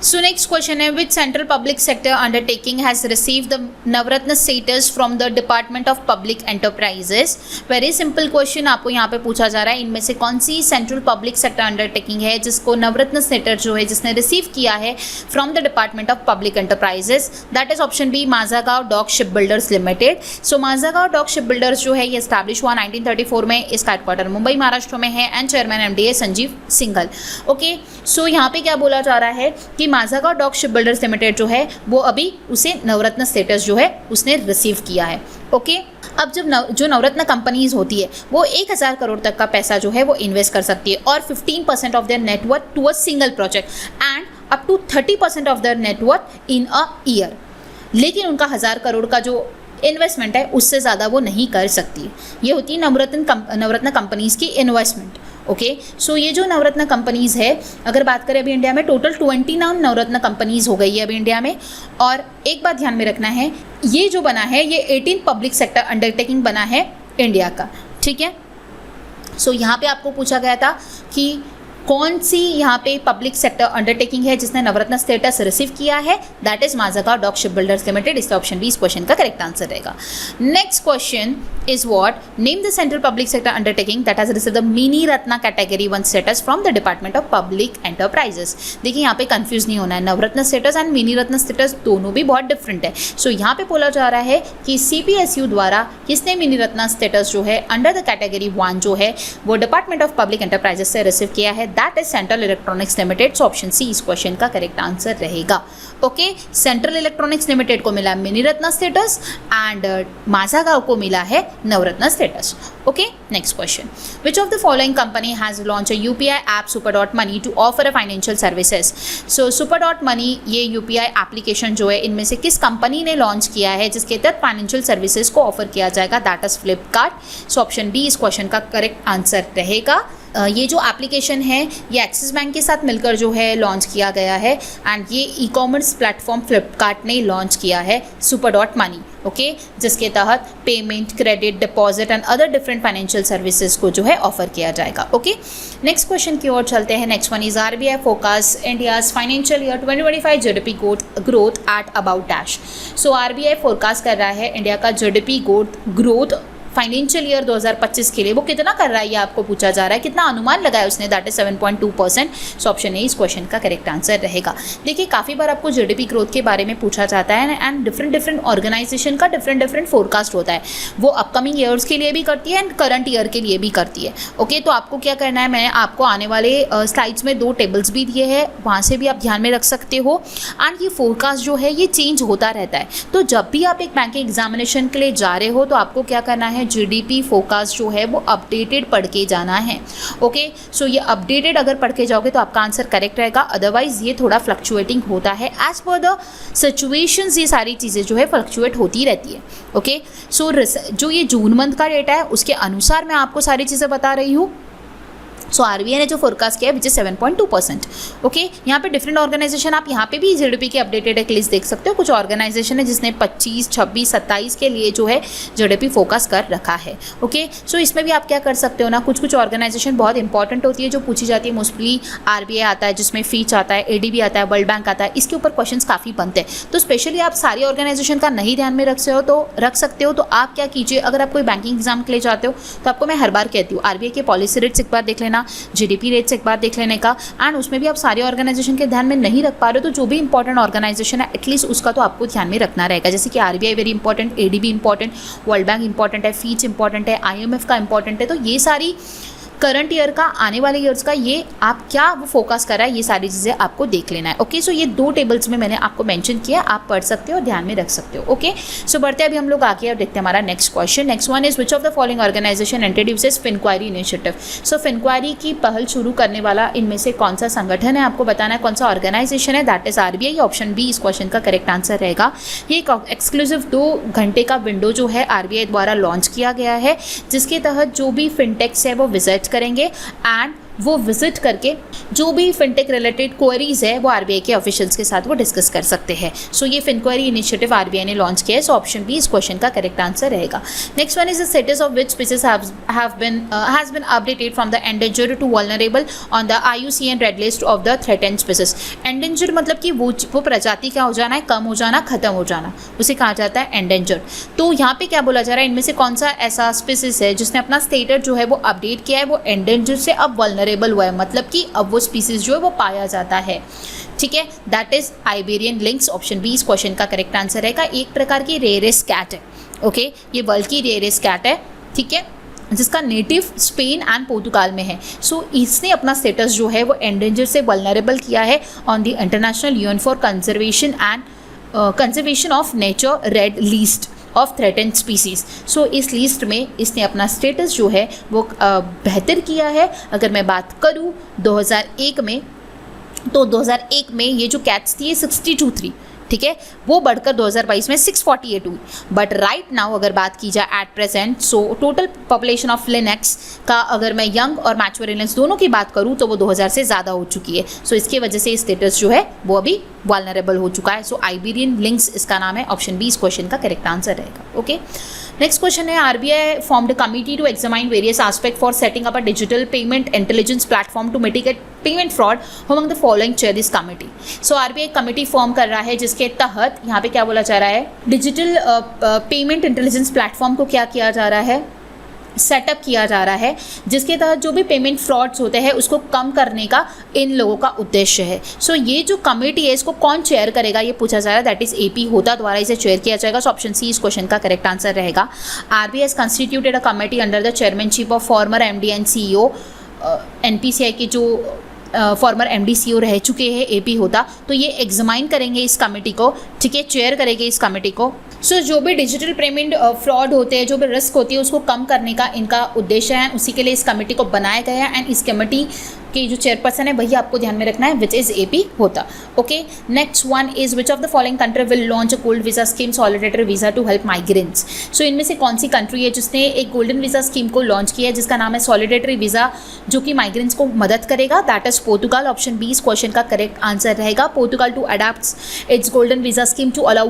So next question है which central public sector undertaking has received the Navratna status from the Department of Public Enterprises? Very simple question आपको यहाँ पे पूछा जा रहा है इनमें से कौन सी central public sector undertaking है जिसको नवरत्न status जो है जिसने रिसीव किया है from the Department of Public Enterprises? That is option B Mazagon dock shipbuilders limited. So Mazagon dock shipbuilders जो है ये एस्टैब्लिश हुआ 1934 में। इसका हेडक्वार्टर मुंबई महाराष्ट्र में है एंड चेयरमैन MD है संजीव सिंघल। ओके, सो यहाँ पे क्या बोला जा रहा है कि माझागांव डॉक शिपबिल्डर्स लिमिटेड जो है वो अभी उसे नवरत्न स्टेटस जो है उसने रिसीव किया है। ओके, अब जब जो नवरत्न कंपनीज होती है वो 1000 करोड़ तक का पैसा जो है वो इन्वेस्ट कर सकती है और 15% of their net worth to a single project and up to 30% of their net worth in a year. लेकिन उनका 1000 करोड़ का जो इन्वेस्टमेंट है उससे ज़्यादा वो नहीं कर सकती। ये होती है नवरत्न कंपनीज की इन्वेस्टमेंट। ओके, सो ये जो नवरत्न कंपनीज है अगर बात करें अभी इंडिया में टोटल 29 नवरत्न कंपनीज हो गई है अभी इंडिया में। और एक बात ध्यान में रखना है ये जो बना है ये 18 पब्लिक सेक्टर अंडरटेकिंग बना है इंडिया का। ठीक है, सो यहाँ पे आपको पूछा गया था कि कौन सी यहाँ पे पब्लिक सेक्टर अंडरटेकिंग है जिसने नवरत्न स्टेटस रिसीव किया है? That is Mazagon dock shipbuilders limited. इसका ऑप्शन बी इस क्वेश्चन का करेक्ट आंसर रहेगा। Next question is what name the central public sector undertaking that has received the mini Ratna category 1 status from the department of public enterprises. देखिए यहाँ पे confuse नहीं होना है, Navratna status and mini Ratna status दोनों भी बहुत डिफरेंट है। सो यहाँ पे बोला जा रहा है कि CPSU द्वारा किसने मिनी रत्ना स्टेटस जो है अंडर द कैटेगरी 1 जो है वो डिपार्टमेंट ऑफ पब्लिक एंटरप्राइजेस से रिसीव किया है। That is central electronics limited. So option C इस क्वेश्चन का करेक्ट आंसर रहेगा। ओके, सेंट्रल इलेक्ट्रॉनिक्स लिमिटेड को मिला mini Ratna status and Mazagon को मिला है Navratna status. Okay, next question which of the following company has launch a UPI app super money to offer a financial services? So super money ये UPI application जो है इनमें से किस कंपनी ने लॉन्च किया है जिसके तहत फाइनेंशियल सर्विसेज को ऑफर किया जाएगा? That is Flipkart. So option B इस क्वेश्चन का करेक्ट आंसर रहेगा। ये जो एप्लीकेशन है ये एक्सिस बैंक के साथ मिलकर जो है लॉन्च किया गया है एंड ये ई-कॉमर्स प्लेटफॉर्म फ्लिपकार्ट ने लॉन्च किया है सुपर डॉट मनी, ओके, जिसके तहत payment, credit, deposit and other different financial services को जो है ऑफर किया जाएगा, ओके। नेक्स्ट क्वेश्चन की ओर चलते हैं। Next one is RBI forecast India's financial year 2025 GDP growth at about dash. So RBI forecast कर रहा है इंडिया का जीडीपी ग्रोथ फाइनेंशियल ईयर 2025 के लिए वो कितना कर रहा है, ये आपको पूछा जा रहा है, कितना अनुमान लगाया उसने, that is 7.2%। So option A इस क्वेश्चन का करेक्ट आंसर रहेगा। देखिए काफ़ी बार आपको जीडीपी ग्रोथ के बारे में पूछा जाता है एंड डिफरेंट ऑर्गेनाइजेशन का डिफरेंट फोरकास्ट होता है, वो अपकमिंग ईयर्स के लिए भी करती है एंड करंट ईयर के लिए भी करती है, ओके। तो आपको क्या करना है, मैंने आपको आने वाले स्लाइड्स में 2 टेबल्स भी दिए हैं, वहाँ से भी आप ध्यान में रख सकते हो। एंड ये फोरकास्ट जो है ये चेंज होता रहता है, तो जब भी आप एक बैंकिंग एग्जामिनेशन के लिए जा रहे हो तो आपको क्या करना है, जीडीपी फोरकास्ट जो है वो अपडेटेड पढ़ के जाना है, ओके। सो ये अपडेटेड अगर पढ़ के जाओगे तो आपका आंसर करेक्ट रहेगा, अदरवाइज ये थोड़ा फ्लक्चुएटिंग होता है एज पर द सिचुएशंस, ये सारी चीज़ें जो है फ्लक्चुएट होती रहती है, ओके। सो जो ये जून मंथ का डेटा है उसके अनुसार मैं आपको सारी चीज़ें बता रही हूँ। सो आरबीआई ने जो फोरकास्ट किया है विच इज 7.2%, ओके। यहाँ पे डिफरेंट ऑर्गेनाइजेशन, आप यहाँ पे भी जीडीपी की अपडेटेड एक लिस्ट देख सकते हो। कुछ ऑर्गेनाइजेशन है जिसने 25, 26, 27 के लिए जो है जीडीपी फोकस कर रखा है, ओके। सो इसमें भी आप क्या कर सकते हो ना, कुछ ऑर्गेनाइजेशन बहुत इंपॉर्टेंट होती है जो पूछी जाती है, मोस्टली आरबीआई आता है जिसमें फीच आता है, एडीबी आता है, वर्ल्ड बैंक आता है, इसके ऊपर क्वेश्चन काफ़ी बनते हैं। तो स्पेशली आप सारी ऑर्गेनाइजेशन का नहीं ध्यान में रख सकते हो तो आप क्या कीजिए, अगर आप कोई बैंकिंग एग्जाम के लिए जाते हो तो आपको मैं हर बार कहती हूँ आरबीआई के पॉलिसी रेट्स एक बार देख लेना, जीडीपी रेट्स एक बार देख लेने का, एंड उसमें भी आप सारे ऑर्गेनाइजेशन के ध्यान में नहीं रख पा रहे हो तो जो भी इंपॉर्टेंट ऑर्गेनाइजेशन है एटलीस्ट उसका तो आपको ध्यान में रखना रहेगा। जैसे कि RBI very important, ADB important, world bank important है, फीच इंपॉर्टेंट है, आईएमएफ का इंपॉर्टेंट है। तो ये सारी करंट ईयर का, आने वाले ईयर्स का, ये आप क्या वो फोकस कर रहा है, ये सारी चीज़ें आपको देख लेना है, ओके। सो ये 2 टेबल्स में मैंने आपको मेंशन किया, आप पढ़ सकते हो, ध्यान में रख सकते हो, ओके। सो बढ़ते अभी हम लोग आगे और देखते हैं हमारा next question. Next one is which of the following organisation introduces FinQuiry initiative. So FinQuiry की पहल शुरू करने वाला इनमें से कौन सा संगठन है, आपको बताना है कौन सा ऑर्गेनाइजेशन है, that is RBI. Option B इस क्वेश्चन का करेक्ट आंसर रहेगा। ये एक एक्सक्लूसिव 2 घंटे का विंडो जो है आरबीआई द्वारा लॉन्च किया गया है, जिसके तहत जो भी फिनटेक्स है वो विजिट करेंगे एंड वो विजिट करके जो भी फिनटेक रिलेटेड क्वेरीज है वो आरबीआई के ऑफिशियल्स के साथ वो डिस्कस कर सकते हैं। सो ये फिनक्वायरी इनिशिएटिव आरबीआई ने लॉन्च किया है। सो ऑप्शन बी इस क्वेश्चन का करेक्ट आंसर रहेगा। Next one is the status of which species has been updated from the endangered to vulnerable on the IUCN red list of the threatened species. Endangered मतलब कि वो प्रजाति क्या हो जाना है, कम हो जाना, खत्म हो जाना, उसे कहा जाता है एंडेंजर्ड। तो यहाँ पे क्या बोला जा रहा है, इनमें से कौन सा ऐसा स्पीसीज है जिसने अपना स्टेटस जो है वो अपडेट किया है, वो एंडेंजर्ड से अब वल्नरेबल हुआ है, मतलब कि अब वो स्पीसीज जो है वो पाया जाता है, ठीक है, that is Iberian lynx. Option B इस क्वेश्चन का करेक्ट आंसर रहेगा। एक प्रकार की रेयरेस्ट कैट है, ओके, ये वर्ल्ड की रेयरेस्ट कैट है, ठीक है, जिसका नेटिव स्पेन एंड पोर्तुगाल में है। सो इसने अपना स्टेटस जो है वो एंडेंजर से वल्नरेबल किया है on the international union for conservation of nature red list of threatened species. So इस लिस्ट में इसने अपना स्टेटस जो है वो बेहतर किया है। अगर मैं बात करूँ 2001 में, तो 2001 में ये जो कैट्स थी 62 थी, ठीक है, वो बढ़कर 2022 में 648 हुई। बट राइट नाउ अगर बात की जाए at present, so total population of lynx का अगर मैं यंग और मैच्योर लिनेक्स दोनों की बात करूँ तो वो 2000 से ज़्यादा हो चुकी है। सो इसकी वजह से स्टेटस जो है वो अभी वल्नरेबल हो चुका है। सो आइबेरियन लिंक्स इसका नाम है। ऑप्शन बी इस क्वेश्चन का करेक्ट आंसर रहेगा, ओके। नेक्स्ट क्वेश्चन है, RBI formed committee to examine various aspect for setting up a digital payment intelligence platform to mitigate payment fraud among the following chair this committee. So RBI committee form कर रहा है जिसके तहत यहाँ पे क्या बोला जा रहा है, डिजिटल पेमेंट इंटेलिजेंस प्लेटफॉर्म को क्या किया जा रहा है, सेटअप किया जा रहा है, जिसके तहत जो भी पेमेंट फ्रॉड्स होते हैं उसको कम करने का इन लोगों का उद्देश्य है। सो ये जो कमेटी है इसको कौन चेयर करेगा ये पूछा जा रहा है, दैट इज एपी होता द्वारा इसे चेयर किया जाएगा। सो ऑप्शन सी इस क्वेश्चन का करेक्ट आंसर रहेगा। RBI has constituted a committee under the chairmanship of former MD and CEO. NPCI के जो फॉर्मर एमडी सीईओ रह चुके हैं एपी होता, तो ये एग्जामाइन करेंगे इस कमेटी को, ठीक है, चेयर करेंगे इस कमेटी को। सो जो भी डिजिटल पेमेंट फ्रॉड होते हैं, जो भी रिस्क होती है उसको कम करने का इनका उद्देश्य है, उसी के लिए इस कमेटी को बनाया गया है। एंड इस कमेटी के जो चेयरपर्सन है वही आपको ध्यान में रखना है, विच इज़ AP होता। Okay, next one is which of the following country will launch a gold visa scheme solidarity visa to help migrants. So इनमें से कौन सी कंट्री है जिसने एक गोल्डन वीज़ा स्कीम को लॉन्च किया है जिसका नाम है सॉलिडेटरी वीज़ा, जो कि माइग्रेंट्स को मदद करेगा? That is Portugal. Option B इस क्वेश्चन का करेक्ट आंसर रहेगा। Portugal to adopt its golden visa scheme to allow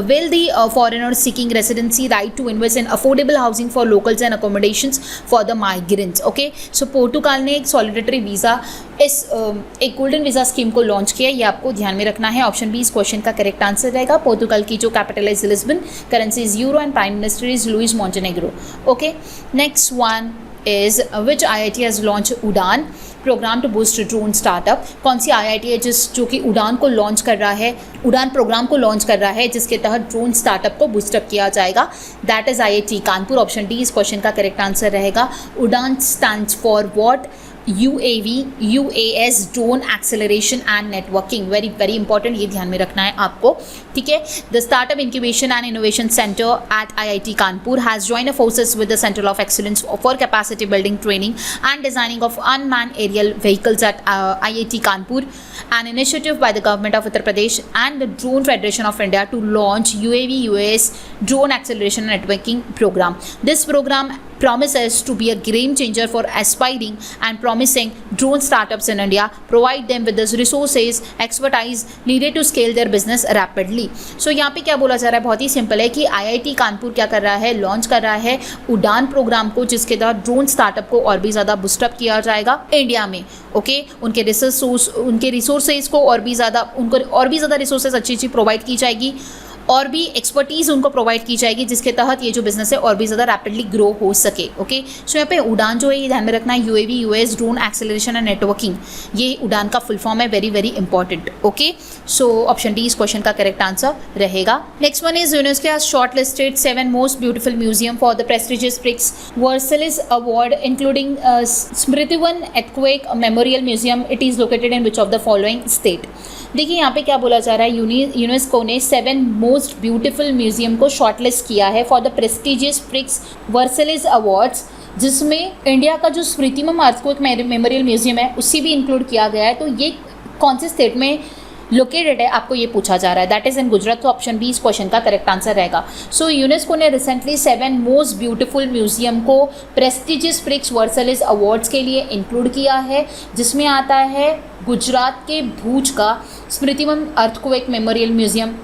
wealthy foreigners seeking residency right to invest in affordable housing for locals and accommodations for the migrants. Okay, so Portugal ने एक solidarity visa एक golden visa scheme को launch किया, ये आपको ध्यान में रखना है। ऑप्शन बी इस क्वेश्चन का करेक्ट आंसर रहेगा। पोर्टुगाल की जो कैपिटल है Lisbon, currency is euro and prime minister is Luis Montenegro. Okay, next one is which IIT has launch UDAAN programme to boost drone startup. कौन सी IIT है जो कि उड़ान को लॉन्च कर रहा है, उड़ान प्रोग्राम को लॉन्च कर रहा है जिसके तहत ड्रोन स्टार्टअप को बूस्टअप किया जाएगा? That is IIT Kanpur. Option D इस क्वेश्चन का करेक्ट आंसर रहेगा। UDAN stands for what? UAV, UAS, drone acceleration and networking. Very very important, ये ध्यान में रखना है आपको, ठीक है। The startup incubation and innovation centre at IIT Kanpur has joined forces with the centre of excellence for capacity building, training and designing of unmanned aerial vehicles at IIT Kanpur, an initiative by the government of Uttar Pradesh and the Drone Federation of India to launch UAV, UAS, drone acceleration and networking program. This program promises to be a game changer for aspiring and promising drone startups in India, provide them with the resources, expertise needed to scale their business rapidly. So यहाँ पे क्या बोला जा रहा है, बहुत ही simple है कि IIT कानपुर क्या कर रहा है, लॉन्च कर रहा है उड़ान प्रोग्राम को जिसके तहत ड्रोन स्टार्टअप को और भी ज़्यादा बूस्टअप किया जाएगा इंडिया में। ओके, उनके रिसोर्सेज को और भी ज़्यादा रिसोर्सेज अच्छी प्रोवाइड की जाएगी और भी एक्सपर्टीज़ उनको प्रोवाइड की जाएगी जिसके तहत ये जो बिजनेस है और भी ज़्यादा रैपिडली ग्रो हो सके। ओके, सो यहाँ पे उड़ान जो है ये ध्यान में रखना है, UAV, UAS, drone acceleration and networking, ये उड़ान का फुल फॉर्म है, very very important. Okay, so option D इस क्वेश्चन का करेक्ट आंसर रहेगा। Next one is UNESCO has shortlisted 7 most beautiful museum for the prestigious Prix Versailles award including Smritivan earthquake memorial museum. It is located in which of the following state. देखिए यहाँ पे क्या बोला जा रहा है, UNESCO ने 7 मोस्ट ब्यूटीफुल म्यूजियम को शॉर्टलिस्ट किया है for the prestigious Prix Versailles awards, जिसमें इंडिया का जो स्मृतिवन एर्थक्वेक मेमोरियल म्यूजियम है उससे भी इंक्लूड किया गया है। तो ये कौन से स्टेट में लोकेटेड है आपको ये पूछा जा रहा है, दैट इज़ इन गुजरात। तो ऑप्शन बी इस क्वेश्चन का करेक्ट आंसर रहेगा। सो यूनेस्को ने रिसेंटली 7 मोस्ट ब्यूटीफुल म्यूजियम को प्रेस्टिजियस प्रिक्स वर्सेलिस अवार्ड्स के लिए इंक्लूड किया है, जिसमें आता है गुजरात के भूज का स्मृतिवन अर्थक्वेक मेमोरियल म्यूजियम।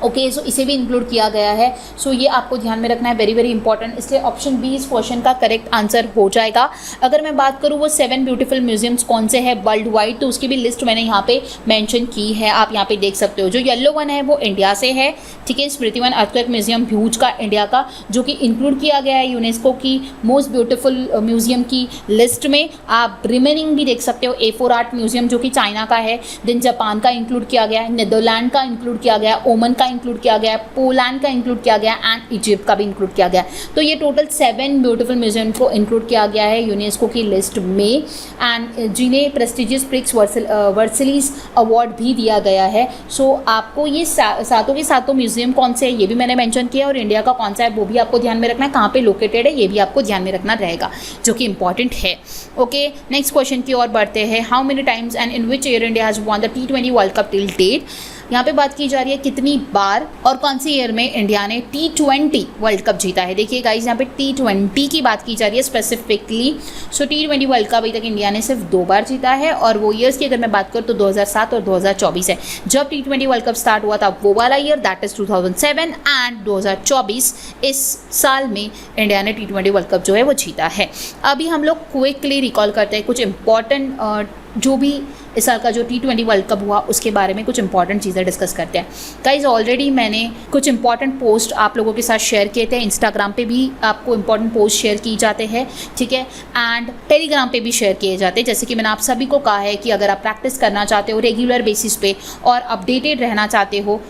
ओके, सो इसे भी इंक्लूड किया गया है। सो ये आपको ध्यान में रखना है, वेरी वेरी इंपॉर्टेंट, इसलिए ऑप्शन बी इस क्वेश्चन का करेक्ट आंसर हो जाएगा। अगर मैं बात करूँ वो 7 ब्यूटीफुल म्यूजियम्स कौन से हैं वर्ल्ड वाइड, तो उसकी भी लिस्ट मैंने यहाँ पे मेंशन की है, आप यहाँ पे देख सकते हो। जो येलो वन है वो इंडिया से है, ठीक है, स्मृतिवन अर्थक्वेक म्यूजियम भूज का इंडिया का, जो कि इंक्लूड किया गया है यूनेस्को की मोस्ट ब्यूटीफुल म्यूजियम की लिस्ट में। आप रिमेनिंग भी देख सकते हो, A4 आर्ट म्यूजियम जो कि चाइना का है, देन जापान का इंक्लूड किया गया है, नीदरलैंड का इंक्लूड किया गया, ओमन का इंक्लूड किया गया, पोलैंड का इंक्लूड किया गया एंड इजिप्ट का भी इंक्लूड किया गया। तो ये टोटल 7 ब्यूटीफुल म्यूजियम को इंक्लूड किया गया है यूनेस्को की लिस्ट में, एंड जिन्हें प्रेस्टिजियस प्रिक्स वर्सेलिस अवार्ड भी दिया गया है। सो आपको ये सातों के सातों म्यूजियम कौन से है ये भी मैंने मेंशन किया, और इंडिया का कौन सा है वो भी आपको ध्यान में रखना है, कहाँ पे लोकेटेड है ये भी आपको ध्यान में रखना रहेगा, जो कि इंपॉर्टेंट है। ओके, नेक्स्ट क्वेश्चन की ओर बढ़ते हैं। How many times and in which year India has won the T20 world cup till date. यहाँ पे बात की जा रही है कितनी बार और कौन सी ईयर में इंडिया ने T20 वर्ल्ड कप जीता है। देखिए गाइज, यहाँ पे T20 की बात की जा रही है स्पेसिफिकली। सो T20 वर्ल्ड कप अभी तक इंडिया ने सिर्फ 2 बार जीता है, और वो ईयर्स की अगर मैं बात करूँ तो 2007 और 2024 है। जब T20 वर्ल्ड कप स्टार्ट हुआ था वो वाला ईयर, दैट इज़ 2007, एंड 2024 इस साल में इंडिया ने T20 वर्ल्ड कप जो है वो जीता है। अभी हम लोग क्विकली रिकॉल करते हैं कुछ इंपॉर्टेंट जो भी इस साल का जो T20 वर्ल्ड कप हुआ उसके बारे में कुछ इंपॉर्टेंट चीज़ें डिस्कस करते हैं। गाइज, ऑलरेडी मैंने कुछ इंपॉर्टेंट पोस्ट आप लोगों के साथ शेयर किए थे, इंस्टाग्राम पे भी आपको इंपॉर्टेंट पोस्ट शेयर किए जाते हैं, ठीक है, एंड टेलीग्राम पे भी शेयर किए जाते हैं। जैसे कि मैंने आप सभी को कहा है कि अगर आप प्रैक्टिस करना चाहते हो रेगुलर बेसिस पे और अपडेटेड रहना चाहते हो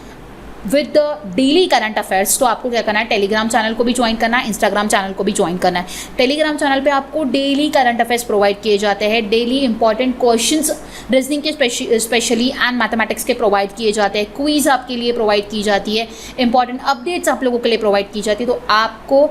with the daily current affairs, तो आपको क्या करना है, टेलीग्राम चैनल को भी ज्वाइन करना है, इंस्टाग्राम चैनल को भी ज्वाइन करना है। टेलीग्राम चैनल पे आपको डेली करंट अफेयर्स प्रोवाइड किए जाते हैं, डेली इंपॉर्टेंट क्वेश्चंस रीजनिंग के स्पेशली एंड मैथमेटिक्स के प्रोवाइड किए जाते हैं, क्विज आपके लिए प्रोवाइड की जाती है, इंपॉर्टेंट अपडेट्स आप लोगों के लिए प्रोवाइड की जाती है। तो आपको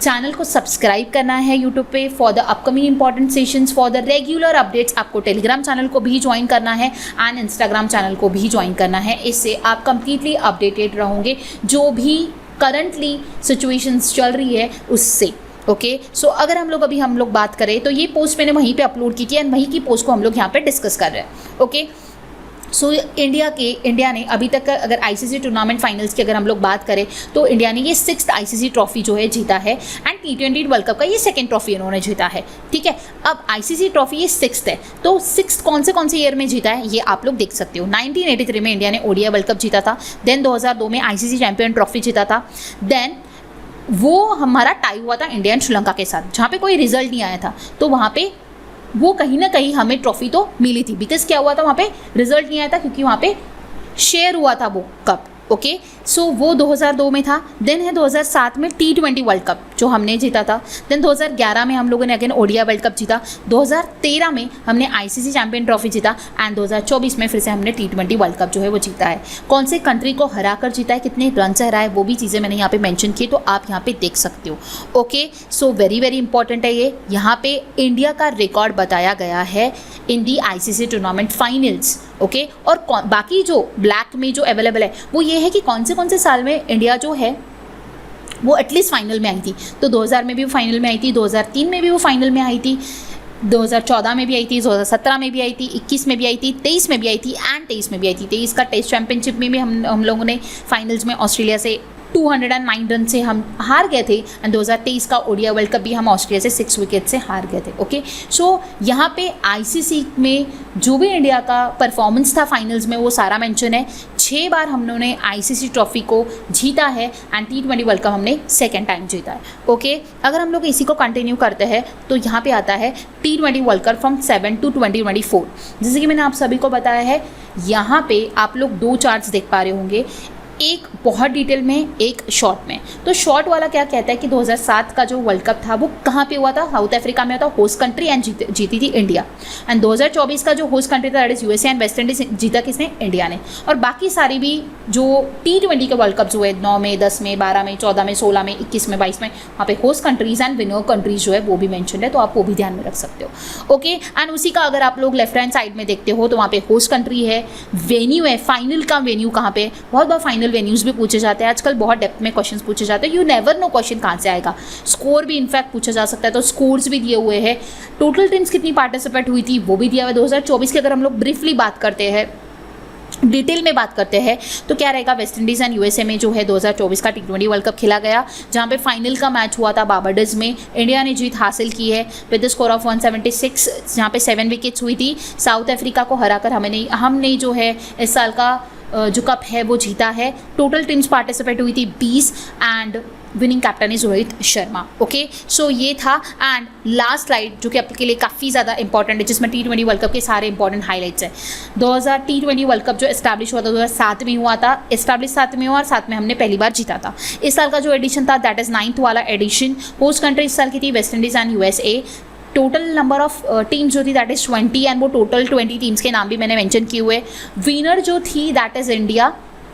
चैनल को सब्सक्राइब करना है यूट्यूब पे for the upcoming important sessions, for the regular updates आपको टेलीग्राम चैनल को भी ज्वाइन करना है एंड इंस्टाग्राम चैनल को भी ज्वाइन करना है। इससे आप कंप्लीटली अपडेटेड रहोगे जो भी करंटली सिचुएशंस चल रही है उससे। ओके सो अगर हम लोग बात करें तो ये पोस्ट मैंने वहीं पे अपलोड की थी एंड वहीं की पोस्ट को हम लोग यहाँ पे डिस्कस कर रहे हैं। ओके सो इंडिया ने अभी तक अगर आईसीसी टूर्नामेंट फाइनल्स की अगर हम लोग बात करें तो इंडिया ने ये 6th आईसीसी ट्रॉफी जो है जीता है एंड T20 वर्ल्ड कप का ये 2nd ट्रॉफी इन्होंने जीता है। ठीक है, अब आईसीसी ट्रॉफी ये 6th है, तो 6th कौन से ईयर में जीता है ये आप लोग देख सकते हो। 1983 में इंडिया ने ओडीआई वर्ल्ड कप जीता था, देन 2002 में आईसीसी चैंपियन ट्रॉफी जीता था, देन वो हमारा टाई हुआ था इंडिया एंड श्रीलंका के साथ जहाँ पे कोई रिजल्ट नहीं आया था, तो वहाँ पे वो कहीं ना कहीं हमें ट्रॉफी तो मिली थी। बिकॉज क्या हुआ था, वहाँ पे रिजल्ट नहीं आया था क्योंकि वहाँ पे शेयर हुआ था वो कप। ओके सो वो 2002 में था। देन है 2007 में T20 वर्ल्ड कप जो हमने जीता था। देन 2011 में हम लोगों ने अगेन ओडीआई वर्ल्ड कप जीता। 2013 में हमने आईसीसी चैंपियन ट्रॉफी जीता एंड 2024 में फिर से हमने T20 वर्ल्ड कप जो है वो जीता है। कौन से कंट्री को हरा कर जीता है, कितने रन से हरा है, वो भी चीज़ें मैंने यहाँ पे मेंशन की, तो आप यहाँ पे देख सकते हो। Okay so very very important है ये। यहाँ पे इंडिया का रिकॉर्ड बताया गया है in the ICC tournament finals. Okay और बाकी जो ब्लैक में जो अवेलेबल है वो ये है कि कौन से साल में इंडिया जो है वो एटलीस्ट फाइनल में आई थी। तो 2000 में भी वो फाइनल में आई थी, 2003 में भी वो फाइनल में आई थी, 2014 में भी आई थी, 2017 में भी आई थी, 21 में भी आई थी, 23 में भी आई थी एंड 23 में भी आई थी। 23 का टेस्ट चैंपियनशिप में भी हम लोगों ने फाइनल्स में ऑस्ट्रेलिया से 209 रन से हम हार गए थे एंड 2023 का ओडीआई वर्ल्ड कप भी हम ऑस्ट्रेलिया से 6 विकेट से हार गए थे। ओके सो यहाँ पे आईसीसी में जो भी इंडिया का परफॉर्मेंस था फाइनल्स में वो सारा मेंशन है। 6 बार हम लोगों ने आईसीसी ट्रॉफी को जीता है एंड T20 वर्ल्ड कप हमने 2nd टाइम जीता है। ओके अगर हम लोग इसी को कंटिन्यू करते हैं तो यहाँ पे आता है T20 world cup from 7 to 2024। जैसे कि मैंने आप सभी को बताया है, यहाँ पे आप लोग 2 चार्ट्स देख पा रहे होंगे, एक बहुत डिटेल में, एक शॉर्ट में। तो शॉर्ट वाला क्या कहता है कि 2007 का जो वर्ल्ड कप था वो कहाँ पे हुआ था, साउथ अफ्रीका में हुआ था, होस्ट कंट्री एंड जीती थी इंडिया। एंड 2024 का जो होस्ट कंट्री था that is USA and West Indies, जीता किसने, इंडिया ने। और बाकी सारी भी जो T20 के वर्ल्ड कप्स हुए 9 में, 10 में, 12 में, 14 में, 16 में, 21 में, 22 में, वहाँ पे host countries and winner countries जो है वो भी मेंशन है, तो आप वो भी ध्यान में रख सकते हो। ओके एंड उसी का अगर आप लोग लेफ्ट हैंड साइड में देखते हो तो वहाँ पे होस्ट कंट्री है, वेन्यू है, फाइनल का वेन्यू कहाँ पे, बहुत बार फाइनल वेन्यूज भी पूछे जाते हैं, आजकल बहुत डेप्थ में क्वेश्चंस पूछे जाते हैं, यू नेवर नो क्वेश्चन कहाँ से आएगा। स्कोर भी इनफैक्ट पूछा जा सकता है, तो स्कोर्स भी दिए हुए हैं, टोटल टीम्स कितनी पार्टिसिपेट हुई थी वो भी दिया हुआ है। 2024 की अगर हम लोग ब्रीफली बात करते हैं, डिटेल में बात करते हैं तो क्या रहेगा, वेस्ट इंडीज़ एंड यूएसए में जो है 2024 का T20 वर्ल्ड कप खेला गया, जहां पे फाइनल का मैच हुआ था बारबाडोस में। इंडिया ने जीत हासिल की है विद द स्कोर ऑफ 176, जहां पे 7 विकेट्स हुई थी। साउथ अफ्रीका को हराकर हमने जो है इस साल का जो कप है वो जीता है। टोटल टीम्स पार्टिसिपेट हुई थी 20 and winning captain is Rohit Sharma. Okay so ये था एंड लास्ट स्लाइड जो कि आपके लिए काफ़ी ज़्यादा इंपॉर्टेंट है, जिसमें T20 वर्ल्ड कप के सारे इंपॉर्टेंट हाईलाइट्स हैं। 2000 T20 वर्ल्ड कप जो एस्टैब्लिश हुआ था 2007 में हुआ था, एस्टैब्लिश 7 में हुआ और 7 में हमने पहली बार जीता था। इस साल का जो एडिशन था दैट इज़ 9th वाला एडिशन। होस्ट कंट्री इस साल की थी West Indies and USA. Total number of teams जो थी दैट इज़ 20 एंड वो टोटल 20 टीम्स के नाम भी मैंने मेंशन किए हुए। विनर जो थी that is India,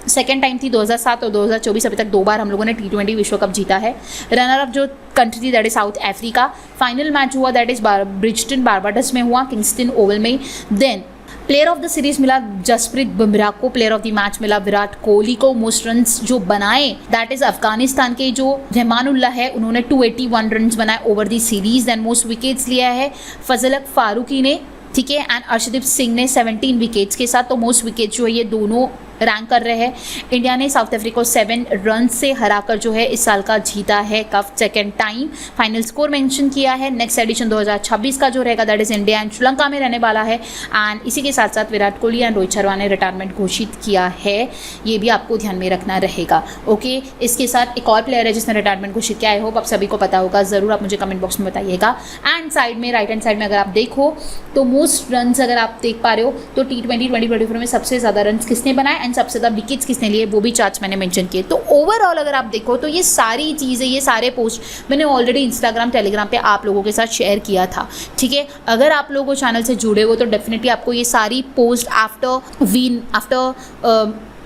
2nd time थी 2007 और 2024, अभी तक 2 बार हम लोगों ने T20 विश्व कप जीता है। रनर अप जो कंट्री थी that is South Africa. Final match हुआ दैट इज ब्रिजटन बारबाडोस में हुआ, किंगस्टन ओवल में। Then player of the series मिला जसप्रीत बुमराह को, प्लेयर ऑफ द मैच मिला विराट कोहली को। मोस्ट रन्स जो बनाए दैट इज अफगानिस्तान के जो रहमानुल्लाह है, उन्होंने 281 रन्स बनाए over the series. Then most wickets लिया है फजल फारूकी ने, ठीक है, एंड अर्शदीप सिंह ने 17 विकेट्स के साथ। तो मोस्ट विकेट जो है ये दोनों रैंक कर रहे हैं। इंडिया ने साउथ अफ्रीका को 7 रन से हराकर जो है इस साल का जीता है cup 2nd time. Final score mention किया है। नेक्स्ट एडिशन 2026 का जो रहेगा that is India and Sri Lanka में रहने वाला है। एंड इसी के साथ साथ विराट कोहली एंड रोहित शर्मा ने रिटायरमेंट घोषित किया है, ये भी आपको ध्यान में रखना रहेगा। ओके इसके साथ एक और प्लेयर है जिसने रिटायरमेंट घोषित किया है, होप आप सभी को पता होगा, ज़रूर आप मुझे कमेंट बॉक्स में बताइएगा। एंड साइड में राइट हैंड साइड में अगर आप देखो तो मोस्ट रन अगर आप देख पा रहे हो तो T20 2024 में सबसे ज़्यादा रन किसने बनाए एंड सबसे ज़्यादा विकेट्स किसने लिए, वो भी चार्ट्स मैंने मेंशन किए। तो ओवरऑल अगर आप देखो तो ये सारी चीज़ें, ये सारे पोस्ट मैंने ऑलरेडी इंस्टाग्राम टेलीग्राम पे आप लोगों के साथ शेयर किया था, ठीक है। अगर आप लोगों चैनल से जुड़े हो तो डेफिनेटली आपको ये सारी पोस्ट आफ्टर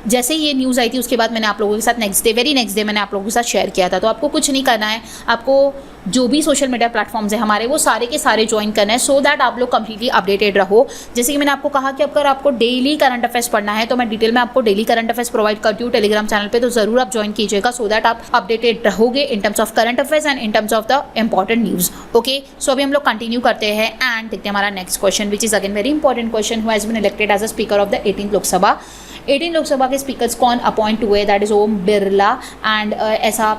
जैसे ही ये न्यूज़ आई थी उसके बाद मैंने आप लोगों के साथ वेरी नेक्स्ट डे मैंने आप लोगों के साथ शेयर किया था। तो आपको कुछ नहीं करना है, आपको जो भी सोशल मीडिया प्लेटफॉर्म्स हैं हमारे वो सारे के सारे ज्वाइन करना है, सो दैट आप लोग कंप्लीटली अपडेटेड रहो। जैसे कि मैंने आपको कहा कि अगर आपको डेली करंट अफेयर्स पढ़ना है तो मैं डिटेल में आपको डेली करंट अफेयर्स प्रोवाइड करती हूँ टेलीग्राम चैनल पे, तो ज़रूर आप ज्वाइन कीजिएगा, सो दैट आप अपडेटेड रहोगे in terms of current affairs and in terms of the important news. Okay, so अभी हम लोग कंटिन्यू करते हैं एंड देखते हैं हमारा next question, which is again very important question. Who has been elected as a speaker of the 18th Lok Sabha. 18 Lok Sabha के speakers कौन अपॉइंट हुए, that is Om Birla. And ऐसा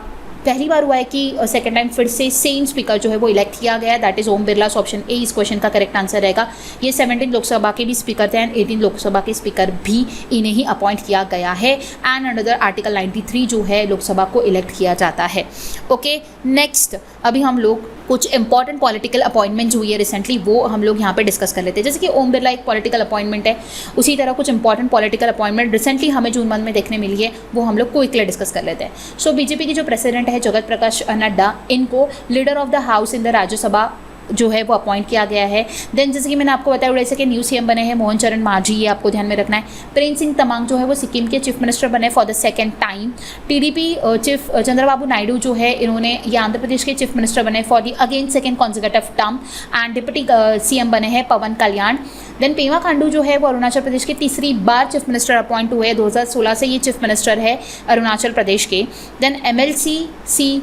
पहली बार हुआ है कि सेकेंड टाइम फिर से सेम स्पीकर जो है वो इलेक्ट किया गया है, that is Om Birla. So option A इस क्वेश्चन का करेक्ट आंसर रहेगा। ये 17 लोकसभा के भी स्पीकर थे एंड 18 लोकसभा के स्पीकर भी इन्हें ही अपॉइंट किया गया है एंड अंडर आर्टिकल 93 जो है लोकसभा को इलेक्ट किया जाता है। ओके, नेक्स्ट अभी हम लोग कुछ इंपॉर्टेंट पॉलिटिकल अपॉइंटमेंट्स हुई है रिसेंटली, वो हम लोग यहाँ पे डिस्कस कर लेते हैं। जैसे कि ओम बिरला एक पॉलिटिकल अपॉइंटमेंट है, उसी तरह कुछ इंपॉर्टेंट पॉलिटिकल अपॉइंटमेंट रिसेंटली हमें जून मंथ में देखने मिली है, वो हम लोग क्विकली डिस्कस कर लेते हैं। सो बीजेपी की जो प्रेसिडेंट है जगत प्रकाश नड्डा, इनको leader of the house in the Rajya Sabha जो है वो अपॉइंट किया गया है। देन जैसे कि मैंने आपको बताया उड़ीसा के न्यू सीएम बने हैं मोहन चरण मांझी, ये आपको ध्यान में रखना है। प्रेम सिंह तमांग जो है वो सिक्किम के चीफ मिनिस्टर बने for the second time. TDP chief Chandrababu Naidu जो है इन्होंने ये आंध्र प्रदेश के चीफ मिनिस्टर बने for the again second consecutive term and deputy CM बने हैं पवन कल्याण। देन पेमा खांडू जो है वो अरुणाचल प्रदेश के तीसरी बार चीफ मिनिस्टर अपॉइंट हुए, 2016 से ये चीफ मिनिस्टर है अरुणाचल प्रदेश के। देन MLC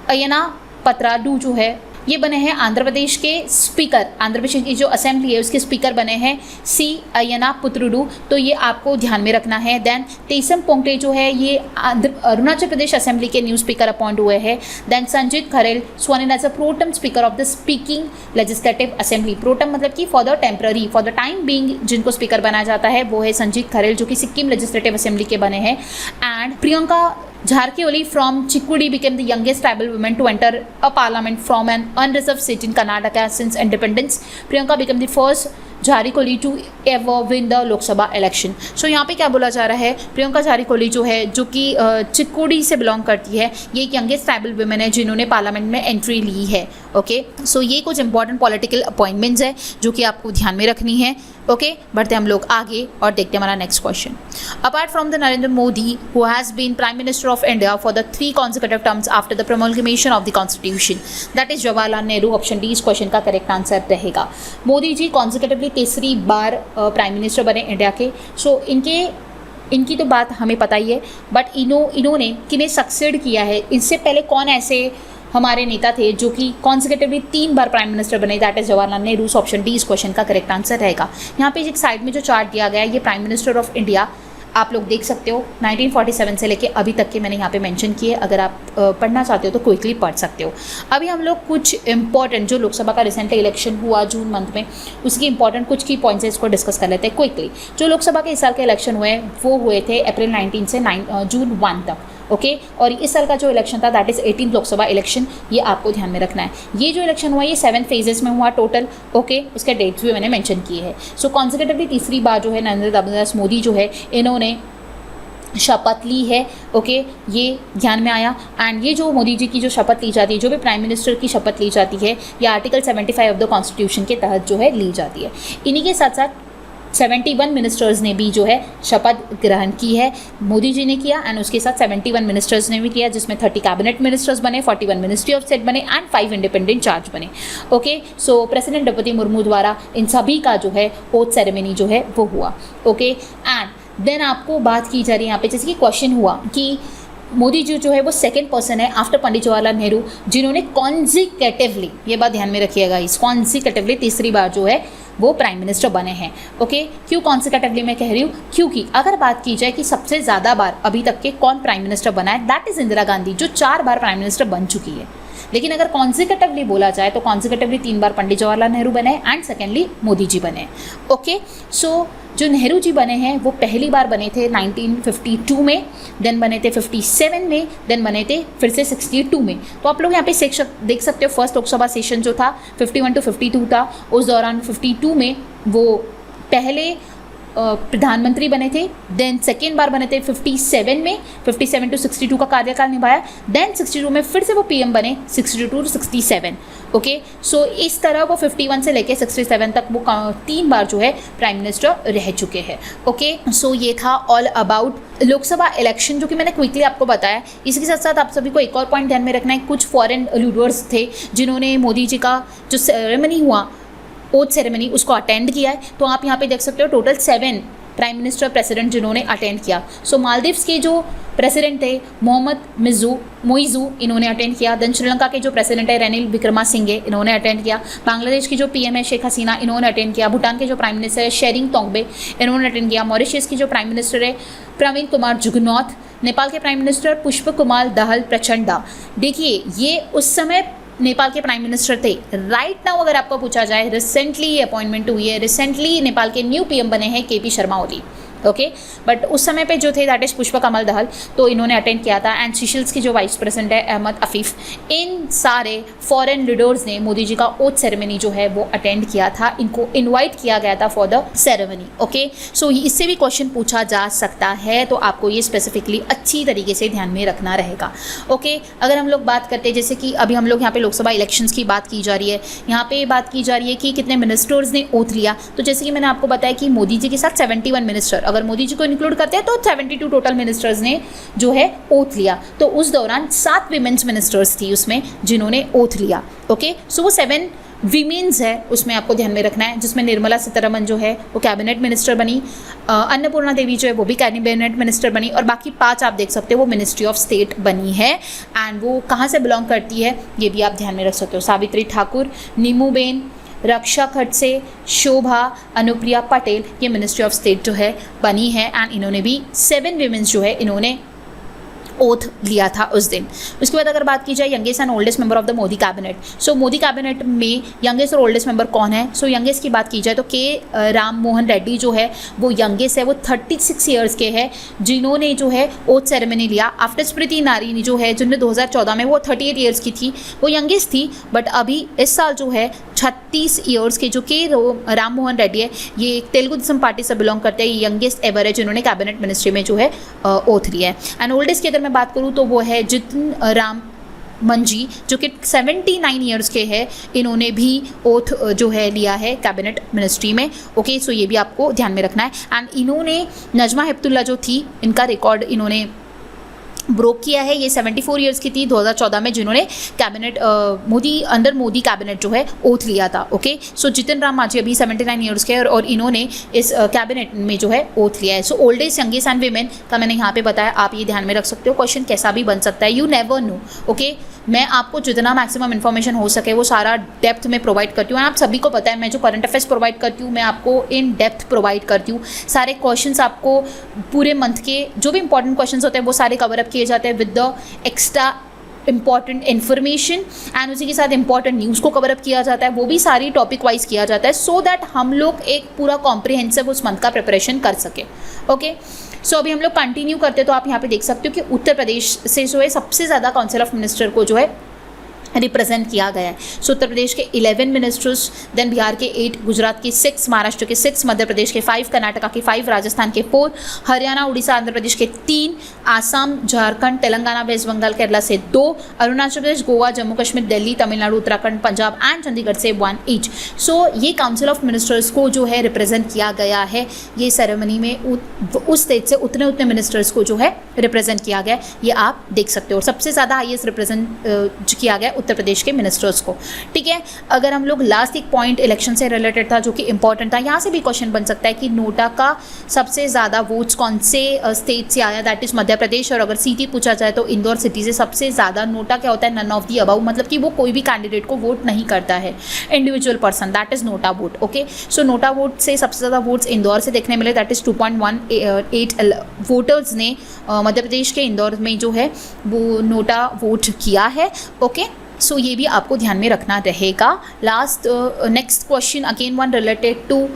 अयना पत्राडू जो है ये बने हैं आंध्र प्रदेश के स्पीकर, आंध्र प्रदेश की जो असेंबली है उसके स्पीकर बने हैं सी अयना पुत्रुडू, तो ये आपको ध्यान में रखना है। देन तेसम पोंगटे जो है ये अरुणाचल प्रदेश असेंबली के न्यू स्पीकर अपॉइंट हुए हैं। Then Sanjeet Kharel sworn as a pro tem speaker of the Sikkim legislative assembly. Pro tem मतलब कि for the temporary, for the time being जिनको स्पीकर बनाया जाता है वो है संजीत खरेल जो कि सिक्किम लेजिस्लेटिव असेंबली के बने हैं। And Priyanka Jharkholi from Chikkudi became the youngest tribal woman to enter a parliament from an unreserved seat in Karnataka since independence. Priyanka became the first झारीकोली to ever win the Lok Sabha election. So यहाँ पे क्या बोला जा रहा है, प्रियंका झारीकोली जो है जो कि चिक्कोडी से बिलोंग करती है, ये एक यंगेस्ट ट्राइबल वुमेन है जिन्होंने पार्लियामेंट में एंट्री ली है। ओके, सो ये कुछ इंपॉर्टेंट पॉलिटिकल अपॉइंटमेंट्स है जो कि आपको ध्यान में रखनी है। ओके, बढ़ते हम लोग आगे और देखते हैं हमारा next question. Apart from the Narendra Modi who has been prime minister of India for the 3 consecutive terms after the promulgation of the constitution, that is Jawaharlal Nehru. Option D इस क्वेश्चन का करेक्ट आंसर रहेगा। मोदी जी कॉन्सिक्यूटिवली तीसरी बार प्राइम मिनिस्टर बने India के। So इनकी तो बात हमें पता ही है, बट इन्होंने किन्हें सक्सेड किया है, इससे पहले कौन ऐसे हमारे नेता थे जो कि कॉन्सिक्यूटिवली 3 बार प्राइम मिनिस्टर बने, that is Jawaharlal Nehru. Option D इस क्वेश्चन का करेक्ट आंसर रहेगा। यहाँ पे एक साइड में जो चार्ट दिया गया है ये प्राइम मिनिस्टर ऑफ इंडिया आप लोग देख सकते हो 1947 से लेके अभी तक के मैंने यहाँ पे मेंशन किए, अगर आप पढ़ना चाहते हो तो क्विकली पढ़ सकते हो। अभी हम लोग कुछ इंपॉर्टेंट जो लोकसभा का रिसेंटली इलेक्शन हुआ जून मंथ में, उसकी इंपॉर्टेंट कुछ की पॉइंट्स है, इसको डिस्कस कर लेते हैं क्विकली। जो लोकसभा के इस साल के इलेक्शन हुए वो हुए थे अप्रैल 19 से जून 1 तक। ओके, और इस साल का जो इलेक्शन था that is 18th Lok Sabha election, ये आपको ध्यान में रखना है। ये जो इलेक्शन हुआ ये 7 फेजेस में हुआ टोटल। ओके, उसके डेट्स भी मैंने मेंशन किए हैं। सो कॉन्सिक्यूटिवली तीसरी बार जो है नरेंद्र दामोदर मोदी जो है इन्होंने शपथ ली है। ओके, ये ध्यान में आया। एंड ये जो मोदी जी की जो शपथ ली जाती है, जो भी प्राइम मिनिस्टर की शपथ ली जाती है, ये आर्टिकल 75 ऑफ द कॉन्स्टिट्यूशन के तहत जो है ली जाती है। इन्हीं के साथ साथ 71 मिनिस्टर्स ने भी जो है शपथ ग्रहण की है, मोदी जी ने किया एंड उसके साथ 71 मिनिस्टर्स ने भी किया, जिसमें 30 कैबिनेट मिनिस्टर्स बने, 41 मिनिस्ट्री ऑफ स्टेट बने एंड 5 इंडिपेंडेंट चार्ज बने। Okay, so president Draupadi Murmu द्वारा इन सभी का जो है ओथ सेरेमनी जो है वो हुआ। ओके, एंड देन आपको बात की जा रही है यहाँ पे, जैसे कि क्वेश्चन हुआ कि मोदी जी जो है वो सेकंड पर्सन है आफ्टर पंडित जवाहरलाल नेहरू जिन्होंने कॉन्जिक्यूटिवली, ये बात ध्यान में रखिएगा, इस कॉन्जिक्यूटिवली तीसरी बार जो है वो प्राइम मिनिस्टर बने हैं। ओके, क्यों कॉन्सिक्यूटिवली मैं कह रही हूँ, क्योंकि अगर बात की जाए कि सबसे ज़्यादा बार अभी तक के कौन प्राइम मिनिस्टर बना है, दैट इज़ इंदिरा गांधी जो 4 बार प्राइम मिनिस्टर बन चुकी है। लेकिन अगर कॉन्सिक्यूटिवली बोला जाए तो कॉन्सिक्यूटिवली 3 बार पंडित जवाहरलाल नेहरू बने एंड सेकेंडली मोदी जी बने। ओके, सो जो नेहरू जी बने हैं वो पहली बार बने थे 1952 में, देन बने थे 57 में, देन बने थे फिर से 62 में। तो आप लोग यहाँ पे देख सकते हो फर्स्ट लोकसभा सेशन जो था 51 to 52 था, उस दौरान 52 में वो पहले प्रधानमंत्री बने थे। देन सेकेंड बार बने थे 57 में, 57 to 62 का कार्यकाल निभाया। देन 62 में फिर से वो पीएम बने 62 to 67। ओके, सो इस तरह वो 51 से लेके 67 तक वो 3 बार जो है प्राइम मिनिस्टर रह चुके हैं। ओके, सो ये था ऑल अबाउट लोकसभा इलेक्शन जो कि मैंने क्विकली आपको बताया। इसके साथ साथ आप सभी को एक और पॉइंट ध्यान में रखना है, कुछ फॉरेन लीडर्स थे जिन्होंने मोदी जी का जो सेरेमनी हुआ, ओथ सेरेमनी, उसको अटेंड किया है। तो आप यहाँ पे देख सकते हो टोटल 7 प्राइम मिनिस्टर प्रेसिडेंट जिन्होंने अटेंड किया। सो मालदीव्स के जो प्रेसिडेंट थे मोहम्मद मोइजू, इन्होंने अटेंड किया। देन श्रीलंका के जो प्रेसिडेंट है रनिल विक्रमासिंघे, इन्होंने अटेंड किया। बांग्लादेश की जो पीएम है शेख हसीना, इन्होंने अटेंड किया। भूटान के जो प्राइम मिनिस्टर है शेरिंग तोंगबे, इन्होंने अटेंड किया। मॉरिशस की जो प्राइम मिनिस्टर है प्रवीण कुमार जुगनॉथ। नेपाल के प्राइम मिनिस्टर पुष्प कुमार दहल प्रचंडा। देखिए ये उस समय नेपाल के प्राइम मिनिस्टर थे। राइट नाउ अगर आपको पूछा जाए, रिसेंटली ये अपॉइंटमेंट हुई है, रिसेंटली नेपाल के न्यू पीएम बने हैं KP Sharma Oli. Okay, but उस समय पे जो थे दैट इज पुष्प कमल दहल, तो इन्होंने अटेंड किया था। एंड सीशेल्स की जो वाइस प्रेसिडेंट है अहमद अफीफ। इन सारे फॉरेन लीडर्स ने मोदी जी का ओथ सेरेमनी जो है वो अटेंड किया था। इनको इनवाइट किया गया था फॉर द सेरेमनी। ओके, सो इससे भी क्वेश्चन पूछा जा सकता है, तो आपको ये स्पेसिफिकली अच्छी तरीके से ध्यान में रखना रहेगा। ओके, अगर हम लोग बात करते हैं, जैसे कि अभी हम लोग यहाँ पे लोकसभा इलेक्शंस की बात की जा रही है, यहाँ पे बात की जा रही है कि कितने मिनिस्टर्स ने ओथ लिया। तो जैसे कि मैंने आपको बताया कि मोदी जी के साथ 71 मिनिस्टर, अगर मोदी जी को इंक्लूड करते हैं तो 72 टोटल मिनिस्टर्स ने जो है ओथ लिया। तो उस दौरान 7 विमेन्स मिनिस्टर्स थी उसमें जिन्होंने ओथ लिया। ओके, सो वो 7 विमेन्स है, उसमें आपको ध्यान में रखना है, जिसमें निर्मला सीतारमन जो है वो कैबिनेट मिनिस्टर बनी, अन्नपूर्णा देवी जो है वो भी कैबिनेट मिनिस्टर बनी, और बाकी 5 आप देख सकते हो वो मिनिस्ट्री ऑफ स्टेट बनी है। एंड वो कहाँ से बिलोंग करती है ये भी आप ध्यान में रख सकते हो। सावित्री ठाकुर, नीमूबेन, रक्षा खड़से, शोभा, अनुप्रिया पटेल, ये मिनिस्ट्री ऑफ स्टेट जो है बनी है। एंड इन्होंने भी 7 विमेंस जो है इन्होंने ओथ लिया था उस दिन। उसके बाद अगर बात की जाए youngest and oldest member of the Modi cabinet, so Modi cabinet में यंगेस्ट और ओल्डेस्ट मेंबर कौन है? सो यंगेस्ट की बात की जाए तो के राम मोहन रेड्डी जो है वो यंगेस्ट है, वो 36 ईयर्स के हैं जिन्होंने जो है ओथ सेरेमनी लिया। आफ्टर स्मृति ईरानी जो है जिन्होंने 2014 में, वो 38 ईयर्स की थी, वो यंगेस्ट थी। बट अभी इस साल जो है 36 ईयर्स के जो के राम मोहन रेड्डी है, ये तेलुगु देशम पार्टी से बिलोंग करते हैं, ये यंगेस्ट एवर है जिन्होंने कैबिनेट मिनिस्ट्री में जो है ओथ लिया है। एंड ओल्डेस्ट की अगर मैं बात करूँ तो वो है जितिन राम मंजी जो कि 79 ईयर्स के हैं, इन्होंने भी ओथ जो है लिया है कैबिनेट मिनिस्ट्री में। ओके, सो ये भी आपको ध्यान में रखना है। एंड इन्होंने नजमा हेपतुल्ला जो थी, इनका रिकॉर्ड इन्होंने ब्रोक किया है। ये 74 ईयर्स की थी 2014 में जिन्होंने कैबिनेट मोदी कैबिनेट जो है ओथ लिया था। ओके, सो जितिन राम मांझी अभी 79 ईयर्स के और इन्होंने इस कैबिनेट में जो है ओथ लिया है। सो ओल्डेस्ट यंगेस्ट एंड विमेन का मैंने यहाँ पे बताया, आप ये ध्यान में रख सकते हो। क्वेश्चन कैसा भी बन सकता है, यू नेवर नो। ओके, मैं आपको जितना मैक्सिमम इन्फॉर्मेशन हो सके वो सारा डेप्थ में प्रोवाइड करती हूँ। आप सभी को पता है मैं जो करंट अफेयर्स प्रोवाइड करती हूँ मैं आपको इन डेप्थ प्रोवाइड करती हूँ। सारे क्वेश्चंस आपको पूरे मंथ के जो भी इंपॉर्टेंट क्वेश्चंस होते हैं वो सारे कवर अप किए जाते हैं with the extra important information. And उसी के साथ इंपॉर्टेंट न्यूज़ को कवर अप किया जाता है, वो भी सारी टॉपिक वाइज किया जाता है, सो दैट हम लोग एक पूरा कॉम्प्रिहेंसिव उस मंथ का प्रिपरेशन कर सके। ओके, सो अभी हम लोग कंटिन्यू करते, तो आप यहाँ पे देख सकते हो कि उत्तर प्रदेश से जो है सबसे ज़्यादा काउंसिल ऑफ मिनिस्टर को जो है रिप्रेजेंट किया गया है। सो उत्तर प्रदेश के 11 मिनिस्टर्स, देन बिहार के 8, गुजरात के 6, महाराष्ट्र के 6, मध्य प्रदेश के 5, कर्नाटका के 5, राजस्थान के 4, हरियाणा, उड़ीसा, आंध्र प्रदेश के 3, आसाम, झारखंड, तेलंगाना, वेस्ट बंगाल, केरला से 2, अरुणाचल प्रदेश, गोवा, जम्मू कश्मीर, दिल्ली, तमिलनाडु, उत्तराखंड, पंजाब एंड चंडीगढ़ से 1 ईच। सो ये काउंसिल ऑफ मिनिस्टर्स को जो है रिप्रेजेंट किया गया है ये सेरेमनी में, उस स्टेट से उतने मिनिस्टर्स को जो है रिप्रेजेंट किया गया, ये आप देख सकते हो। सबसे ज़्यादा हाईएस्ट रिप्रेजेंट किया गया उत्तर प्रदेश के मिनिस्टर्स को। ठीक है, अगर हम लोग लास्ट एक पॉइंट इलेक्शन से रिलेटेड था जो कि इंपॉर्टेंट था, यहाँ से भी क्वेश्चन बन सकता है कि नोटा का सबसे ज़्यादा वोट्स कौन से स्टेट से आया, दैट इज मध्य प्रदेश। और अगर सिटी पूछा जाए तो इंदौर सिटी से सबसे ज़्यादा। नोटा क्या होता है? नन ऑफ दी अबव, मतलब कि वो कोई भी कैंडिडेट को वोट नहीं करता है, individual person, that is NOTA vote. Okay, so NOTA vote से सबसे ज़्यादा वोट्स इंदौर से देखने मिले, दैट इज 2.18 वोटर्स ने मध्य प्रदेश के इंदौर में जो है वो नोटा वोट किया है। ओके, सो ये भी आपको ध्यान में रखना रहेगा। Last next question again one related to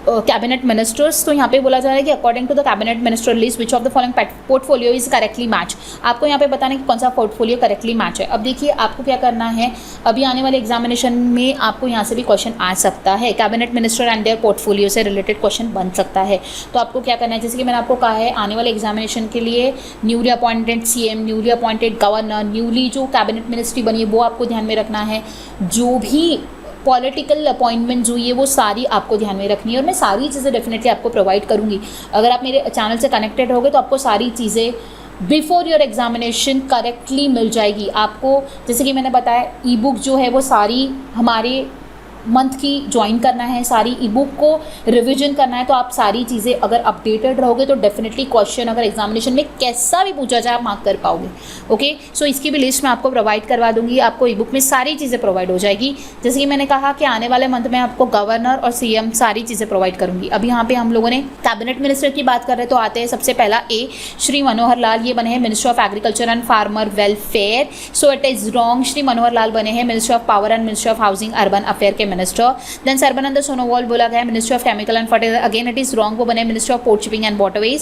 cabinet ministers, तो यहाँ पे बोला जा रहा है कि according to the cabinet minister list which of the following portfolio is correctly match. आपको यहाँ पे बताना है कि कौन सा पोर्टफोलियो करेक्टली मैच है। अब देखिए आपको क्या करना है, अभी आने वाले एग्जामिनेशन में आपको यहाँ से भी क्वेश्चन आ सकता है, cabinet minister and their portfolio से रिलेटेड क्वेश्चन बन सकता है। तो आपको क्या करना है, जैसे कि मैंने आपको कहा है, आने वाले एग्जामिनेशन के लिए newly appointed CM, newly appointed governor, newly जो कैबिनेट मिनिस्ट्री बनी है वो आपको ध्यान में रखना है। जो भी पॉलिटिकल अपॉइंटमेंट हुई है वो सारी आपको ध्यान में रखनी है और मैं सारी चीज़ें डेफिनेटली आपको प्रोवाइड करूँगी। अगर आप मेरे चैनल से कनेक्टेड होगे तो आपको सारी चीज़ें बिफोर योर एग्जामिनेशन करेक्टली मिल जाएगी। आपको जैसे कि मैंने बताया ई बुक जो है वो सारी हमारे मंथ की ज्वाइन करना है, सारी ई बुक को रिवीजन करना है। तो आप सारी चीज़ें अगर अपडेटेड रहोगे तो डेफिनेटली क्वेश्चन अगर एग्जामिनेशन में कैसा भी पूछा जाए आप मार्क कर पाओगे। ओके, सो इसकी भी लिस्ट मैं आपको प्रोवाइड करवा दूंगी, आपको ई बुक में सारी चीज़ें प्रोवाइड हो जाएगी। जैसे कि मैंने कहा कि आने वाले मंथ में आपको गवर्नर और CM सारी चीज़ें प्रोवाइड करूँगी। अभी यहाँ पे हम लोगों ने कैबिनेट मिनिस्टर की बात कर रहे हैं तो आते हैं सबसे पहला ए, श्री मनोहर लाल, ये बने हैं minister of agriculture and farmer welfare. So it is wrong, Shri Manohar Lal बने हैं minister of power and minister of housing urban affair के मिनिस्टर। देन सर्बानंद सोनोवाल बोला गया है minister of chemical and fertiliser, again it is wrong, वो बने minister of port shipping and waterways.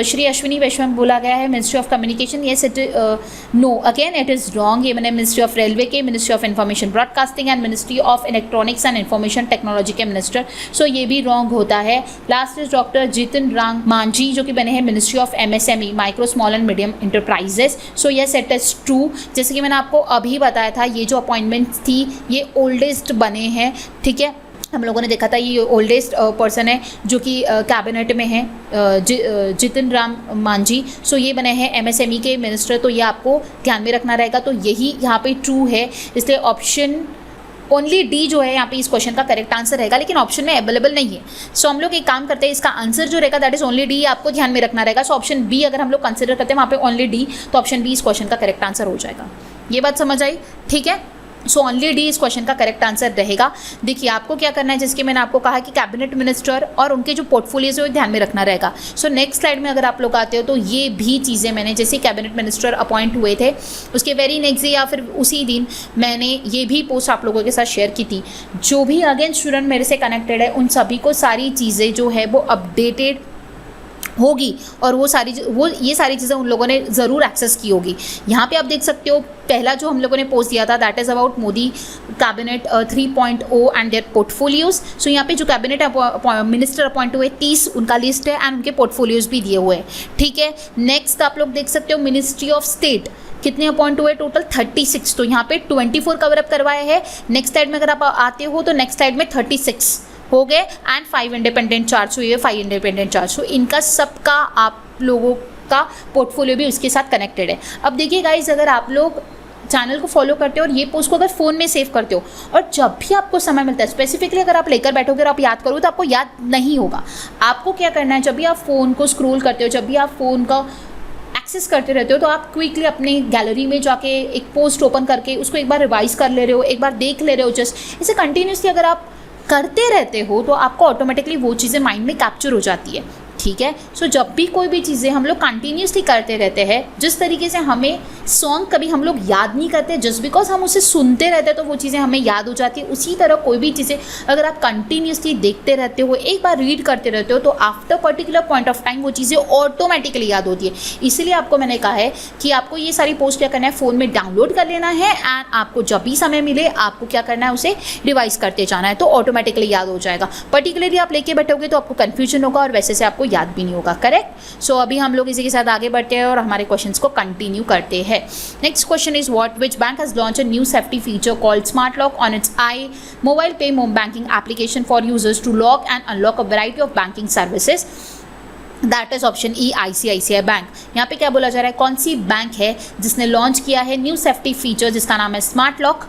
Shri Ashwini Vaishnaw बोला गया है ministry of communication, yes it no, again it is wrong, ये बने मिनिस्ट्री ऑफ रेलवे के, ministry of information broadcasting and ministry of electronics and information technology के minister. सो ये भी wrong होता है। Last is doctor Jitin Ram Manjhi जो कि बने हैं ministry of MSME micro small and medium enterprises. So yes it is true, जैसे कि मैंने आपको अभी बताया था ये जो अपॉइंटमेंट्स थी ये ओल्डेस्ट बने हैं, ठीक है। हम लोगों ने देखा था ये ओल्डेस्ट पर्सन है जो कि कैबिनेट में है, जितिन राम मांझी। सो ये बने हैं MSME के मिनिस्टर, तो ये आपको ध्यान में रखना रहेगा। तो यही यहाँ पे ट्रू है, इसलिए ऑप्शन ओनली डी जो है यहाँ पे इस क्वेश्चन का करेक्ट आंसर रहेगा, लेकिन ऑप्शन में अवेलेबल नहीं है। सो हम लोग एक काम करते हैं, इसका आंसर जो रहेगा दैट इज ओनली डी, आपको ध्यान में रखना रहेगा। सो ऑप्शन बी अगर हम लोग कंसिडर करते हैं वहाँ पे ओनली डी, तो ऑप्शन बी इस क्वेश्चन का करेक्ट आंसर हो जाएगा। ये बात समझ आई, ठीक है। सो ओनली डी इस क्वेश्चन का करेक्ट आंसर रहेगा। देखिए आपको क्या करना है, जिसके मैंने आपको कहा कि कैबिनेट मिनिस्टर और उनके जो पोर्टफोलियोज है वो ध्यान में रखना रहेगा। सो नेक्स्ट स्लाइड में अगर आप लोग आते हो तो ये भी चीज़ें मैंने जैसे कैबिनेट मिनिस्टर अपॉइंट हुए थे उसके वेरी नेक्स्ट डे या फिर उसी दिन मैंने ये भी पोस्ट आप लोगों के साथ शेयर की थी। जो भी अगेन स्टूडेंट मेरे से कनेक्टेड है उन सभी को सारी चीज़ें जो है वो अपडेटेड होगी और ये सारी चीज़ें उन लोगों ने ज़रूर एक्सेस की होगी। यहाँ पे आप देख सकते हो पहला जो हम लोगों ने पोस्ट दिया था that is about Modi cabinet 3.0 and their portfolios. So यहाँ पे जो कैबिनेट मिनिस्टर अपॉइंट हुए 30 उनका लिस्ट है एंड उनके पोर्टफोलियोज भी दिए हुए हैं, ठीक है। नेक्स्ट आप लोग देख सकते हो मिनिस्ट्री ऑफ स्टेट कितने अपॉइंट हुए, टोटल 36, तो यहाँ पे 24 कवरअप करवाए हैं। नेक्स्ट साइड में अगर आप आते हो तो नेक्स्ट साइड में 36 हो गए एंड 5 इंडिपेंडेंट चार्ज हुए, 5 इंडिपेंडेंट चार्ज। तो इनका सबका आप लोगों का पोर्टफोलियो भी उसके साथ कनेक्टेड है। अब देखिए गाइज, अगर आप लोग चैनल को फॉलो करते हो और ये पोस्ट को अगर फ़ोन में सेव करते हो और जब भी आपको समय मिलता है स्पेसिफिकली अगर आप लेकर बैठोगे और आप याद करोगे तो आपको याद नहीं होगा। आपको क्या करना है, जब भी आप फ़ोन को स्क्रॉल करते हो, जब भी आप फ़ोन का एक्सेस करते रहते हो तो आप क्विकली अपनी गैलरी में जाके एक पोस्ट ओपन करके उसको एक बार रिवाइज कर ले रहे हो, एक बार देख ले रहे हो। जस्ट इसे कंटिन्यूसली अगर आप करते रहते हो तो आपको ऑटोमेटिकली वो चीज़ें माइंड में कैप्चर हो जाती है, ठीक है। सो जब भी कोई भी चीज़ें हम लोग कंटिन्यूसली करते रहते हैं, जिस तरीके से हमें सॉन्ग कभी हम लोग याद नहीं करते जस्ट बिकॉज हम उसे सुनते रहते हैं तो वो चीज़ें हमें याद हो जाती है, उसी तरह कोई भी चीज़ें अगर आप कंटिन्यूसली देखते रहते हो, एक बार रीड करते रहते हो तो after particular point of time वो चीज़ें ऑटोमेटिकली याद होती है। इसीलिए आपको मैंने कहा है कि आपको ये सारी पोस्ट क्या करना है, फ़ोन में डाउनलोड कर लेना है एंड आपको जब भी समय मिले आपको क्या करना है, उसे रिवाइज करते जाना है, तो ऑटोमेटिकली याद हो जाएगा। पर्टिकुलरली आप लेके बैठोगे तो आपको कन्फ्यूजन होगा और वैसे से आपको याद भी नहीं होगा, करेक्ट। सो अभी हम लोग इसी के साथ आगे बढ़ते हैं और हमारे क्वेश्चंस को कंटिन्यू करते हैं। Next question is what which bank has launch a new safety feature called smart lock on its iMobile pay banking application for users to lock and unlock a variety of banking services. That is option E ICICI bank. यहाँ पे क्या बोला जा रहा है, कौन सी bank है जिसने लॉन्च किया है न्यू सेफ्टी फीचर जिसका नाम है स्मार्ट लॉक,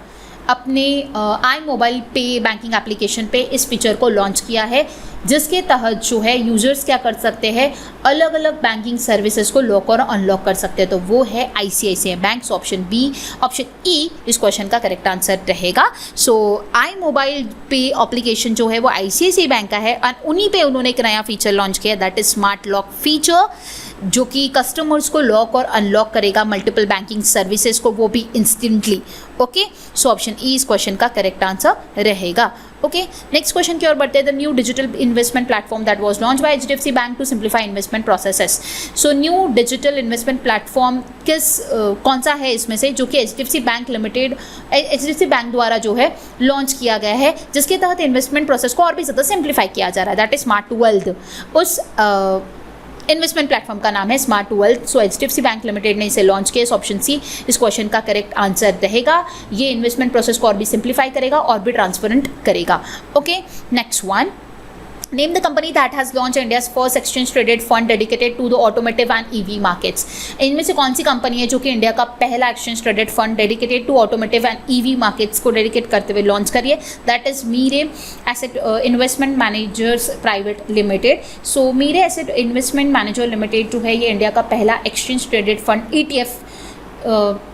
अपने आई मोबाइल पे बैंकिंग एप्लीकेशन पे इस फीचर को लॉन्च किया है जिसके तहत जो है यूजर्स क्या कर सकते हैं, अलग अलग बैंकिंग सर्विसेज को लॉक और अनलॉक कर सकते हैं, तो वो है ICICI bank. So option B, option E इस क्वेश्चन का करेक्ट आंसर रहेगा। सो आई मोबाइल पे एप्लीकेशन जो है वो ICICI बैंक का है और उन्हीं पे उन्होंने एक नया फीचर लॉन्च किया that is smart lock feature. जो कि कस्टमर्स को लॉक और अनलॉक करेगा मल्टीपल बैंकिंग सर्विसेज को, वो भी instantly. Okay, so option E इस क्वेश्चन का करेक्ट आंसर रहेगा। ओके, नेक्स्ट क्वेश्चन की ओर बढ़ते हैं। The new digital investment platform that was launch by HDFC bank to simplify investment processes. So new digital investment platform कौन सा है इसमें से, जो कि HDFC बैंक द्वारा जो है लॉन्च किया गया है, जिसके तहत इन्वेस्टमेंट प्रोसेस को और भी ज़्यादा सिंप्लीफाई किया जा रहा है, दैट इज स्मार्ट वेल्थ। उस इन्वेस्टमेंट प्लेटफॉर्म का नाम है स्मार्ट वेल्थ। सो HDFC बैंक लिमिटेड ने इसे लॉन्च किया। ऑप्शन सी इस क्वेश्चन का करेक्ट आंसर रहेगा। ये इन्वेस्टमेंट प्रोसेस को और भी सिंप्लीफाई करेगा और भी ट्रांसपेरेंट करेगा। Okay, next one, name the company that has launch India's first exchange traded fund dedicated to the automotive and EV markets. इनमें से कौन सी कंपनी है जो कि इंडिया का पहला exchange traded fund dedicated to automotive and EV markets को dedicate करते हुए लॉन्च करिए? That is Mirae asset investment managers private limited. So Mirae asset investment manager limited जो है, ये इंडिया का पहला exchange traded fund ETF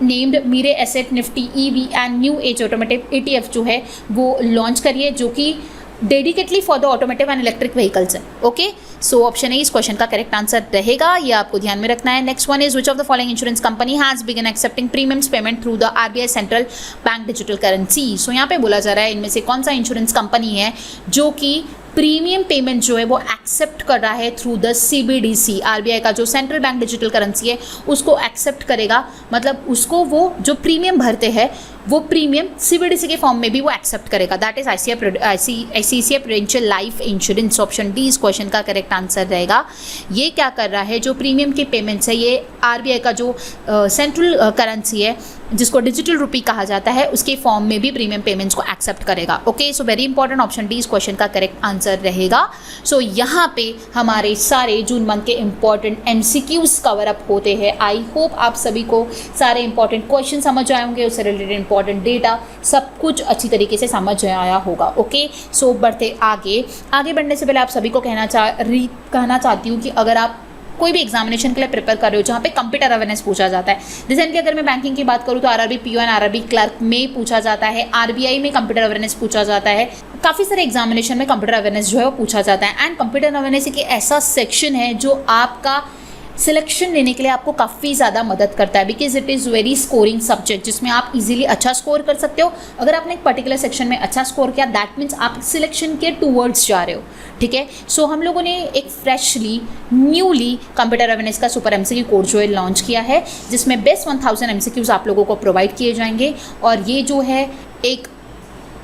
named Mirae asset Nifty EV and new age automotive ETF जो है वो लॉन्च करिए, जो कि dedicatedly for the automotive and electric vehicles है। ओके, सो ऑप्शन ए इस क्वेश्चन का करेक्ट आंसर रहेगा, ये आपको ध्यान में रखना है। Next one is which of the following insurance company has began accepting premiums payment through the RBI central bank digital currency. So यहाँ पे बोला जा रहा है इनमें से कौन सा इंश्योरेंस कंपनी है जो कि प्रीमियम पेमेंट जो है वो एक्सेप्ट कर रहा है थ्रू द CBDC। RBI का जो सेंट्रल बैंक डिजिटल करेंसी है उसको एक्सेप्ट करेगा, मतलब उसको वो जो प्रीमियम भरते हैं वो प्रीमियम CBDC के फॉर्म में भी वो एक्सेप्ट करेगा, that is ICICI prudential life insurance. Option D इस क्वेश्चन का करेक्ट आंसर रहेगा। ये क्या कर रहा है, जो प्रीमियम के पेमेंट्स है ये RBI का जो सेंट्रल करेंसी है जिसको डिजिटल रुपी कहा जाता है उसके फॉर्म में भी प्रीमियम पेमेंट्स को एक्सेप्ट करेगा। Okay, so very important, option D इस क्वेश्चन का करेक्ट आंसर रहेगा। सो यहाँ पे हमारे सारे जून मंथ के इंपॉर्टेंट MCQs कवर अप होते हैं। आई होप आप सभी को सारे इंपॉर्टेंट क्वेश्चन समझ आए होंगे, उससे रिलेटेड इंपॉर्टेंट डेटा सब कुछ अच्छी तरीके से समझ आया होगा। ओके, सो बढ़ते आगे बढ़ने से पहले आप सभी को कहना चाहती हूँ कि अगर आप कोई भी एग्जामिनेशन के लिए प्रिपेयर कर रहे हो जहाँ पे कंप्यूटर अवेयरनेस पूछा जाता है, रिसेंटली अगर मैं बैंकिंग की बात करूँ तो RRB PO and RRB clerk में पूछा जाता है, RBI में कंप्यूटर अवेयरनेस पूछा जाता है, काफ़ी सारे एग्जामिनेशन में कंप्यूटर अवेयरनेस जो है वो पूछा जाता है। एंड कंप्यूटर अवेयरनेस एक ऐसा सेक्शन है जो आपका सिलेक्शन लेने के लिए आपको काफ़ी ज़्यादा मदद करता है, because it is very scoring subject जिसमें आप इजीली अच्छा स्कोर कर सकते हो। अगर आपने एक पर्टिकुलर सेक्शन में अच्छा स्कोर किया दैट मीन्स आप सिलेक्शन के टूवर्ड्स जा रहे हो। ठीक है, सो हम लोगों ने एक फ्रेशली न्यूली कंप्यूटर अवेयरनेस का सुपर MCQ कोर्स जो है लॉन्च किया है, जिसमें बेस्ट 1000 MCQs आप लोगों को प्रोवाइड किए जाएंगे। और ये जो है एक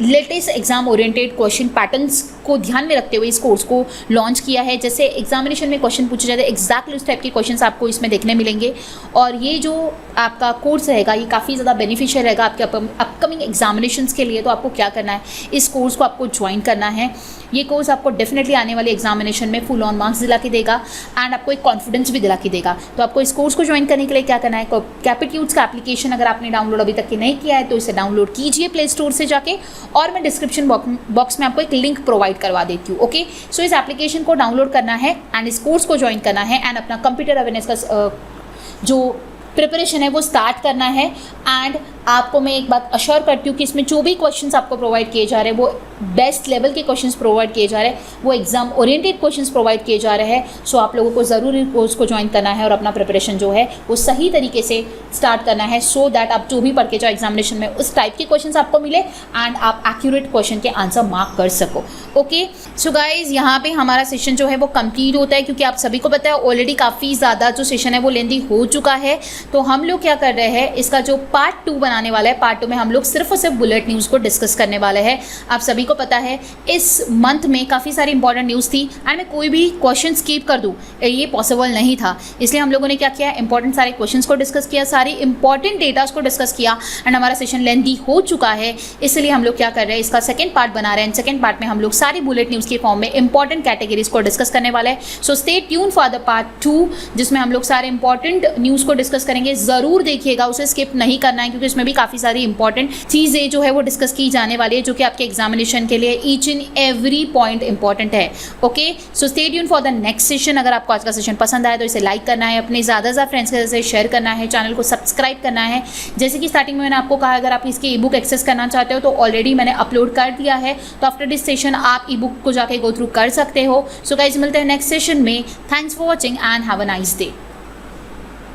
latest exam oriented question patterns को ध्यान में रखते हुए इस कोर्स को लॉन्च किया है। जैसे एग्जामिनेशन में क्वेश्चन पूछे जाते हैं एग्जैक्टली उस टाइप के क्वेश्चंस आपको इसमें देखने मिलेंगे। और ये जो आपका कोर्स रहेगा ये काफ़ी ज़्यादा बेनिफिशियल रहेगा आपके अपकमिंग एग्जामिनेशंस के लिए। तो आपको क्या करना है, इस कोर्स को आपको ज्वाइन करना है। ये कोर्स आपको डेफिनेटली आने वाले एग्जामिनेशन में फुल ऑन मार्क्स दिला के देगा एंड आपको एक कॉन्फिडेंस भी दिला के देगा। तो आपको इस कोर्स को ज्वाइन करने के लिए क्या करना है, कैपिट्यूड्स का एप्लीकेशन अगर आपने डाउनलोड अभी तक के नहीं किया है तो इसे डाउनलोड कीजिए प्ले स्टोर से जाके, और मैं डिस्क्रिप्शन बॉक्स में आपको एक लिंक प्रोवाइड करवा देती हूँ। ओके, सो इस एप्लीकेशन को डाउनलोड करना है एंड इस कोर्स को ज्वाइन करना है एंड अपना कंप्यूटर अवेयरनेस का जो प्रिपरेशन है वो स्टार्ट करना है। एंड आपको मैं एक बात अश्योर करती हूँ कि इसमें जो भी क्वेश्चंस आपको प्रोवाइड किए जा रहे हैं वो बेस्ट लेवल के क्वेश्चंस प्रोवाइड किए जा रहे हैं, वो एग्जाम ओरिएंटेड क्वेश्चंस प्रोवाइड किए जा रहे हैं। सो आप लोगों को ज़रूर इस कोर्स को ज्वाइन करना है और अपना प्रिपरेशन जो है वो सही तरीके से स्टार्ट करना है, सो दैट आप जो भी पढ़ के जाओ एग्जामिनेशन में उस टाइप के क्वेश्चन आपको मिले एंड आप एक्यूरेट क्वेश्चन के आंसर मार्क कर सको। ओके, सो गाइज यहाँ पे हमारा सेशन जो है वो कंप्लीट होता है, क्योंकि आप सभी को पता है ऑलरेडी काफ़ी ज़्यादा जो सेशन है वो लेंदी हो चुका है। तो हम लोग क्या कर रहे हैं, इसका जो पार्ट 2 बनाने वाला है, पार्ट 2 में हम लोग सिर्फ और सिर्फ बुलेट न्यूज़ को डिस्कस करने वाले हैं। आप सभी को पता है इस मंथ में काफ़ी सारी इंपॉर्टेंट न्यूज़ थी एंड मैं कोई भी क्वेश्चन स्किप कर दूं ये पॉसिबल नहीं था, इसलिए हम लोगों ने क्या किया, इंपॉर्टेंट सारे क्वेश्चंस को डिस्कस किया, सारी इंपॉर्टेंट डेटास को डिस्कस किया एंड हमारा सेशन लेंथी हो चुका है। इसलिए हम लोग क्या कर रहे हैं, इसका सेकंड पार्ट बना रहे हैं। सेकंड पार्ट में हम लोग सारी बुलेट न्यूज़ के फॉर्म में इंपॉर्टेंट कैटेगरीज को डिस्कस करने वाले हैं। सो stay tune for the part 2 जिसमें हम लोग सारे इंपॉर्टेंट न्यूज़ को डिस्कस करेंगे। ज़रूर देखिएगा, उसे स्किप नहीं करना है, क्योंकि इसमें भी काफ़ी सारी इंपॉर्टेंट चीज़ें जो है वो डिस्कस की जाने वाली है, जो कि आपके एग्जामिनेशन के लिए each and every point important है। Okay, so stay tune for the next session. अगर आपको आज का सेशन पसंद आया तो इसे लाइक करना है, अपने ज़्यादा से ज़्यादा फ्रेंड्स के साथ शेयर करना है, चैनल को सब्सक्राइब करना है। जैसे कि स्टार्टिंग में मैंने आपको कहा, अगर आप इसके ई बुक एक्सेस करना चाहते हो तो ऑलरेडी मैंने अपलोड कर दिया है, तो आफ्टर दिस सेशन आप ई बुक को जाके गो थ्रू कर सकते हो। सो गाइज मिलते हैं नेक्स्ट सेशन में। Thanks for watching and have a nice day.